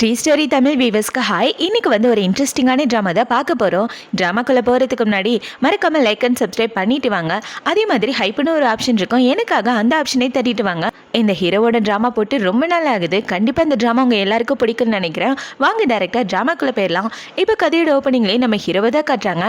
Sri story Tamil வீவர்ஸ்க்கு hi. இன்னைக்கு ஒரு இன்ட்ரெஸ்டிங்கான ட்ராமா தான் பார்க்க போகிறோம். ட்ராமாக்குள்ளே போகிறதுக்கு முன்னாடி மறக்காமல் லைக் அண்ட் சப்ஸ்கிரைப் பண்ணிட்டு வாங்க. அதே மாதிரி ஹைப்னு ஒரு ஆப்ஷன் இருக்கும், எனக்காக அந்த ஆப்ஷனை தட்டிட்டு வாங்க. இந்த ஹீரோவோட ட்ராமா போட்டு ரொம்ப நாள் ஆகுது. கண்டிப்பாக இந்த ட்ராமா உங்கள் எல்லாருக்கும் பிடிக்கும்னு நினைக்கிறேன். வாங்க டேரெக்டாக ட்ராமாக்குள்ளே போயிடலாம். இப்போ கதையோட ஓப்பனிங்லேயே நம்ம ஹீரோவை தான் காட்டுறாங்க.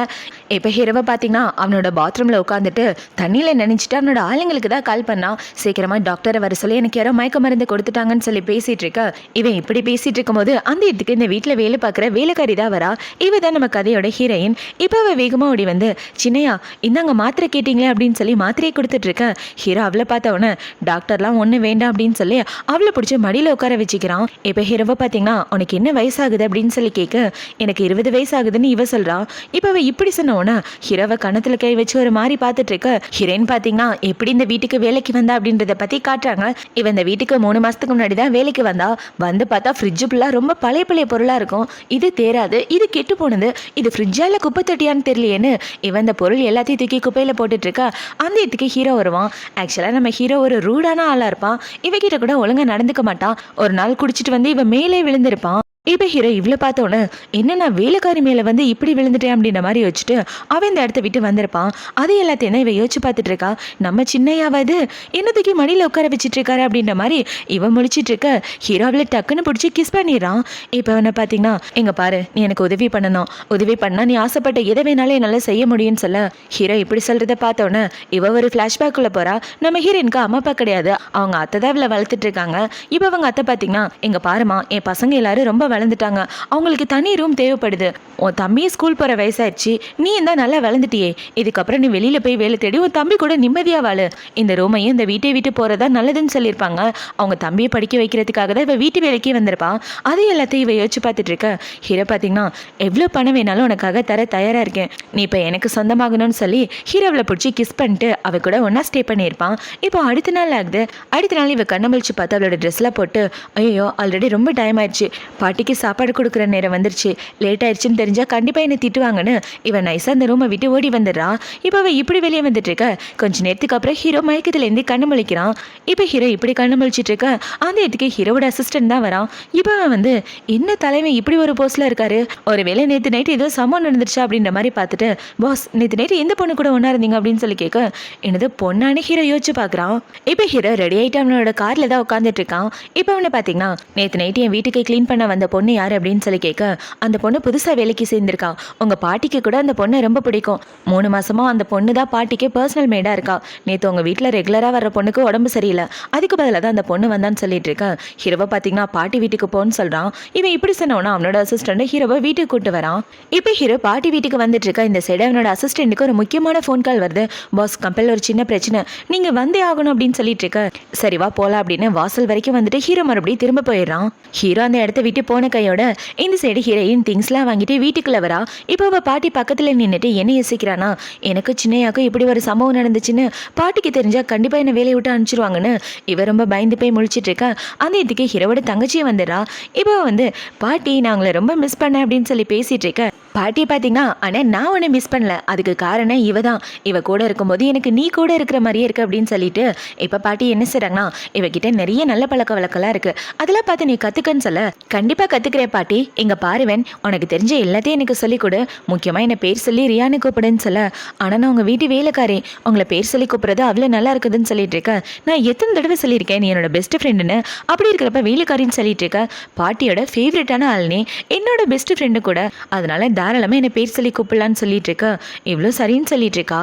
இப்போ ஹீரோவை பார்த்தீங்கன்னா அவனோட பாத்ரூமில் உட்காந்துட்டு தண்ணியில் நினைச்சிட்டு அவனோட ஆளுங்களுக்கு தான் கால் பண்ணான். சீக்கிரமாக டாக்டரை வர சொல்லி எனக்கு யாரோ மயக்க மருந்து கொடுத்துட்டாங்கன்னு சொல்லி பேசிகிட்டு இருக்க. இவன் இப்படி பேசிகிட்டு இருக்கும்போது அந்த இடத்துக்கு இந்த வீட்டில் வேலை பார்க்குற வேலைக்காரி தான் வரா. இவ தான் நம்ம கதையோட ஹீரோயின். இப்போ அவள் வேகமாக ஓடி வந்து, சின்னையா இந்தாங்க மாத்திரை கேட்டிங்களே அப்படின்னு சொல்லி மாத்திரையை கொடுத்துட்ருக்க. ஹீரோ அவளை பார்த்தவொன்னே டாக்டர்லாம் ஒன்றும் வேண்டாம் அப்படின்னு சொல்லி அவளை பிடிச்சி மடியில் உட்கார வச்சுக்கிறான். இப்போ ஹீரோவை பார்த்தீங்கன்னா உனக்கு என்ன வயசாகுது அப்படின்னு சொல்லி கேட்க, எனக்கு 20 வயசு ஆகுதுன்னு இவ சொல்கிறான். இப்போ அவள் இப்படி சொன்னவொன்னே ஹீரோவை கணத்தில் கை வச்சு ஒரு மாதிரி பார்த்துட்டு இருக்க. ஹீரோயின் பார்த்தீங்கன்னா எப்படி இந்த வீட்டுக்கு வேலைக்கு வந்தா அப்படின்றத பற்றி காட்டுறாங்க. இவன் இந்த வீட்டுக்கு 3 மாதத்துக்கு முன்னாடி தான் வேலைக்கு வந்தா. வந்து பார்த்தா ஃப்ரிட்ஜு ஃபுல்லாக ரொம்ப பழைய பழைய பொருளாக இருக்கும். இது தேராது, இது கெட்டு போனது, இது ஃப்ரிட்ஜால குப்பை தொட்டியான்னு தெரியலையேன்னு இவன் இந்த பொருள் எல்லாத்தையும் தூக்கி குப்பையில் போட்டுட்டு இருக்கா. அந்த இடத்துக்கு ஹீரோ வருவான். ஆக்சுவலாக நம்ம ஹீரோ ஒரு ரூடான ஆளாக இருப்பான். இவகிட்ட கூட ஒழுங்காக நடந்துக்க மாட்டான். ஒரு நாள் குடிச்சிட்டு வந்து இவன் மேலே விழுந்திருப்பான். இப்போ ஹீரோ இவ்வளோ பார்த்தோன்னே என்ன நான் வேலைக்காரி மேலே வந்து இப்படி விழுந்துட்டேன் அப்படின்ற மாதிரி யோசிச்சுட்டு அவன் இந்த இடத்த விட்டு வந்திருப்பான். அது எல்லாத்தையும் தான் இவன் யோசிச்சு பார்த்துட்டு இருக்கா. நம்ம சின்னையாவது என்னத்துக்கு மடியில் உட்கார வச்சுட்டு இருக்காரு அப்படின்ற மாதிரி இவன் முடிச்சிட்டு இருக்க. ஹீரோவில் டக்குன்னு பிடிச்சி கிஸ் பண்ணிடுறான். இப்போ அவனை பார்த்தீங்கன்னா, எங்க பாரு நீ எனக்கு உதவி பண்ணணும், உதவி பண்ணால் நீ ஆசைப்பட்ட எதை வேணாலும் என்னால் செய்ய முடியும்னு சொல்ல. ஹீரோ இப்படி சொல்கிறத பார்த்தோன்னே இவ ஒரு ஃப்ளாஷ்பேக்குள்ளே போகிறா. நம்ம ஹீரோயினுக்கு அம்மா அப்பா கிடையாது, அவங்க அத்தை தான் இவளை வளர்த்துட்டு இருக்காங்க. இப்போ அவங்க அத்தை பார்த்தீங்கன்னா, எங்க பாருமா என் பசங்க எல்லாரும் ரொம்ப வளர்ந்துட்டாங்க, அவங்களுக்கு தனி ரூம் தேவைப்படுது. உன் தம்பியை ஸ்கூல் போகிற வயசாயிடுச்சு, நீ இருந்தால் நல்லா வளர்ந்துட்டியே, இதுக்கப்புறம் நீ வெளியில் போய் வேலை தேடி உன் தம்பி கூட நிம்மதியாக வாழு. இந்த ரூமையும் இந்த வீட்டை விட்டு போகிறதா நல்லதுன்னு சொல்லியிருப்பாங்க. அவங்க தம்பியை படிக்க வைக்கிறதுக்காக தான் இவ வீட்டு வேலைக்கே வந்திருப்பான். அது எல்லாத்தையும் இவ யோசிச்சு பார்த்துட்டு இருக்க. ஹீரோ பார்த்தீங்கன்னா, எவ்வளோ பணம் வேணாலும் உனக்காக தர தயாராக இருக்கேன், நீ இப்போ எனக்கு சொந்தமாகணும்னு சொல்லி ஹீரோவில் பிடிச்சி கிஸ் பண்ணிட்டு அவ கூட ஒன்றா ஸ்டே பண்ணியிருப்பான். இப்போ அடுத்த நாள் ஆகுது. அடுத்த நாள் இவ கண்ணமழிச்சு பார்த்து அவளோட ட்ரெஸ்லாம் போட்டு, ஐயோ ஆல்ரெடி ரொம்ப டைம் ஆயிடுச்சு, பாட்டிக்கு சாப்பாடு கொடுக்குற நேரம் வந்துருச்சு, லேட் ஆயிடுச்சுன்னு தெரிஞ்சா கண்டிப்பாக என்னை திட்டுவாங்கன்னு இவன் நைஸாக அந்த ரூமை விட்டு ஓடி வந்துடுறா. இப்போ அவள் இப்படி வெளியே வந்துட்டு இருக்க. கொஞ்ச நேரத்துக்கு அப்புறம் ஹீரோ மயக்கத்துலேருந்து கண்ணு முழிக்கிறான். இப்போ ஹீரோ இப்படி கண்ணு முழிச்சிட்டு இருக்க. அந்த இடத்துக்கு ஹீரோட அசிஸ்டன்ட் தான் வரான். இப்போ அவன் வந்து, என்ன தலைமை இப்படி ஒரு போஸ்ட்ல இருக்காரு, ஒருவேளை நேற்று நைட்டு ஏதோ சம்பவம் நடந்துருச்சா அப்படின்ற மாதிரி பார்த்துட்டு, பாஸ் நேற்று நைட்டு எந்த பொண்ணு கூட ஒன்றா இருந்தீங்க அப்படின்னு சொல்லி கேட்க, என்னது பொண்ணானு ஹீரோ யோசிச்சு பார்க்குறான். இப்போ ஹீரோ ரெடி ஆகிட்டு அவனோட காரில் தான் உட்காந்துட்டு இருக்கான். இப்போ அவனை பார்த்தீங்கன்னா, நேற்று நைட்டு என் வீட்டுக்கு க்ளீன் பண்ண வந்த பொண்ணு யார் அப்படின்னு சொல்லி கேட்க, அந்த பொண்ணு புதுசாக வேலைக்கு சேர்ந்திருக்கான், உங்கள் பாட்டிக்கு கூட அந்த பொண்ணை ரொம்ப பிடிக்கும், 3 மாசமா அந்த பொண்ணு தான் பாட்டிக்கு பர்சனல் மேடாக இருக்கா, நேற்று உங்கள் வீட்டில் ரெகுலராக வர்ற பொண்ணுக்கு உடம்பு சரியில்லை, அதுக்கு பதிலாக தான் அந்த பொண்ணு வந்தான்னு சொல்லிட்டு இருக்கேன். ஹீரோவை பார்த்தீங்கன்னா பாட்டி வீட்டுக்கு போன்னு சொல்கிறான். இவன் இப்படி சொன்னவனா அவனோட அசிஸ்டண்ட் ஹீரோவை வீட்டுக்கு கூட்டு வரான். இப்போ ஹீரோ பாட்டி வீட்டுக்கு வந்துட்டு இருக்கா. இந்த சைடு அவனோட அசிஸ்டண்ட்டுக்கு ஒரு முக்கியமான ஃபோன் கால் வருது. பாஸ் கம்பெனில் ஒரு சின்ன பிரச்சனை, நீங்கள் வந்தே ஆகணும் அப்படின்னு சொல்லிட்டு இருக்க. சரி வா போகலாம் அப்படின்னு வாசல் வரைக்கும் வந்துட்டு ஹீரோ மறுபடியும் திரும்ப போயிடுறான். ஹீரோ அந்த இடத்த விட்டு போன கையோட இந்த சைடு ஹீரோயின் திங்ஸ்லாம் வாங்கிட்டு வீட்டுக்குள்ள வரா. இப்போ அவள் பாட்டி பக்கத்தில் நின்றுட்டு என்ன யோசிக்கிறானா, எனக்கு சின்னையாக்கும் இப்படி ஒரு சம்பவம் நடந்துச்சுன்னு பாட்டிக்கு தெரிஞ்சா கண்டிப்பாக என்னை வேலையை விட்டு அனுப்பிச்சிருவாங்கன்னு இவ ரொம்ப பயந்து போய் முழிச்சிட்டு இருக்கா. அந்த இதுக்கு ஹீரோவோட தங்கச்சியை வந்துடுறா. இப்போ வந்து, பாட்டி நான் உங்களை ரொம்ப மிஸ் பண்ணேன் அப்படின்னு சொல்லி பேசிட்டு இருக்க. பாட்டி பார்த்தீங்கன்னா, ஆனால் நான் உன்னை மிஸ் பண்ணல, அதுக்கு காரணம் இவ தான், இவ கூட இருக்கும்போது எனக்கு நீ கூட இருக்கிற மாதிரியே இருக்கு அப்படின்னு சொல்லிட்டு இப்போ பாட்டி என்ன செய்றாங்கன்னா, இவகிட்ட நிறைய நல்ல பழக்க வழக்கெல்லாம் இருக்கு, அதெல்லாம் பார்த்து நீ கற்றுக்கன்னு சொல்ல. கண்டிப்பாக கற்றுக்கிறேன் பாட்டி, எங்கள் பாருவன் உனக்கு தெரிஞ்ச எல்லாத்தையும் எனக்கு சொல்லிக் கொடு, முக்கியமாக என்னை பேர் சொல்லி ரியானு கூப்பிடுன்னு சொல்ல. ஆனால் நான் உங்கள் வீட்டு வேலைக்காரே, உங்களை பேர் சொல்லி கூப்பிட்றது அவ்வளோ நல்லா இருக்குதுன்னு சொல்லிட்டு இருக்கேன். நான் எத்தனை தடவை சொல்லியிருக்கேன் நீ என்னோட பெஸ்ட் ஃப்ரெண்டுன்னு, அப்படி இருக்கிறப்ப வேலைக்காரின்னு சொல்லிட்டு இருக்க. பாட்டியோட ஃபேவரட்டான ஆள்னே, என்னோட பெஸ்ட் ஃப்ரெண்டு கூட, அதனால தாராளமாக என்னை பேர் சொல்லி கூப்பிடலான்னு சொல்லிட்டு இருக்க. இவ்வளோ சரின்னு சொல்லிட்டு இருக்கா.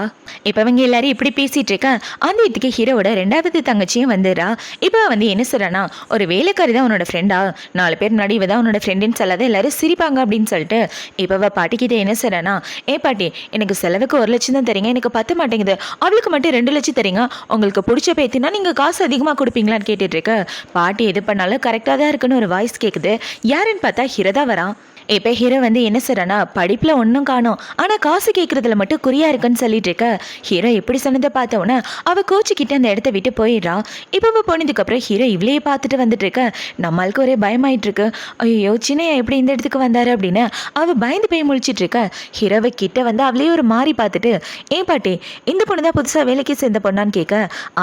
இப்போ அவங்க எல்லாரும் இப்படி பேசிட்டு இருக்க. அந்த இதுக்கு ஹீரோவோட 2வது தங்கச்சியும் வந்துடுறா. இப்போ வந்து என்ன சொல்றானா, ஒரு வேலைக்காரி தான் உன்னோட ஃப்ரெண்டா, 4 பேர் முன்னாடி இவ தான் உன்னோட ஃப்ரெண்டுன்னு சொல்லாத எல்லாரும் சிரிப்பாங்க அப்படின்னு சொல்லிட்டு இப்போ அவள் பாட்டிக்கிட்ட என்ன சொல்றானா, ஏ பாட்டி எனக்கு செலவுக்கு 1 லட்சம் தான் தரீங்க, எனக்கு பத்த மாட்டேங்குது, அவளுக்கு மட்டும் 2 லட்சம் தரீங்க, உங்களுக்கு பிடிச்ச பேத்தினா நீங்கள் காசு அதிகமாக கொடுப்பீங்களான்னு கேட்டுட்டு இருக்க. பாட்டி எது பண்ணாலும் கரெக்டாக தான் இருக்குன்னு ஒரு வாய்ஸ் கேட்குது. யாருன்னு பார்த்தா ஹீரோ தான் வரான். இப்போ ஹீரோ வந்து என்ன சொல்கிறானா, படிப்புல ஒன்றும் காணோம், ஆனா காசு கேட்கறதுல மட்டும் குறியா இருக்குன்னு சொல்லிட்டு இருக்க. ஹீரோ எப்படி சொன்னதை பார்த்தவொன்னே அவ கோச்சிக்கிட்டு அந்த இடத்த விட்டு போயிடுறா. இப்போ போனதுக்கு அப்புறம் ஹீரோ இவளையே பார்த்துட்டு வந்துட்டு இருக்க. நம்மளுக்கு ஒரே பயமாயிட்டு இருக்கு. ஐயோ சின்னையா எப்படி இந்த இடத்துக்கு வந்தாரு அப்படின்னு அவ பயந்து போய் முழிச்சிட்டு இருக்க. ஹீரோவை கிட்ட வந்து அவளையே ஒரு மாறி பார்த்துட்டு, ஏன் பாட்டி இந்த பொண்ணு தான் புதுசா வேலைக்கு சேர்ந்த பொண்ணான்னு கேட்க,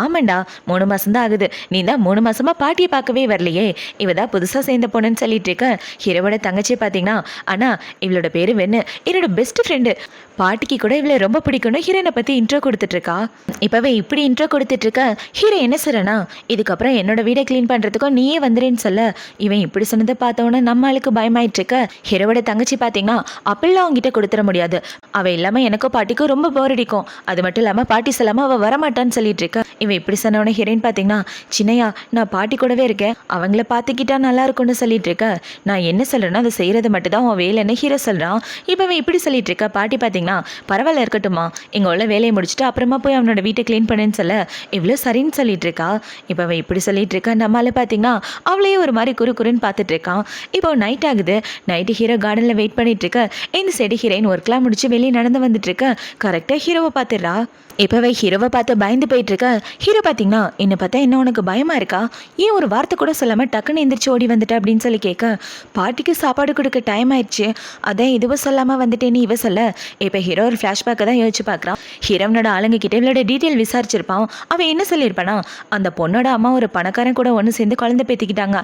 ஆமாண்டா 3 மாசம் தான் ஆகுது, நீ தான் 3 மாசமா பாட்டியை பார்க்கவே வரலையே, இவ தான் புதுசா சேர்ந்த பொண்ணுன்னு சொல்லிட்டு இருக்க. ஹீரோவோட தங்கச்சி பார்த்தீங்கன்னா, அண்ணா இவளோட பேரு வெண்ணு, என்னோட பெஸ்ட் ஃப்ரெண்டு, பாட்டிக்கு கூட இவளை ரொம்ப பிடிக்கும்னு ஹீரோனை பத்தி இன்ட்ரோ கொடுத்துட்டு இருக்கா. இப்பவே இப்படி இன்ட்ரோ கொடுத்துட்டு இருக்க. ஹீரோ என்ன சொல்றனா, இதுக்கப்புறம் என்னோட வீடை கிளீன் பண்றதுக்கும் நீயே வந்துறேன்னு சொல்ல, இவன் இப்படி சொன்னதை பார்த்தவொன்னே நம்ம ஆளுக்கு பயமாயிட்டு இருக்க. ஹீரோவோட தங்கச்சி பார்த்தீங்கன்னா, அப்பெல்லாம் அவங்ககிட்ட கொடுத்துட முடியாது, அவ இல்லாம எனக்கும் பாட்டிக்கும் ரொம்ப போர் அடிக்கும், அது மட்டும் இல்லாம பாட்டி சொல்லாம அவ வரமாட்டான்னு சொல்லிட்டு இருக்க. இவன் இப்படி சொன்னவன ஹீரோயின் பார்த்தீங்கன்னா, சின்னையா நான் பாட்டி கூடவே இருக்கேன், அவங்கள பார்த்துக்கிட்டா நல்லா இருக்கும்னு சொல்லிட்டு இருக்க. நான் என்ன சொல்றேன்னா அதை செய்யறது மட்டும் தான் உன் வேலைன்னு ஹீரோ சொல்றான். இப்போ அவன் இப்படி சொல்லிட்டு இருக்க. பாட்டி பார்த்தீங்கன்னா, பரவாயில்ல இருக்கட்டுமா, இங்க உள்ள வேலையை முடிச்சுட்டு அப்புறமா போய் அவனோட வீட்டை கிளீன் பண்ணுன்னு சொல்ல, இவ்வளோ சரின்னு சொல்லிட்டு இருக்கா. இப்போ அவன் இப்படி சொல்லிட்டு இருக்கா. நம்மளால பார்த்தீங்கன்னா அவளையே ஒரு மாதிரி குறுன்னு பார்த்துட்டு இருக்கான். இப்போ நைட் ஆகுது. நைட்டு ஹீரோ கார்டனில் வெயிட் பண்ணிட்டு இருக்க. இந்த சைடு ஹீரோயின் ஒர்க்லாம் முடிச்சு வெளியே நடந்து வந்துட்டு இருக்க. கரெக்டாக ஹீரோவை பார்த்துடுறா. இப்போவே ஹீரோவை பார்த்து பயந்து போயிட்டு இருக்க. ஹீரோ பார்த்தீங்கன்னா, என்னை பார்த்தா என்ன உனக்கு பயமா இருக்கா, ஏன் ஒரு வார்த்தை கூட சொல்லாமல் டக்குன்னு எந்திரிச்சு ஓடி வந்துட்ட அப்படின்னு சொல்லி கேட்க, பாட்டிக்கு சாப்பாடு கொடுக்க டைம் ஆயிடுச்சு, அதான் இதுவும் சொல்லாமல் வந்துட்டேன்னு இவ சொல்ல. இப்போ ஹீரோ ஒரு ஃப்ளாஷ்பேக்கை தான் யோசிச்சு பார்க்குறான். ஹீரோனோட ஆளுங்க கிட்ட இவளோட டீட்டெயில் விசாரிச்சிருப்பான். அவன் என்ன சொல்லியிருப்பானா, அந்த பொண்ணோட அம்மா ஒரு பணக்காரன் கூட ஒன்று சேர்ந்து குழந்தை பேத்திக்கிட்டாங்க,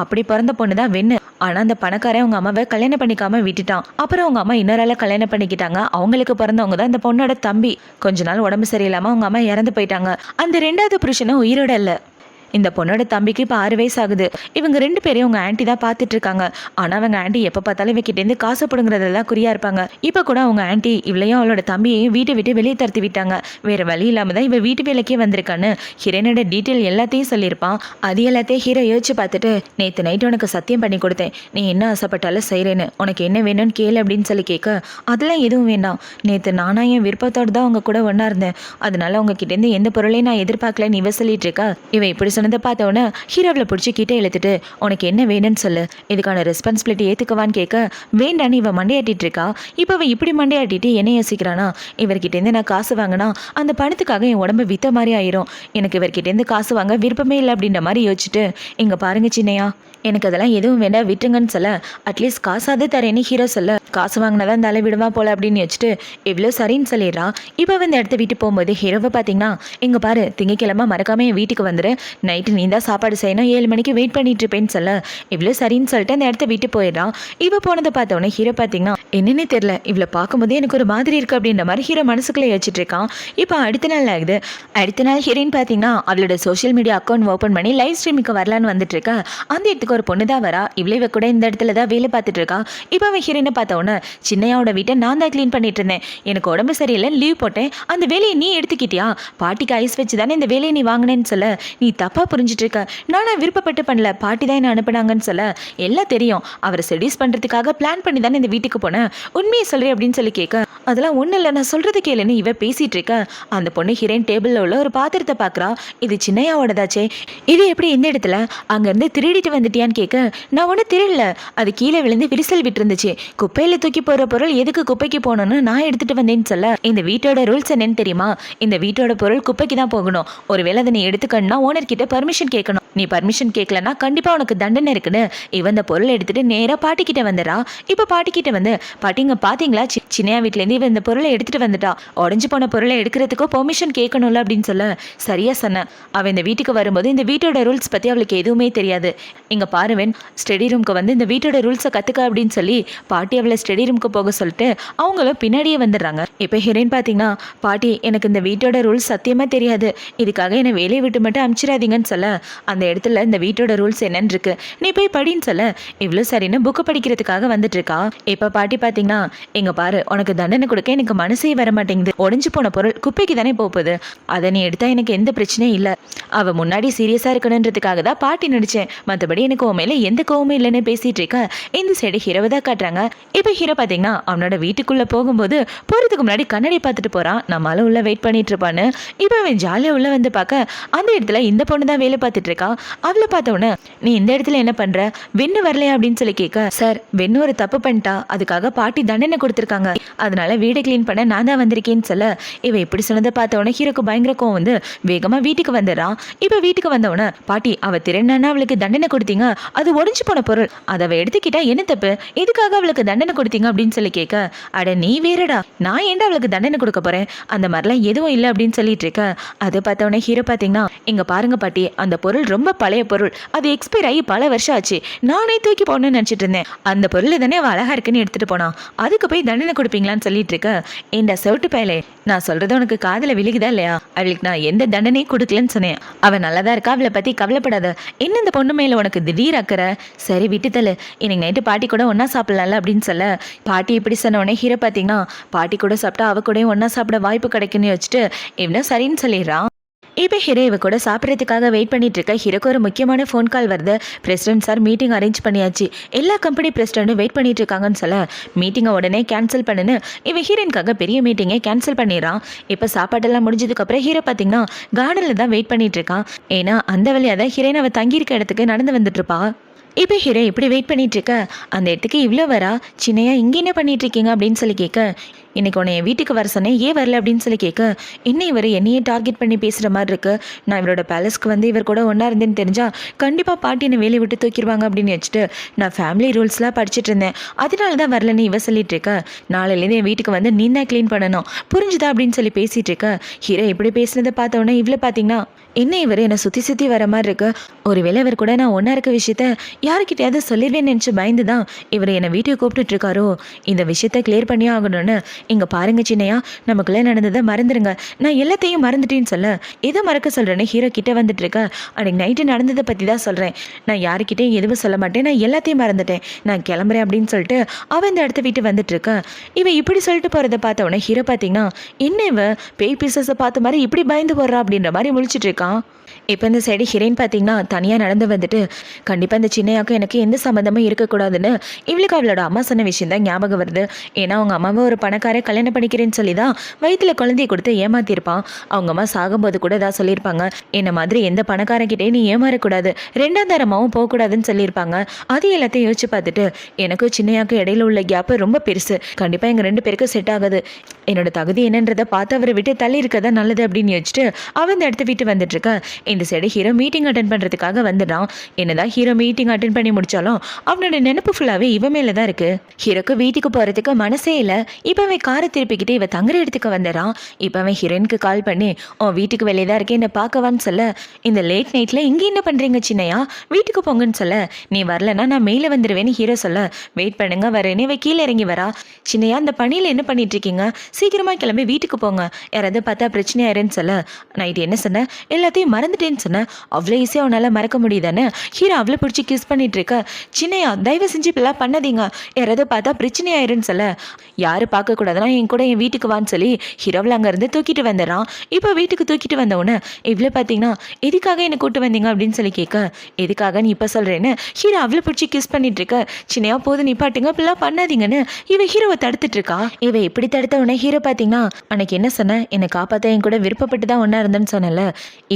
அப்படி பிறந்த பொண்ணு தான் வெண்ணு, ஆனால் அந்த பணக்காரன் அவங்க அம்மாவை கல்யாணம் பண்ணிக்காம விட்டுட்டான். அப்புறம் அவங்க அம்மா இன்னொரு ஆளை கல்யாணம் பண்ணிக்கிட்டாங்க. அவங்களுக்கு பிறந்தவங்க தான் இந்த பொண்ணோட தம்பி. கொஞ்ச நாள் உடம்பு சரியில்லாம அவங்க அம்மா இறந்து போயிட்டாங்க. அந்த 2வது புருஷனும் உயிரோட இல்லை. இந்த பொண்ணோட தம்பிக்கு இப்போ 6 வயசு ஆகுது. இவங்க 2 பேரையும் அவங்க ஆண்டி தான் பார்த்துட்டு இருக்காங்க. ஆனால் அவங்க ஆண்டி எப்போ பார்த்தாலும் இவக்கிட்டேருந்து காசு பிடுங்குறதெல்லாம் குறியா இருப்பாங்க. இப்போ கூட அவங்க ஆண்டி இவளையும் அவளோட தம்பியையும் வீட்டை விட்டு வெளியே தடுத்து விட்டாங்க. வேற வழி இல்லாமல் தான் இவ வீட்டு வேலைக்கே வந்திருக்கான்னு ஹீரோனோட டீட்டெயில் எல்லாத்தையும் சொல்லியிருப்பான். அது எல்லாத்தையும் ஹீரோ யோசிச்சு பார்த்துட்டு, நேற்று நைட்டு உனக்கு சத்தியம் பண்ணி கொடுத்தேன், நீ என்ன ஆசைப்பட்டாலும் செய்கிறேன்னு, உனக்கு என்ன வேணும்னு கேளு அப்படின்னு சொல்லி கேட்க, அதெல்லாம் எதுவும் வேண்டாம், நேற்று நானா என் விருப்பத்தோடு தான் அவங்க கூட ஒன்றா இருந்தேன், அதனால அவங்க கிட்டேருந்து எந்த பொருளையும் நான் எதிர்பார்க்கலன்னு இவ சொல்லிட்டு இருக்கா. இவன் இப்படி சொன்னதை பார்த்தவொன்னே ஹீரோவில் பிடிச்சி கிட்டே இழுத்துட்டு, உனக்கு என்ன வேணும்னு சொல்லு, இதுக்கான ரெஸ்பான்சிபிலிட்டி ஏற்றுக்குவான்னு கேட்க, வேண்டான்னு இவன் மண்டையாட்டிட்டு இருக்கா. இப்போ அவன் இப்படி மண்டையாட்டிட்டு என்ன யோசிக்கிறானா, இவர்கிட்டேருந்து நான் காசு வாங்கினா அந்த பணத்துக்காக என் உடம்பு வித்த மாதிரி ஆயிரும், எனக்கு இவர்கிட்டேருந்து காசு வாங்க விருப்பமே இல்லை அப்படின்ற மாதிரி யோசிச்சுட்டு, இங்கே பாருங்க சின்னையா, எனக்கு அதெல்லாம் எதுவும் வேண்டாம் விட்டுங்கன்னு சொல்ல, அட்லீஸ்ட் காசாவது தரேன்னு ஹீரோ சொல்ல, காசு வாங்கினதான் இந்த விடுவா போல அப்படின்னு வச்சுட்டு எவ்வளோ சரின்னு சொல்லிடுறா. இப்போ இந்த இடத்த வீட்டு போகும்போது ஹீரோவை பார்த்தீங்கன்னா, இங்கே பாரு திங்கக்கிழமை மறக்காம என் வீட்டுக்கு வந்துரு, நைட்டு நீ தான் சாப்பாடு செய்யணும், 7 மணிக்கு வெயிட் பண்ணிட்டு இருப்பேன்னு சொல்ல, இவ்வளோ சரின்னு சொல்லிட்டு அந்த இடத்த விட்டு போயிடுறான். இவ போனதை பார்த்தவொடனே ஹீரோ பார்த்தீங்கன்னா, என்னன்னே தெரியல, இவ்வளோ பார்க்கும்போதே எனக்கு ஒரு மாதிரி இருக்கு அப்படின்ற மாதிரி ஹீரோ மனசுக்குள்ளே யோசிச்சுட்டு இருக்கான். இப்போ அடுத்த நாள் ஆகுது. அடுத்த நாள் ஹீரோயின் பார்த்தீங்கன்னா அவளோட சோஷியல் மீடியா அக்கௌண்ட் ஓப்பன் பண்ணி லைவ் ஸ்ட்ரீமுக்கு வரலான்னு வந்துட்டு இருக்கா. அந்த இடத்துக்கு ஒரு பொண்ணு தான் வரா. இவளே கூட இந்த இடத்துல தான் வேலை பார்த்துட்டு இருக்கா. இப்போ அவன் ஹீரோயினை பார்த்தவொன்னே, சின்னையாவோட வீட்டை நான் தான் க்ளீன் பண்ணிட்டு இருந்தேன், எனக்கு உடம்பு சரியில்லை லீவ் போட்டேன், அந்த வேலையை நீ எடுத்துக்கிட்டியா, பாட்டிக்கு ஐஸ் வச்சு தானே இந்த வேலையை நீ வாங்கினேன்னு சொல்ல, நீ தப்பாக புரிஞ்சுட்டு இருக்க, நானும் விருப்பப்பட்டு பண்ணல, பாட்டி தான் என்ன அனுப்புனாங்கன்னு சொல்ல, எல்லாம் தெரியும், அவரை செடியூஸ் பண்ணுறதுக்காக பிளான் பண்ணி தானே இந்த வீட்டுக்கு போனேன், உண்மையை சொல்கிறேன் அப்படின்னு சொல்லி கேட்க, அதெல்லாம் ஒன்றும் இல்லை நான் சொல்கிறது கேளுன்னு இவ பேசிகிட்டு இருக்க. அந்த பொண்ணு ஹீரோயின் டேபிளில் உள்ள ஒரு பாத்திரத்தை பார்க்குறா. இது சின்னையாவோடதாச்சே, இது எப்படி இந்த இடத்துல அங்கேருந்து திருடிட்டு வந்துட்டியான்னு கேட்க, நான் ஒன்றும் திருடல, அது கீழே விழுந்து விரிசல் விட்டு இருந்துச்சு, குப்பையில் தூக்கி போகிற பொருள் எதுக்கு குப்பைக்கு போகணும்னு நான் எடுத்துகிட்டு வந்தேன்னு சொல்ல, இந்த வீட்டோட ரூல்ஸ் என்னன்னு தெரியுமா, இந்த வீட்டோட பொருள் குப்பைக்கு தான் போகணும், ஒருவேளை அதை நீ எடுத்துக்கணும்னா ஓனர்கிட்ட பர்மிஷன் கேட்கணும், நீ பர்மிஷன் கேட்கலன்னா கண்டிப்பாக உனக்கு தண்டனை இருக்குன்னு இவன் இந்த பொருளை எடுத்துகிட்டு நேராக பாட்டிக்கிட்ட வந்துடா. இப்போ பாட்டிக்கிட்ட வந்து, பாட்டிங்க பார்த்தீங்களா சின்னையா வீட்டிலேருந்து இவன் இந்த பொருளை எடுத்துகிட்டு வந்துட்டா, உடஞ்சி போன பொருளை எடுக்கிறதுக்கோ பெர்மிஷன் கேட்கணும்ல அப்படின்னு சொல்ல, சரியா சொன்ன, அவன் இந்த வீட்டுக்கு வரும்போது இந்த வீட்டோட ரூல்ஸ் பற்றி அவளுக்கு எதுவுமே தெரியாது, இங்கே பாருவேன் ஸ்டடி ரூமுக்கு வந்து இந்த வீட்டோட ரூல்ஸை கற்றுக்க அப்படின்னு சொல்லி பாட்டி அவளை ஸ்டடி ரூமுக்கு போக சொல்லிட்டு அவங்களும் பின்னாடியே வந்துடுறாங்க. இப்போ ஹீரோயின் பார்த்தீங்கன்னா, பாட்டி எனக்கு இந்த வீட்டோட ரூல்ஸ் சத்தியமாக தெரியாது, இதுக்காக என்னை வேலையை விட்டு மட்டும் அனுப்பிச்சிடாதீங்கன்னு சொல்ல, அந்த இடத்துல இந்த வீட்டோட ரூல்ஸ் என்னன்னு இருக்கு, நீ போய் படின்னு சொல்ல, இவ்வளோ சரின்னு புக்கு படிக்கிறதுக்காக வந்துட்டு இருக்கா. இப்போ பாட்டி பார்த்தீங்கன்னா, எங்க பாரு உனக்கு தண்டனை கொடுக்க எனக்கு மனசே வர மாட்டேங்குது, உடஞ்சு போன பொருள் குப்பைக்கு தானே போகுது, அதை நீ எடுத்தா எனக்கு எந்த பிரச்சனையும் இல்லை, அவள் முன்னாடி சீரியஸாக இருக்கணுன்றதுக்காக தான் பாட்டி நடித்தேன், மற்றபடி எனக்கு உன் மேலே எந்த கோவமும் இல்லைன்னு பேசிட்டு இருக்க. இந்த சைடு ஹீரோவை தான் காட்டுறாங்க. இப்போ ஹீரோ பார்த்தீங்கன்னா அவனோட வீட்டுக்குள்ளே போகும்போது போகிறதுக்கு முன்னாடி கண்ணாடி பார்த்துட்டு போகிறான், நம்மளால உள்ள வெயிட் பண்ணிட்டு இருப்பான்னு. இப்போ அவன் ஜாலியாக உள்ள வந்து பார்க்க அந்த இடத்துல இந்த பொண்ணு தான் வேலை பார்த்துட்டு இருக்கா. அவளை பார்த்த உடனே நீ இந்த இடத்துல என்ன பண்ற, வெண்ணு வரலையா அப்படின்னு சொல்லி கேட்க, சார் வெண்ணு ஒரு தப்பு பண்ணிட்டா, அதுக்காக பாட்டி தண்டனை கொடுத்துருக்காங்க, அதனால வீடை கிளீன் பண்ண நான் தான் வந்திருக்கேன்னு சொல்ல, இவ இப்படி சொன்னதை பார்த்த உடனே ஹீரோக்கு பயங்கர கோவம் வந்து வேகமா வீட்டுக்கு வந்துடுறான். இப்ப வீட்டுக்கு வந்த உடனே பாட்டி அவ திருநானா அவளுக்கு தண்டனை கொடுத்தீங்க, அது ஒடிஞ்சு போன பொருள், அதை அவ எடுத்துக்கிட்டா என்ன தப்பு, எதுக்காக அவளுக்கு தண்டனை கொடுத்தீங்க அப்படின்னு சொல்லி கேட்க, அட நீ வேறடா, நான் ஏன்டா அவளுக்கு தண்டனை கொடுக்க போறேன், அந்த மாதிரிலாம் எதுவும் இல்லை அப்படின்னு சொல்லிட்டு இருக்க. அதை பார்த்த உடனே ஹீரோ பாத்தீங்கன்னா, இங்க பாருங்க பாட்டி, அந்த பொருள் ரொம்ப பழைய பொருள், அது எக்ஸ்பைர் ஆகி பல வருஷம் ஆச்சு, நானே தூக்கி போடணும்னு நினைச்சிட்டு இருந்தேன், அந்த பொருள் தானே அவ அழகா இருக்குன்னு எடுத்துட்டு போனா, அதுக்கு போய் தண்டனை கொடுப்பீங்களான்னு சொல்லிட்டு இருக்க. இந்த செவிட்டு பயலே, நான் சொல்றது உனக்கு காதுல விழுகுதா இல்லையா, அவளுக்கு நான் எந்த தண்டனையும் கொடுக்கலன்னு சொன்னேன், அவ நல்லதா இருக்கா, அவளை பத்தி கவலைப்படாத, என்ன இந்த பொண்ணு மேல உனக்கு திடீர் அக்கறை, சரி விட்டுத்தல, இன்னைக்கு நைட்டு பாட்டி கூட ஒன்னா சாப்பிடலாம்ல அப்படின்னு சொல்ல, பாட்டி இப்படி சொன்ன உடனே ஹீரோ பாத்தீங்கன்னா, பாட்டி கூட சாப்பிட்டா அவ கூட ஒன்னா சாப்பிட வாய்ப்பு கிடைக்குன்னு வச்சுட்டு இவனும் சரின்னு சொல்லிடுறான். இப்போ ஹீரோ இவ கூட சாப்பிட்றதுக்காக வெயிட் பண்ணிட்டு இருக்க. ஹீரோக்கு ஒரு முக்கியமான ஃபோன் கால் வருது. பிரசிடென்ட் சார் மீட்டிங் அரேஞ்ச் பண்ணியாச்சு, எல்லா கம்பெனி பிரசிடென்ட்டும் வெயிட் பண்ணிட்டு இருக்காங்கன்னு சொல்ல, மீட்டிங்கை உடனே கேன்சல் பண்ணுன்னு இவன் ஹீரோயின்காக பெரிய மீட்டிங்கை கேன்சல் பண்ணிடுறான். இப்போ சாப்பாட்டெல்லாம் முடிஞ்சதுக்கப்புறம் ஹீரோ பார்த்தீங்கன்னா கார்டனில் தான் வெயிட் பண்ணிட்டு இருக்கான். ஏன்னா அந்த வழியாக தான் ஹீரோயின் அவள் தங்கியிருக்க இடத்துக்கு நடந்து வந்துட்டு இருப்பா. இப்போ ஹீரோ இப்படி வெயிட் பண்ணிட்டு இருக்க, அந்த இடத்துக்கு இவ்வளோ வரா, சின்னையா இங்கே என்ன பண்ணிட்டு இருக்கீங்க அப்படின்னு சொல்லி கேட்க, இன்னைக்கு உன்னை என் வீட்டுக்கு வர சொன்னேன், ஏன் வரல அப்படின்னு சொல்லி கேட்க, இன்னும் இவர் என்னையே டார்கெட் பண்ணி பேசுகிற மாதிரி இருக்கு, நான் இவரோட பேலஸ்க்கு வந்து இவர் கூட ஒன்றா இருந்தேன்னு தெரிஞ்சா கண்டிப்பாக பாட்டி என்னை வேலையை விட்டு தூக்கிடுவாங்க அப்படின்னு வச்சுட்டு நான் ஃபேமிலி ரூல்ஸ்லாம் படிச்சுட்டு இருந்தேன், அதனால தான் வரலன்னு இவ சொல்லிட்டு இருக்க, நாளையிலேருந்து என் வீட்டுக்கு வந்து நீ தான் க்ளீன் பண்ணணும், புரிஞ்சுதா அப்படின்னு சொல்லி பேசிட்டு இருக்க. ஹீரோ இப்படி பேசுனதை பார்த்த உடனே இவ்வளோ பார்த்தீங்கன்னா, என்ன இவர் என்னை சுற்றி வர மாதிரி இருக்கு, ஒருவேளை இவர் கூட நான் ஒன்றா இருக்க விஷயத்த யாருக்கிட்டையாவது சொல்லிடுவேன்னு நினச்சி பயந்து தான் இவர் என்னை வீட்டுக்கு கூப்பிட்டுட்டு இருக்காரோ, இந்த விஷயத்த கிளியர் பண்ணியே ஆகணும்னு. இங்கே பாருங்க சின்னையா, நமக்குள்ளே நடந்ததை மறந்துடுங்க, நான் எல்லாத்தையும் மறந்துட்டேன்னு சொல்ல, எதை மறக்க சொல்கிறேன்னு ஹீரோ கிட்டே வந்துட்டு இருக்க, அன்றைக்கி நைட்டு நடந்ததை பற்றி தான் சொல்கிறேன், நான் யாருக்கிட்டையும் எதுவும் சொல்ல மாட்டேன், நான் எல்லாத்தையும் மறந்துட்டேன், நான் கிளம்புறேன் அப்படின்னு சொல்லிட்டு அவன் இந்த இடத்த விட்டு வந்துட்டு இருக்க. இவன் இப்படி சொல்லிட்டு போகிறத பார்த்த உடனே ஹீரோ பார்த்தீங்கன்னா, என்ன இவன் பேய் பீசஸை பார்த்த மாதிரி இப்படி பயந்து போடுறா அப்படின்ற மாதிரி முழிச்சிட்டு இருக்கான். இப்போ இந்த சைடு ஹீரோயின் பார்த்தீங்கன்னா தனியாக நடந்து வந்துட்டு, கண்டிப்பாக இந்த சின்னையாக்கும் எனக்கு எந்த சம்மந்தமும் இருக்கக்கூடாதுன்னு இவளுக்கு அவளோட அம்மா சொன்ன விஷயம் தான் ஞாபகம் வருது. ஏன்னா அவங்க அம்மாவை ஒரு பணக்கார கல்யாணம் பண்ணிக்கிறேன்னு சொல்லி தான் வயிற்றுல குழந்தைய கொடுத்து ஏமாத்திருப்பான். அவங்க அம்மா சாகும்போது கூட தான் சொல்லியிருப்பாங்க, என்ன மாதிரி எந்த பணக்காரங்கிட்டே நீ ஏமாறக்கூடாது, ரெண்டாம் தரமாகவும் போகக்கூடாதுன்னு சொல்லியிருப்பாங்க. அது எல்லாத்தையும் யோசிச்சு பார்த்துட்டு எனக்கும் சின்னையாக்கும் இடையில உள்ள கேப்பு ரொம்ப பெருசு, கண்டிப்பாக எங்கள் 2 பேருக்கும் செட் ஆகுது, என்னோட தகுதி என்னன்றதை பார்த்து அவரை விட்டு தள்ளி இருக்கதான் நல்லது அப்படின்னு யோசிச்சுட்டு அவன் இந்த இடத்த விட்டு வந்துட்டு இருக்க. இந்த சைடு ஹீரோ மீட்டிங் அட்டன் பண்ணுறதுக்காக வந்துடான். என்னதான் ஹீரோ மீட்டிங் அட்டன் பண்ணி முடிச்சாலும் அவனோட நினைப்பு ஃபுல்லாகவே இவ மேலே தான் இருக்கு. ஹீரோக்கு வீட்டுக்கு போகிறதுக்கு மனசே இல்லை. இப்போ அவன் காரை திருப்பிக்கிட்டு இவ தங்குற இடத்துக்கு வந்துடான். இப்போ அவன் ஹீரோயினுக்கு கால் பண்ணி, உன் வீட்டுக்கு வெளியே தான் இருக்கேன், என்னை பார்க்கவான்னு சொல்ல, இந்த லேட் நைட்டில் இங்கே என்ன பண்ணுறீங்க சின்னையா, வீட்டுக்கு போங்கன்னு சொல்ல, நீ வரலன்னா நான் மேலே வந்துடுவேன்னு ஹீரோ சொல்ல, வெயிட் பண்ணுங்க வரேன்னு இவ கீழே இறங்கி வரா. சின்னையா அந்த பணியில் என்ன பண்ணிட்டு இருக்கீங்க, சீக்கிரமாக கிளம்பி வீட்டுக்கு போங்க, யாராவது பார்த்தா பிரச்சனையாயிருன்னு சொல்ல, நைட்டு என்ன சொன்ன, எல்லாத்தையும் மறந்துட்டேன்னு சொன்ன, அவ்வளோ ஈஸியாக அவனால் மறக்க முடியுதானே. ஹீரோ அவ்வளோ பிடிச்சி கிஸ் பண்ணிட்டு இருக்க. சின்னையா தயவு செஞ்சு இப்பெல்லாம் பண்ணாதீங்க, யாராவது பார்த்தா பிரச்சனை ஆயிருன்னு சொல்ல, யாரு பார்க்கக்கூடாதுன்னா என் கூட என் வீட்டுக்கு வான்னு சொல்லி ஹீரோவில் அங்கேருந்து தூக்கிட்டு வந்துடுறான். இப்போ வீட்டுக்கு தூக்கிட்டு வந்தவொடனே இவ்வளோ பார்த்தீங்கன்னா எதுக்காக என்னை கூட்டு வந்தீங்க அப்படின்னு சொல்லி கேட்க, எதுக்காக நீ இப்போ சொல்கிறேன்னு ஹீரோ அவ்வளோ பிடிச்சி கிஸ் பண்ணிட்டு இருக்க. சின்னையா போது நிப்பாட்டுங்க, இப்பெல்லாம் பண்ணாதீங்கன்னு இவ ஹீரோவை தடுத்துட்டு இருக்கா. இவ இப்படி தடுத்த உடனே ஹீரோ பார்த்தீங்கன்னா, அன்னைக்கு என்ன சொன்ன, என்னை காப்பாற்ற என் கூட விருப்பப்பட்டு தான் ஒன்றா இருந்தேன்னு சொன்னல,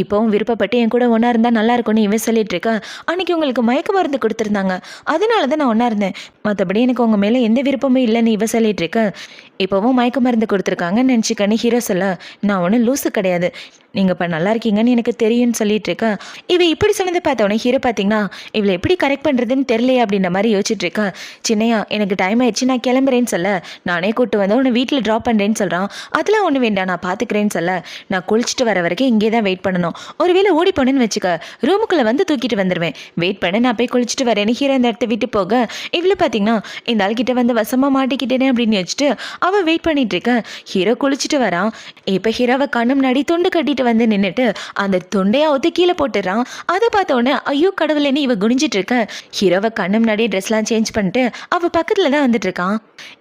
இப்போவும் விருப்பப்பட்டு என் கூட ஒன்றா இருந்தால் நல்லா இருக்கும்னு இவன் சொல்லிட்டு இருக்கா. அன்னைக்கு உங்களுக்கு மயக்க மருந்து கொடுத்துருந்தாங்க, அதனால தான் நான் ஒன்றா இருந்தேன், மற்றபடி எனக்கு உங்கள் மேலே எந்த விருப்பமும் இல்லைன்னு இவ சொல்லிட்டு இருக்க. இப்போவும் மயக்க மருந்து கொடுத்துருக்காங்கன்னு நினச்சிக்கன்னு ஹீரோ சொல்ல, நான் ஒன்றும் லூஸு கிடையாது, நீங்கள் இப்போ நல்லா இருக்கீங்கன்னு எனக்கு தெரியும்னு சொல்லிட்டு இருக்கா. இவ இப்படி சொன்னதை பார்த்தவொடனே ஹீரோ பார்த்தீங்கன்னா இவளை எப்படி கரெக்ட் பண்ணுறதுன்னு தெரியலையே அப்படின்ற மாதிரி யோசிச்சுட்டு இருக்கா. சின்னையா எனக்கு டைம் ஆயிடுச்சு, நான் கிளம்புறேன்னு சொல்ல, நானே கூப்பிட்டு வந்து உன்னை வீட்டில் ட்ராப் பண்ணுறேன்னு சொல்கிறான். அதெல்லாம் ஒன்றும் வேண்டாம், நான் பார்த்துக்கிறேன்னு சொல்ல, நான் குளிச்சுட்டு வர வரைக்கும் இங்கே தான் வெயிட் பண்ணணும், ஒருவேளை ஓடி போனேன்னு வச்சுக்க ரூமுக்குள்ளே வந்து தூக்கிட்டு வந்துடுவேன், வெயிட் பண்ண, நான் போய் குளிச்சுட்டு வரேன்னு ஹீரோ இந்த இடத்த விட்டு போக, இவ்வளோ பார்த்தீங்கன்னா இந்த ஆள்கிட்ட வந்து வசமாக மாட்டிக்கிட்டேனே அப்படின்னு வச்சுட்டு அவள் வெயிட் பண்ணிட்டு இருக்க. ஹீரோ குளிச்சுட்டு வரான். இப்போ ஹீரோவை கண்ணு முன்னாடி துண்டு கட்டிட்டு வந்து நின்றுட்டு அந்த துண்டையா ஒத்து கீழே போட்டுறான். அதை பார்த்த உடனே ஐயோ கடவுளேன்னு இவ குனிஞ்சிட்டு இருக்க. ஹீரோவை கண்ணு முன்னாடியே ட்ரெஸ்லாம் சேஞ்ச் பண்ணிட்டு அவ பக்கத்துல தான் வந்துட்டு இருக்கான்.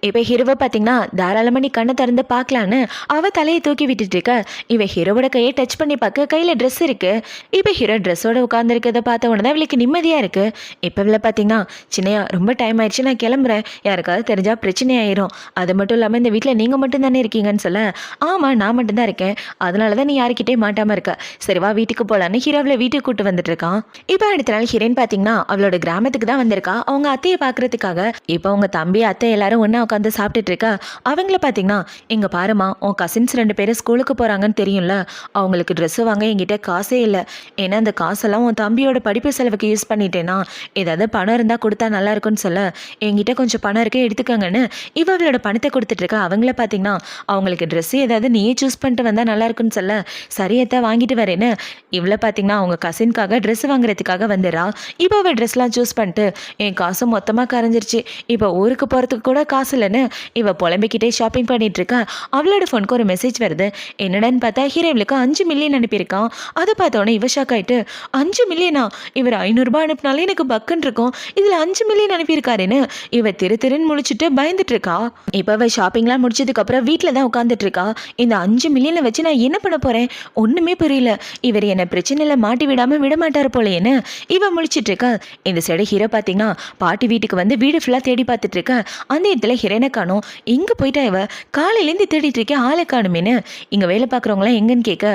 இப்போ ஹீரோவை பார்த்தீங்கன்னா தாராளமாக நீ கண்ணை திறந்து பார்க்கலான்னு அவ தலையை தூக்கி விட்டுட்டு இருக்க. இவ ஹீரோவோட கையை டச் பண்ணி பார்க்க கையில் ட்ரெஸ் இருக்கு. இப்போ ஹீரோ ட்ரெஸ்ஸோட உட்காந்துருக்கிறத பார்த்த உடனே அவளுக்கு நிம்மதியாக இருக்கு. இப்போ இவளை பார்த்தீங்கன்னா, சின்னையா ரொம்ப டைம் ஆயிடுச்சு, நான் கிளம்புறேன், யாருக்காவது தெரிஞ்சா பிரச்சனை ஆயிரும். அது மட்டும் இல்லாமல் இந்த வீட்டில் நீங்கள் மட்டும் தானே இருக்கீங்கன்னு சொல்ல, ஆமாம் நான் மட்டும்தான் இருக்கேன், அதனால தான் நீ யாருக்கிட்டே மாட்டாமல் இருக்க. சரி வா வீட்டுக்கு போகலான்னு ஹீரோவில் வீட்டுக்கு கூட்டு வந்துட்டு இருக்கான். இப்போ அடுத்த நாள் ஹீரோயின் பார்த்தீங்கன்னா அவளோட கிராமத்துக்கு தான் வந்திருக்கா அவங்க அத்தையை பார்க்கறதுக்காக. இப்போ அவங்க தம்பி அத்தை எல்லாரும் ஒன்றா உட்காந்து சாப்பிட்டுட்டு இருக்கா. அவங்கள பார்த்தீங்கன்னா இங்கே பாருமா உன் கசின்ஸ் 2 பேரும் ஸ்கூலுக்கு போகிறாங்கன்னு தெரியும்ல, அவங்களுக்கு ட்ரெஸ்ஸு வாங்க என்கிட்ட காசே இல்லை. ஏன்னா அந்த காசெல்லாம் உன் தம்பியோட படிப்பு செலவுக்கு யூஸ் பண்ணிட்டேன்னா ஏதாவது பணம் இருந்தால் கொடுத்தா நல்லா இருக்கும்னு சொல்ல, என்கிட்ட கொஞ்சம் பணம் இருக்கே எடுத்துக்கங்கன்னு இவளோட பணத்தை கொடுத்துட்டு இருக்கா. அவங்கள பார்த்தீங்கன்னா அவங்களுக்கு ட்ரெஸ்ஸு ஏதாவது நீயே சூஸ் பண்ணிட்டு வந்தால் நல்லா இருக்குன்னு சொல்ல, சரியத்தை வாங்கிட்டு வரேன்னு இவ்வளோ பார்த்தீங்கன்னா அவங்க கசின்காக ட்ரெஸ் வாங்குறதுக்காக வந்துடுறா. இப்போ அவள் ட்ரெஸ்லாம் சூஸ் பண்ணிட்டு என் காசு மொத்தமாக கரைஞ்சிருச்சு, இப்போ ஊருக்கு போகிறதுக்கு கூட காசு இல்லைன்னு இவ புலம்பிக்கிட்டே ஷாப்பிங் பண்ணிட்டு இருக்கா. அவளோட ஃபோனுக்கு ஒரு மெசேஜ் வருது. என்னடான்னு பார்த்தா ஹீரோவுக்கு 5 மில்லியன் அனுப்பியிருக்கான். அதை பார்த்தோன்னே இவ ஷாக் ஆகிட்டு 5 மில்லியனா, இவர் 500 ரூபாய் அனுப்பினாலே எனக்கு பக்குன்னு இருக்கும், இதில் 5 மில்லியன் அனுப்பியிருக்காருன்னு இவ திருன்னு முழிச்சுட்டு பயந்துட்டு இருக்கா. இப்போ அவள் ஷாப்பிங்லாம் முடிச்சதுக்கப்புறம் வீட்டில் தான் உட்காந்துட்டு இருக்கா. இந்த 5 மில்லியனை வச்சு நான் என்ன பண்ண போகிறேன் ஒன்றுமே புரியல, இவர் என்னை பிரச்சனையில் மாட்டி விடாமல் விட மாட்டார் போலேன்னு இவ முழிச்சிட்டு இருக்கா. இந்த சைடு ஹீரோ பார்த்தீங்கன்னா பாட்டி வீட்டுக்கு வந்து வீடு ஃபுல்லாக தேடி பார்த்துட்டு இருக்கா. அந்த இடத்துல ஹீரோனை காணும். எங்கே போயிட்டா இவ, காலையிலேருந்து தேடிட்டு இருக்கேன் ஆளை காணுமேனு இங்கே வேலை பார்க்குறவங்களாம் எங்கன்னு கேட்க,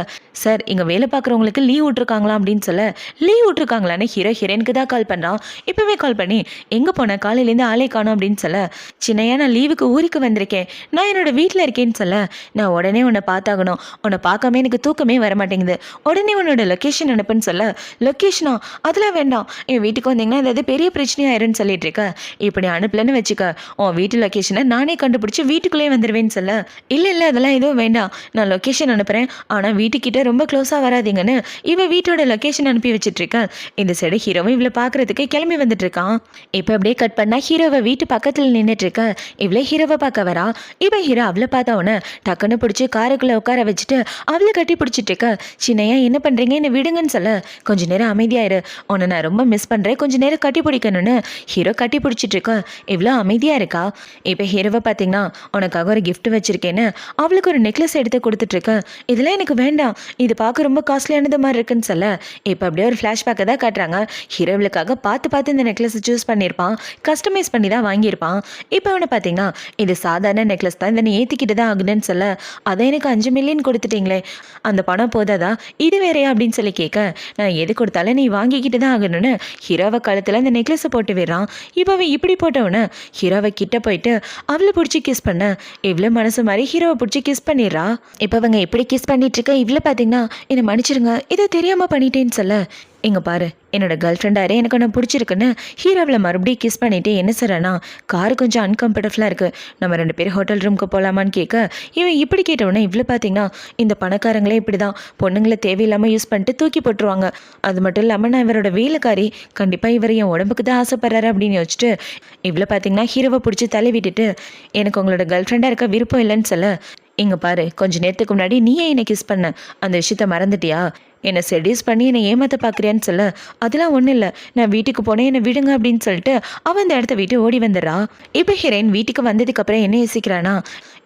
சார் இங்கே வேலை பார்க்குறவங்களுக்கு லீவ் விட்ருக்காங்களா அப்படின்னு சொல்ல, லீவ் விட்ருக்காங்களான்னு ஹீரோயினுக்கு தான் கால் பண்ணுறான். இப்போவே கால் பண்ணி எங்கே போனேன் காலையிலேருந்து ஆளை காணும் அப்படின்னு சொல்ல, சின்னையா நான் லீவுக்கு ஊருக்கு வந்திருக்கேன், நான் என்னோட வீட்டில் இருக்கேன்னு சொல்ல, நான் உடனே உன்னை பார்த்தாகணும், உன்னை பார்க்காம எனக்கு தூக்கமே வர மாட்டேங்குது, உடனே உன்னோட லொக்கேஷன் அனுப்புன்னு சொல்ல, லொக்கேஷனா அதெல்லாம் வேண்டாம், என் வீட்டுக்கு வந்தீங்கன்னா ஏதாவது பெரிய பிரச்சனையாயிருன்னு சொல்லிட்டு இருக்க, இப்படி அனுப்பலன்னு வச்சுக்க உன் வீட்டு லொக்கேஷனை நானே கண்டுபிடிச்சி வீட்டுக்குள்ளே வந்துடுவேன்னு சொல்ல, இல்லை அதெல்லாம் எதுவும் வேண்டாம், நான் லொக்கேஷன் அனுப்புகிறேன், ஆனால் வீட்டுக்கிட்ட ரொம்ப க்ளோஸாக வராதிங்கன்னு இவ வீட்டோட லொக்கேஷன் அனுப்பி வச்சுட்டு இருக்கேன். இந்த சைடு ஹீரோவும் இவ்வளோ பார்க்குறதுக்கு கிளம்பி வந்துட்டு இருக்கான். இப்போ அப்படியே கட் பண்ணால் ஹீரோவை வீட்டு பக்கத்தில் நின்றுட்டு இருக்க. இவ்வளோ ஹீரோவை பார்க்க வரா. இப்போ ஹீரோ அவளை பார்த்தவொன்னே டக்குன்னு பிடிச்சி காருக்குள்ளே உட்கார வச்சுட்டு அவளை கட்டி பிடிச்சிட்டு இருக்க. சின்னையா என்ன பண்ணுறீங்க என்ன விடுங்கன்னு சொல்ல, கொஞ்ச நேரம் அமைதியாயிரு, உன்னை நான் ரொம்ப மிஸ் பண்ணுறேன், கொஞ்ச நேரம் கட்டி பிடிக்கணும்னு ஹீரோ கட்டி பிடிச்சிட்டு இருக்க. இவ்வளோ அமைதியாக இருக்கா. இப்போ ஹீரோவை பார்த்தீங்கன்னா உனக்காக ஒரு கிஃப்ட் வச்சிருக்கேன்னு அவளுக்கு ஒரு நெக்லஸ் எடுத்து கொடுத்துட்டு இருக்க. இதெல்லாம் எனக்கு வேண்டாம், இது பார்க்க ரொம்ப காஸ்ட்லியானது மாதிரி இருக்குன்னு சொல்ல, இப்போ அப்படியே ஒரு ஃப்ளாஷ்பேக்கை தான் காட்டுறாங்க. ஹீரோவுக்காக பார்த்து இந்த நெக்லஸ் சூஸ் பண்ணியிருப்பான், கஸ்டமைஸ் பண்ணி தான் வாங்கியிருப்பான். இப்போ அவனை பார்த்தீங்கன்னா இது சாதாரண நெக்லஸ் தான், இதை நீ ஏற்றிக்கிட்டு தான் ஆகுதுன்னு சொல்ல, அதை எனக்கு 5 மில்லியன் கொடுத்துட்டீங்களே அந்த பணம் போதாதா, இது வேறையா அப்படின்னு சொல்லி கேட்க, நான் எது கொடுத்தாலும் நீ வாங்கிக்கிட்டு தான் ஆகணும்னு ஹீரோவை கழுத்தில் அந்த நெக்லஸை போட்டு விடுறான். இப்போ அவன் இப்படி போட்டவன ஹீரோவை கிட்ட போயிட்டு அவளை பிடிச்சி கிஸ் பண்ண, இவ்வளோ மனசு மாதிரி ஹீரோவை பிடிச்சி கிஸ் பண்ணிடுறா. இப்போ அவங்க எப்படி கிஸ் பண்ணிட்டு இருக்க, இவ்வளோ பார்த்தீங்கன்னா என்னை மன்னிச்சிருங்க இதை தெரியாமல் பண்ணிட்டேன்னு சொல்ல, இங்கே பாரு என்னோட கேர்ள் ஃப்ரெண்டாரே எனக்கு நான் பிடிச்சிருக்குன்னு ஹீரோவில் மறுபடியும் கிஸ் பண்ணிவிட்டு என்ன சொல்கிறேன்னா, கார் கொஞ்சம் அன்கம்ஃபர்டபுளாக இருக்குது, நம்ம 2 பேரும் ஹோட்டல் ரூமுக்கு போகலாமான்னு கேட்க, இவன் இப்படி கேட்டவுடனே இவ்வளோ பார்த்தீங்கன்னா இந்த பணக்காரங்களே இப்படி தான் பொண்ணுங்களை தேவையில்லாமல் யூஸ் பண்ணிட்டு தூக்கி போட்டுருவாங்க, அது மட்டும் இல்லாமல் நான் இவரோட வேலைக்காரி, கண்டிப்பாக இவர் என் உடம்புக்கு தான் ஆசைப்படுறாரு அப்படின்னு யோசிச்சுட்டு இவ்வளோ பார்த்தீங்கன்னா ஹீரோவை பிடிச்சி தள்ளி விட்டுட்டு எனக்கு உங்களோட கேர்ள் ஃப்ரெண்டாக இருக்க விருப்பம் இல்லைன்னு சொல்ல, இங்கே பாரு கொஞ்ச நேரத்துக்கு முன்னாடி நீயே என்னை கிஸ் பண்ண அந்த விஷயத்த மறந்துட்டியா, என்னை செடியூஸ் பண்ணி என்னை ஏமாற்ற பார்க்குறியான்னு சொல்ல, அதெல்லாம் ஒன்றும் இல்லை, நான் வீட்டுக்கு போனேன் என்னை விடுங்க அப்படின்னு சொல்லிட்டு அவன் அந்த இடத்த விட்டு ஓடி வந்துடுறா. இப்போ ஹீரோயின் வீட்டுக்கு வந்ததுக்கப்புறம் என்ன யோசிக்கிறானா,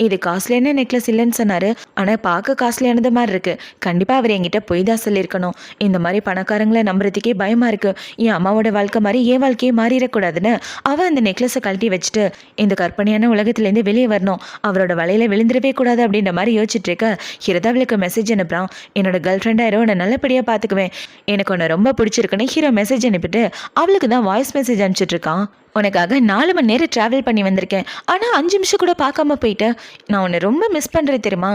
இது காஸ்ட்லியான நெக்லஸ் இல்லைன்னு சொன்னார், ஆனால் பார்க்க காஸ்ட்லியானது மாதிரி இருக்குது, கண்டிப்பாக அவர் என்கிட்ட போய் தான் சொல்லியிருக்கணும், இந்த மாதிரி பணக்காரங்களை நம்புறதுக்கே பயமாக இருக்குது, என் அம்மாவோட வாழ்க்கை மாதிரி என் வாழ்க்கையே மாறிடக்கூடாதுன்னு அவன் அந்த நெக்லஸை கழட்டி வச்சுட்டு இந்த கற்பனையான உலகத்துலேருந்து வெளியே வரணும், அவரோட வலையில் விழுந்துடவே கூடாது அப்படின்ற மாதிரி யோசிச்சுட்டு இருக்க. ஹீரோதா அவளுக்கு மெசேஜ் அனுப்புகிறான், என்னோட கேர்ள் ஃப்ரெண்டாயிரும் உன்னை நல்லபடியாக பார்த்துக்குவேன், எனக்கு உன்னை ரொம்ப பிடிச்சிருக்குன்னு ஹீரோ மெசேஜ் அனுப்பிட்டு அவளுக்கு தான் வாய்ஸ் மெசேஜ் அனுப்பிச்சிட்டு இருக்கான். உனக்காக 4 மணி நேரம் ட்ராவல் பண்ணி வந்திருக்கேன், ஆனால் 5 நிமிஷம் கூட பார்க்காம போயிட்டேன், நான் உன்னை ரொம்ப மிஸ் பண்ணுறேன் தெரியுமா,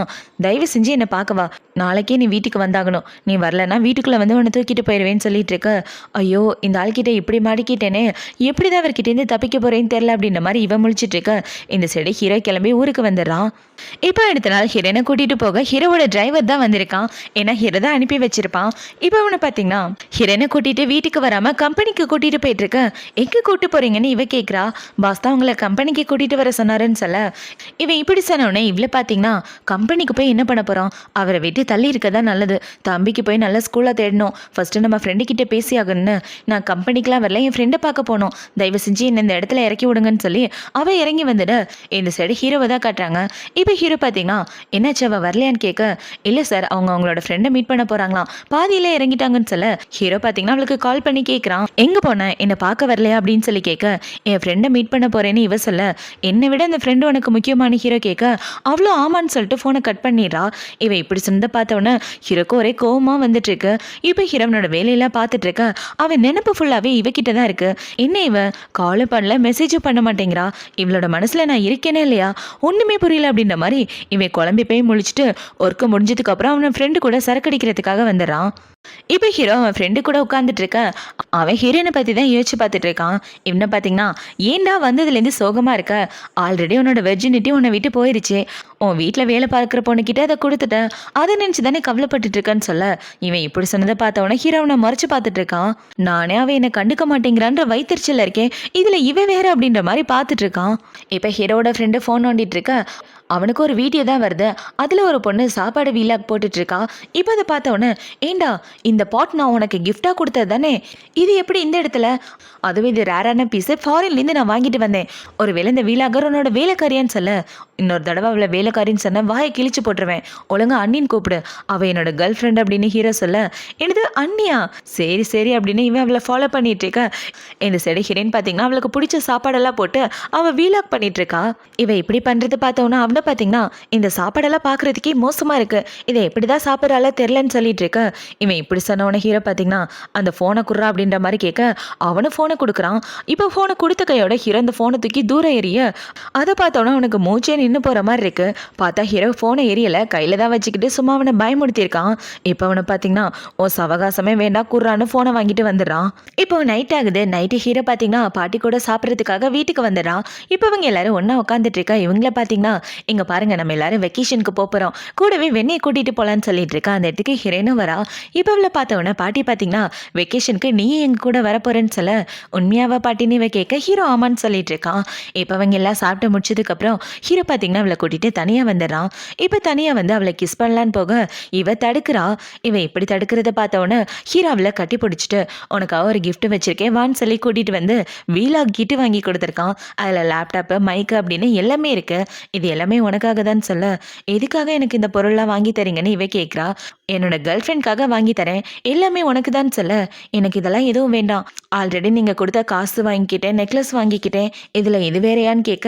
தயவு செஞ்சு என்னை பார்க்கவா, நாளைக்கே நீ வீட்டுக்கு வந்தாகணும், நீ வரலன்னா வீட்டுக்குள்ளே வந்து உன்னை தூக்கிட்டு போயிடுவேன்னு சொல்லிட்டு இருக்க. ஐயோ இந்த ஆள்கிட்ட இப்படி மாடிக்கிட்டேனே, எப்படி தான் அவர்கிட்டேருந்து தப்பிக்க போகிறேன்னு தெரில அப்படின்ற மாதிரி இவன் முழிச்சிட்டு இருக்க. இந்த சைடு ஹீரோ கிளம்பி ஊருக்கு வந்துடுறான். இப்போ அடுத்த நாள் ஹீரோனை கூட்டிகிட்டு போக ஹீரோவோட டிரைவர் தான் வந்திருக்கான், ஏன்னா ஹீரோ தான் அனுப்பி வச்சிருப்பான். இப்போ அவனை பார்த்தீங்கன்னா ஹீரோனை கூட்டிகிட்டு வீட்டுக்கு வராமல் கம்பெனிக்கு கூட்டிகிட்டு போயிட்டு இருக்க. எங்கே கூட்டு போகிறீங்கன்னு இவ கேட்குறா. பாஸ் தான் உங்களை கம்பெனிக்கு கூட்டிகிட்டு வர சொன்னாருன்னு சொல்ல, இவன் இப்படி சொன்னோடனே இவ்வளோ பார்த்தீங்கன்னா கம்பெனிக்கு போய் என்ன பண்ண போகிறோம், அவரை விட்டு தள்ளி இருக்க தான் நல்லது, தம்பிக்கு போய் நல்ல ஸ்கூலாக தேடணும், ஃபஸ்ட்டு நம்ம ஃப்ரெண்டுக்கிட்ட பேசி ஆகணும்னு, நான் கம்பெனிக்கெலாம் வரல என் ஃப்ரெண்டை பார்க்க போனோம், தயவு செஞ்சு என்ன இந்த இடத்துல இறக்கி விடுங்கன்னு சொல்லி அவள் இறங்கி வந்துட. இந்த சைடு ஹீரோவை தான் காட்டுறாங்க. இப்போ ஹீரோ பார்த்தீங்கன்னா என்னாச்சு அவள் வரலையான்னு கேட்க, இல்லை சார் அவங்க அவங்களோட ஃப்ரெண்டை மீட் பண்ண போகிறாங்களாம், பாதியில் இறங்கிட்டாங்கன்னு சொல்ல, ஹீரோ பார்த்தீங்கன்னா அவளுக்கு கால் பண்ணி கேட்குறான், எங்கே போனேன் என்னை பார்க்க வரலையா அப்படின்னு சொல்லி கேட்க, என் ஃப்ரெண்டை மீட் பண்ண போறேன்னு இவ சொல்ல, என்னை விட அந்த ஃப்ரெண்டு உனக்கு முக்கியமான ஹீரோ கேட்க அவ்வளோ ஆமான்னு சொல்லிட்டு ஃபோனை கட் பண்ணிடுறா. இவ இப்படி சொன்னதை பார்த்தவொன்னே ஹீரோக்கு ஒரே கோவமா வந்துட்டு இருக்கு. இப்போ ஹீரோனோட வேலையெல்லாம் பார்த்துட்டு இருக்க அவன் நினைப்பு ஃபுல்லாவே இவகிட்ட தான் இருக்கு. என்ன இவ காலும் பண்ணல மெசேஜும் பண்ண மாட்டேங்கிறா, இவளோட மனசுல நான் இருக்கேனே இல்லையா ஒண்ணுமே புரியல அப்படின்ற மாதிரி இவன் குழம்பி போய் முழிச்சிட்டு ஒர்க்கு முடிஞ்சதுக்கு அப்புறம் அவன் ஃப்ரெண்டு கூட சரக்கடிக்கிறதுக்காக வந்துடுறான். இப்போ ஹீரோ அவன் ஃப்ரெண்டு கூட உட்காந்துட்டு இருக்க அவன் ஹீரோயினை பற்றி தான் யோசிச்சு பார்த்துட்டு இருக்கான். இவனை பார்த்தீங்கன்னா ஏன்டா வந்ததுலேருந்து சோகமாக இருக்க, ஆல்ரெடி உன்னோட வெர்ஜினிட்டி உன்னை விட்டு போயிருச்சு, உன் வீட்டில் வேலை பார்க்குற பொண்ணுக்கிட்ட அதை கொடுத்துட்டேன், அதை நினச்சி தானே கவலைப்பட்டுட்டு இருக்கேன்னு சொல்ல இவன் இப்படி சொன்னதை பார்த்தவொன்னே ஹீரோவனை மறைச்சு பார்த்துட்டு இருக்கான். நானே அவன் என்னை கண்டுக்க மாட்டேங்கிறான்ற வைத்தறிச்சல் இருக்கேன், இதில் இவன் வேற அப்படின்ற மாதிரி பார்த்துட்டு இருக்கான். இப்போ ஹீரோட ஃப்ரெண்டு ஃபோன் நோண்டிட்டு இருக்க அவனுக்கு ஒரு வீடியோ தான் வருது. அதில் ஒரு பொண்ணு சாப்பாடு வீலாக் போட்டுட்ருக்கா. இப்போ அதை பார்த்தவொன்னே ஏண்டா இந்த பாட் நான் உனக்கு கிஃப்டாக கொடுத்தது தானே, இது எப்படி இந்த இடத்துல, அதுவும் இது ரேரான பீஸு ஃபாரின்லேருந்து நான் வாங்கிட்டு வந்தேன், ஒருவேளை இந்த வீலாகர் உன்னோட வேலைக்காரியான்னு சொல்ல இன்னொரு தடவை அவளை வேலைக்காரின்னு சொன்ன வாயை கிழிச்சு போட்டுருவேன், ஒழுங்கா அண்ணின்னு கூப்பிடு, அவள் என்னோட கேர்ள் ஃப்ரெண்ட் அப்படின்னு ஹீரோ சொல்ல எனது அண்ணியா சரி சரி அப்படின்னு இவன் அவளை ஃபாலோ பண்ணிட்டு இருக்க. இந்த சைடு ஹீரோயின் பார்த்தீங்கன்னா அவளுக்கு பிடிச்ச சாப்பாடெல்லாம் போட்டு அவள் வீலாக் பண்ணிட்டு இருக்கா. இவன் இப்படி பண்ணுறது பார்த்தவொன்னா அவனை பார்த்தீங்கன்னா இந்த சாப்பாடெல்லாம் பார்க்குறதுக்கே மோசமாக இருக்குது, இதை எப்படி தான் சாப்பிட்றால தெரிலன்னு சொல்லிட்டு இருக்க. இவன் இப்படி சொன்னவன ஹீரோ பார்த்தீங்கன்னா அந்த ஃபோனை குடுறா அப்படின்ற மாதிரி கேட்க அவனும் ஃபோனை கொடுக்குறான். இப்போ ஃபோனை கொடுத்த கையோட ஹீரோ அந்த ஃபோனை தூக்கி தூரம் எறிய அதை பார்த்தோன்னா அவனுக்கு மூச்சே நின்று போகிற மாதிரி இருக்கு. பார்த்தா ஹீரோ ஃபோனை எரியலை, கையில் தான் வச்சுக்கிட்டு சும்மா அவனை பயமுடுத்தியிருக்கான். இப்போ அவனை பார்த்தீங்கன்னா ஓ சவகாசமே வேண்டாம் குர்றான்னு ஃபோனை வாங்கிட்டு வந்துடுறான். இப்போ நைட் ஆகுது. நைட்டு ஹீரோ பார்த்தீங்கன்னா பாட்டி கூட சாப்பிட்றதுக்காக வீட்டுக்கு வந்துடுறான். இப்போ இவங்க எல்லாரும் ஒன்றா உட்காந்துட்டு இருக்கா. இவங்கள பார்த்தீங்கன்னா இங்கே பாருங்க நம்ம எல்லாரும் வெக்கேஷனுக்கு போகிறோம், கூடவே வெண்ணையை கூட்டிகிட்டு போகலான்னு சொல்லிட்டு இருக்கா. அந்த இடத்துக்கு ஹீரோனும் வரா. இப்போ அவளை பார்த்தவொன்னே பாட்டி பார்த்தீங்கன்னா வெக்கேஷனுக்கு நீ எங்கள் கூட வரப்போறேன்னு சொல்ல உண்மையாவா பாட்டின்னு இவ கேட்க ஹீரோ ஆமான்னு சொல்லிட்டு இருக்கான். இப்போ அவங்க எல்லாம் சாப்பிட்டு முடிச்சதுக்கப்புறம் ஹீரோ பார்த்தீங்கன்னா அவளை கூட்டிகிட்டு தனியாக வந்துடுறான். இப்போ தனியாக வந்து அவளை கிஸ் பண்ணலான்னு போக இவ தடுக்கிறா. இவன் இப்படி தடுக்கிறத பார்த்தவொன்னே ஹீரோ அவளை கட்டி பிடிச்சிட்டு உனக்காக ஒரு கிஃப்ட் வச்சிருக்கேன் வான்னு சொல்லி கூட்டிகிட்டு வந்து வீலாக் கிட்டு வாங்கி கொடுத்துருக்கான். அதில் லேப்டாப்பு மைக்கு அப்படின்னு எல்லாமே இருக்கு, இது எல்லாமே உனக்காக தான் சொல்ல எதுக்காக எனக்கு இந்த பொருள்லாம் வாங்கி தரீங்கன்னு இவ கேட்குறா. என்னோட கேர்ள் ஃப்ரெண்ட்காக வாங்கி தரேன், எல்லாமே உனக்கு தான் சொல்ல எனக்கு இதெல்லாம் எதுவும் வேண்டாம், ஆல்ரெடி நீங்கள் கொடுத்த காசு வாங்கிக்கிட்டேன், நெக்லஸ் வாங்கிக்கிட்டேன், இதில் இது வேறையான்னு கேட்க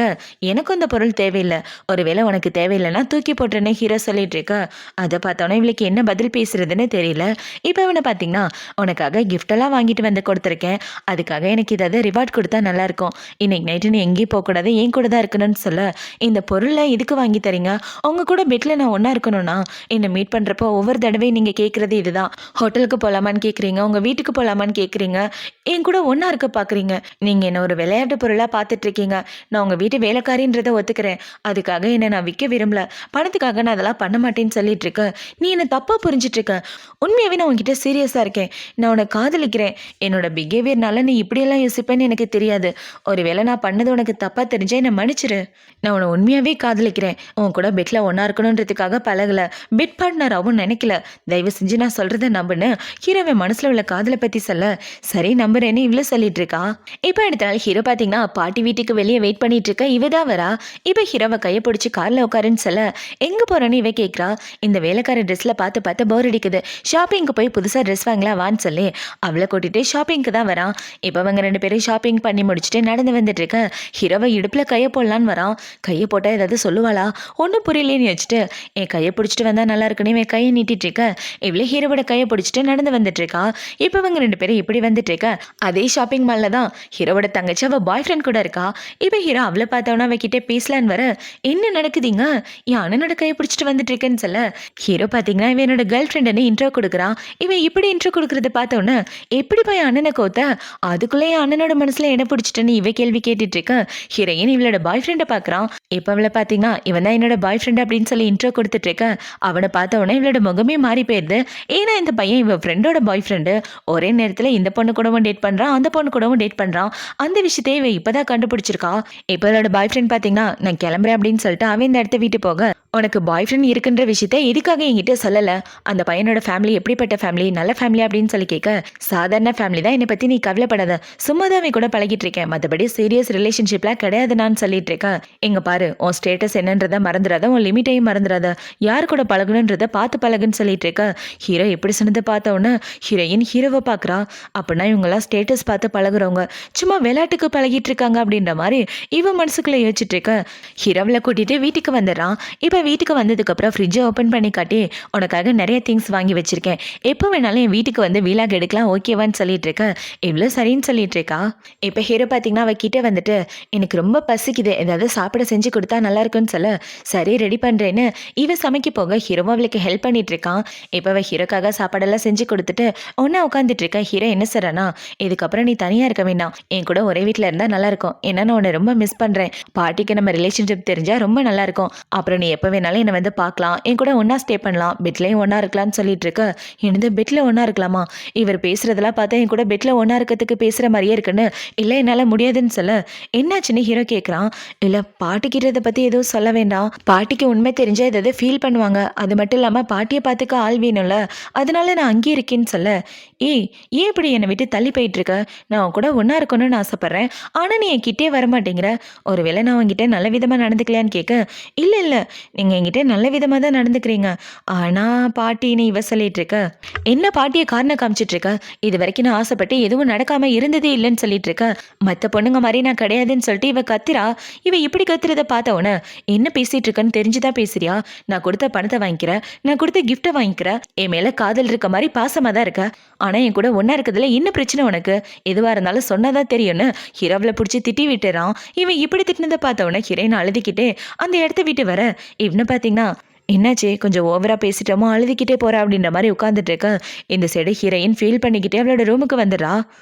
எனக்கும் இந்த பொருள் தேவையில்லை, ஒருவேளை உனக்கு தேவையில்லைன்னா தூக்கி போட்டுறேன்னு ஹீரோ சொல்லிட்டு இருக்க. அதை பார்த்தோன்னே இவளுக்கு என்ன பதில் பேசுறதுன்னு தெரியல. இப்போ இவனை பார்த்தீங்கன்னா உனக்காக கிஃப்டெல்லாம் வாங்கிட்டு வந்து கொடுத்துருக்கேன், அதுக்காக எனக்கு இதாவது ரிவார்ட் கொடுத்தா நல்லாயிருக்கும், இன்னைக்கு நைட்டு நீ எங்கேயும் போகக்கூடாது, என் கூட தான் இருக்கணும்னு சொல்ல இந்த பொருளை இதுக்கு வாங்கி தரீங்க, உங்கள் கூட பெட்டில் நான் ஒன்றா இருக்கணும்னா என்னை மீட் பண்ணுறப்போ ஒவ்வொரு தடவையும் நீங்கள் கேட்குறது இதுதான், ஹோட்டலுக்கு போகலாமான்னு கேட்குறீங்க, உங்கள் வீட்டுக்கு போகலாமான்னு கேட்குறீங்க, என் கூட ஒன்றா இருக்க பார்க்குறீங்க, நீங்கள் என்ன ஒரு விளையாட்டு பொருளாக பார்த்துட்ருக்கீங்க, நான் உங்கள் வீட்டு வேலைக்காரின்றதை ஒத்துக்கிறேன், அதுக்காக என்னை நான் விற்க விரும்பல, பணத்துக்காக நான் அதெல்லாம் பண்ண மாட்டேன்னு சொல்லிட்டு இருக்கேன், நீ என்னை தப்பாக புரிஞ்சிட்ருக்க, உண்மையாகவே நான் உங்ககிட்ட சீரியஸாக இருக்கேன், நான் உன்னை காதலிக்கிறேன், என்னோட பிஹேவியர்னால நீ இப்படியெல்லாம் யோசிப்பேன்னு எனக்கு தெரியாது, ஒருவேளை நான் பண்ணது உனக்கு தப்பாக தெரிஞ்சா என்னை மன்னிச்சிரு, நான் உன்னை உண்மையாகவே காதலிக்கிறேன், உன் கூட பெட்டில் ஒன்றா இருக்கணுன்றதுக்காக பழகலை, பெட் பார்ட்னராகவும் நினைக்கல, தயவு செஞ்சு நான் சொல்கிறத நம்புன்னு ஹீரோவை மனசில் உள்ள காதலை பற்றி சொல்ல சரி நம்புறேன்னு இவ்வளோ சொல்லிட்டு இருக்கா. இப்போ அடுத்த நாள் ஹீரோ பார்த்தீங்கன்னா பாட்டி வீட்டுக்கு வெளியே வெயிட் பண்ணிட்டு இருக்க. இவ தான் வரா. இப்போ ஹீரோவை கையை பிடிச்சி காரில் உட்காருன்னு சொல்ல எங்கே போகிறேன்னு இவ கேட்குறா. இந்த வேலைக்கார ட்ரெஸ்ஸில் பார்த்து பார்த்து போர் அடிக்குது, ஷாப்பிங்க்கு போய் புதுசாக ட்ரெஸ் வாங்கலாம் வான்னு சொல்லி அவளை கூட்டிகிட்டு ஷாப்பிங்க்கு தான் வரான். இப்போ அவங்க ரெண்டு பேரும் ஷாப்பிங் பண்ணி முடிச்சுட்டு நடந்து வந்துட்டு இருக்க. ஹீரோவை இடுப்பில் கையை போடலான்னு வரான். கையை போட்டால் ஏதாவது சொல்லுவாளா ஒன்றும் புரியலேன்னு வச்சுட்டு என் கையை பிடிச்சிட்டு வந்தால் நல்லா இருக்குன்னு என் கையை நீட்டிட்டு இருக்க. இவ்வளோ ஹீரோவோட கையை பிடிச்சிட்டு நடந்து வந்துட்டு இருக்கா. இப்போ அவங்க ரெண்டு பேரும் இப்படி வந்துட்டு இருக்க. அதே ஷாப்பிங் மாலில் தான் ஹீரோவோட தங்கச்சி அவள் பாய் ஃப்ரெண்ட் கூட இருக்கா. இப்போ ஹீரோ அவளை பார்த்தவனா அவகிட்ட பேசலான்னு வர என்ன நடக்குதுங்க, என் அண்ணனோட கையை பிடிச்சிட்டு வந்துட்டு இருக்கேன்னு சொல்ல ஹீரோ பார்த்தீங்கன்னா இவன் என்னோட கேர்ள் ஃப்ரெண்டுன்னு இன்ட்ரோ கொடுக்குறான். இவன் இப்படி இன்ட்ரோ கொடுக்குறத பார்த்தோன்னே எப்படி போய் அண்ணனை கோத்த, அதுக்குள்ளே என் அண்ணனோட மனசில் என்ன பிடிச்சிட்டுன்னு இவ கேள்வி கேட்டுட்டு இருக்க. ஹீரோயின் இவளோட பாய் ஃப்ரெண்டை பார்க்குறான். இப்போ அவளை பார்த்தீங்கன்னா இவன் தான் என்னோட பாய் ஃப்ரெண்ட் அப்படின்னு சொல்லி இன்ட்ரோ கொடுத்துட்டு இருக்க. அவனை பார்த்தவொடனே இவளோட முகமே மாறி போயிடுது. ஏன்னா இந்த பையன் இவன் ஃப்ரெண்டோட பாய் ஃப்ரெண்டு, ஒரே நேரத்தில் இந்த பொண்ணு கூடவும் டேட் பண்ணுறான், அந்த பொண்ணு கூடவும் டேட் பண்ணுறான். அந்த விஷயத்தையும் இவன் இப்போ தான் கண்டுபிடிச்சிருக்கா. இப்போ இவளோட பாய் ஃப்ரெண்ட் பார்த்தீங்கன்னா நான் கிளம்புறேன் அப்படின்னு சொல்லிட்டு அவன் இந்த இடத்த வீட்டு போக உனக்கு பாய் ஃப்ரெண்ட் இருக்குன்ற விஷயத்த எதுக்காக என்கிட்ட சொல்லலை? அந்த பையனோட ஃபேமிலி எப்படிப்பட்ட ஃபேமிலி, நல்ல ஃபேமிலி அப்படின்னு சொல்லி கேட்க, சாதாரண ஃபேமிலி தான், என்னை பற்றி நீ கவலைப்படாத, சும்மாதாவே கூட பழகிட்டு இருக்கேன், மற்றபடி சீரியஸ் ரிலேஷன்ஷிப்லாம் கிடையாது நான் சொல்லிட்டு இருக்கேன். எங்க பாரு, உன் ஸ்டேட்டஸ் என்னன்றதை மறந்துடாத, உன் லிமிட்டையும் மறந்துடாத, யார் கூட பழகணுன்றதை பார்த்து பழகுன்னு சொல்லிட்டு இருக்க. ஹீரோ எப்படி சொன்னதை பார்த்த உடனே ஹீரோயின் ஹீரோவை பார்க்குறா. அப்படின்னா இவங்கெல்லாம் ஸ்டேட்டஸ் பார்த்து பழகுறவங்க, சும்மா விளையாட்டுக்கு பழகிட்டு இருக்காங்க அப்படின்ற மாதிரி இவன் மனசுக்குள்ளே யோசிச்சுட்டு இருக்க. ஹீரோவில் கூட்டிட்டு வீட்டுக்கு வந்துடுறான். இப்போ வீட்டுக்கு வந்ததுக்கப்புறம் ஃப்ரிட்ஜை ஓப்பன் பண்ணி காட்டி, உனக்காக நிறைய திங்ஸ் வாங்கி வச்சிருக்கேன், எப்போ வேணாலும் என் வீட்டுக்கு வந்து வீலாக எடுக்கலாம், ஓகேவான்னு சொல்லிட்டு இருக்க. இவ்வளோ சரின்னு சொல்லிட்டு இருக்கா. இப்போ ஹீரோ பார்த்தீங்கன்னா அவகிட்ட வந்துட்டு, எனக்கு ரொம்ப பசிக்குது, ஏதாவது சாப்பிட செஞ்சு கொடுத்தா நல்லா இருக்குன்னு சொல்ல, சரி ரெடி பண்ணுறேன்னு இவ சமைக்க போக ஹீரோவும் அவளுக்கு ஹெல்ப் பண்ணிட்டு இருக்கான். இப்போ அவள் ஹீரோக்காக சாப்பாடெல்லாம் செஞ்சு கொடுத்துட்டு ஒன்றா உட்காந்துட்டு இருக்கா. ஹீரோ என்ன சொல்றானா, இதுக்கப்புறம் நீ தனியாக இருக்க வேண்டாம், என் கூட ஒரே வீட்டில் இருந்தால் நல்லா இருக்கும், ஏன்னா நான் உன்னை ரொம்ப மிஸ் பண்ணுறேன், பாட்டிக்கு நம்ம ரிலேஷன்ஷிப் தெரிஞ்சால் ரொம்ப நல்லா இருக்கும், அப்புறம் நீ எப்போ வேணாலும் என்னை வந்து பார்க்கலாம், என் கூட ஒன்றா ஸ்டே பண்ணலாம், பெட்லேயும் ஒன்றா இருக்கலாம்னு சொல்லிட்டு இருக்க. என்னது பெட்டில் ஒன்றா இருக்கலாமா? இவர் பேசுகிறதெல்லாம் பார்த்தா என் கூட பெட்டில் ஒன்றா இருக்கிறதுக்கு பேசுகிற மாதிரியே இருக்குன்னு. இல்லை என்னால் முடியாதுன்னு சொல்ல, என்னாச்சுன்னு ஹீரோ கேட்குறான். இல்லை பாட்டிக்கிட்ட இதை பற்றி எதுவும் சொல்ல வேண்டாம், பாட்டிக்கு உண்மை தெரிஞ்சால் ஏதாவது ஃபீல் பண்ணுவாங்க, அது மட்டும் இல்லாமல் பாட்டியை பார்த்துக்க ஆள் வேணும்ல, அதனால நான் அங்கேயே இருக்கேன்னு சொல்ல, ஏன் இப்படி என்னை விட்டு தள்ளி போயிட்டு இருக்க, நான் உன் கூட ஒன்றா இருக்கணும்னு ஆசைப்பட்றேன், ஆனால் நீ என் கிட்டே வர மாட்டேங்கிற, ஒருவேளை நான் உங்ககிட்ட நல்ல விதமாக நடந்துக்கலையான்னு கேட்க, இல்லை இல்லை நீங்கள் என்கிட்ட நல்ல விதமாக தான் நடந்துக்கிறீங்க, ஆனால் பாட்டின்னு இவ சொல்லிட்டு இருக்க. என்ன பாட்டியை காரணம் காமிச்சிட்டு இருக்க, இது வரைக்கும் நான் ஆசைப்பட்டு எதுவும் நடக்காமல் இருந்ததே இல்லைன்னு சொல்லிட்டு இருக்க, மற்ற பொண்ணுங்க மாதிரி நான் கிடையாதுன்னு சொல்லிட்டு இவ கத்துறா. இவ இப்படி கத்துறதை பார்த்த உடனே, என்ன பேசிட்டு இருக்கன்னு தெரிஞ்சுதான் பேசுறியா, நான் கொடுத்த பணத்தை வாங்கிக்கிறேன், நான் கொடுத்த கிஃப்ட்டை வாங்கிக்கிறேன், என் மேலே காதல் இருக்க மாதிரி பாசமாக தான் இருக்க, ஆனால் என் கூட ஒன்றா இருக்கிறதுல என்ன பிரச்சனை உனக்கு, எதுவாக இருந்தாலும் சொன்னாதான் தெரியும்னு ஹீரோவில் பிடிச்சி திட்டி விட்டுறான். இவன் இப்படி திட்டினதை பார்த்த உடனே ஹீரோயின் அழுதுகிட்டே அந்த இடத்த விட்டு வர, இவனை பார்த்தீங்கன்னா என்னாச்சு கொஞ்சம் ஓவராக பேசிட்டோமோ, அழுதுகிட்டே போகிறா அப்படின்ற மாதிரி உட்காந்துட்டு இருக்க. இந்த சைடு ஹீரோயின் ஃபீல் பண்ணிக்கிட்டே அவளோட ரூமுக்கு வந்துடுறா.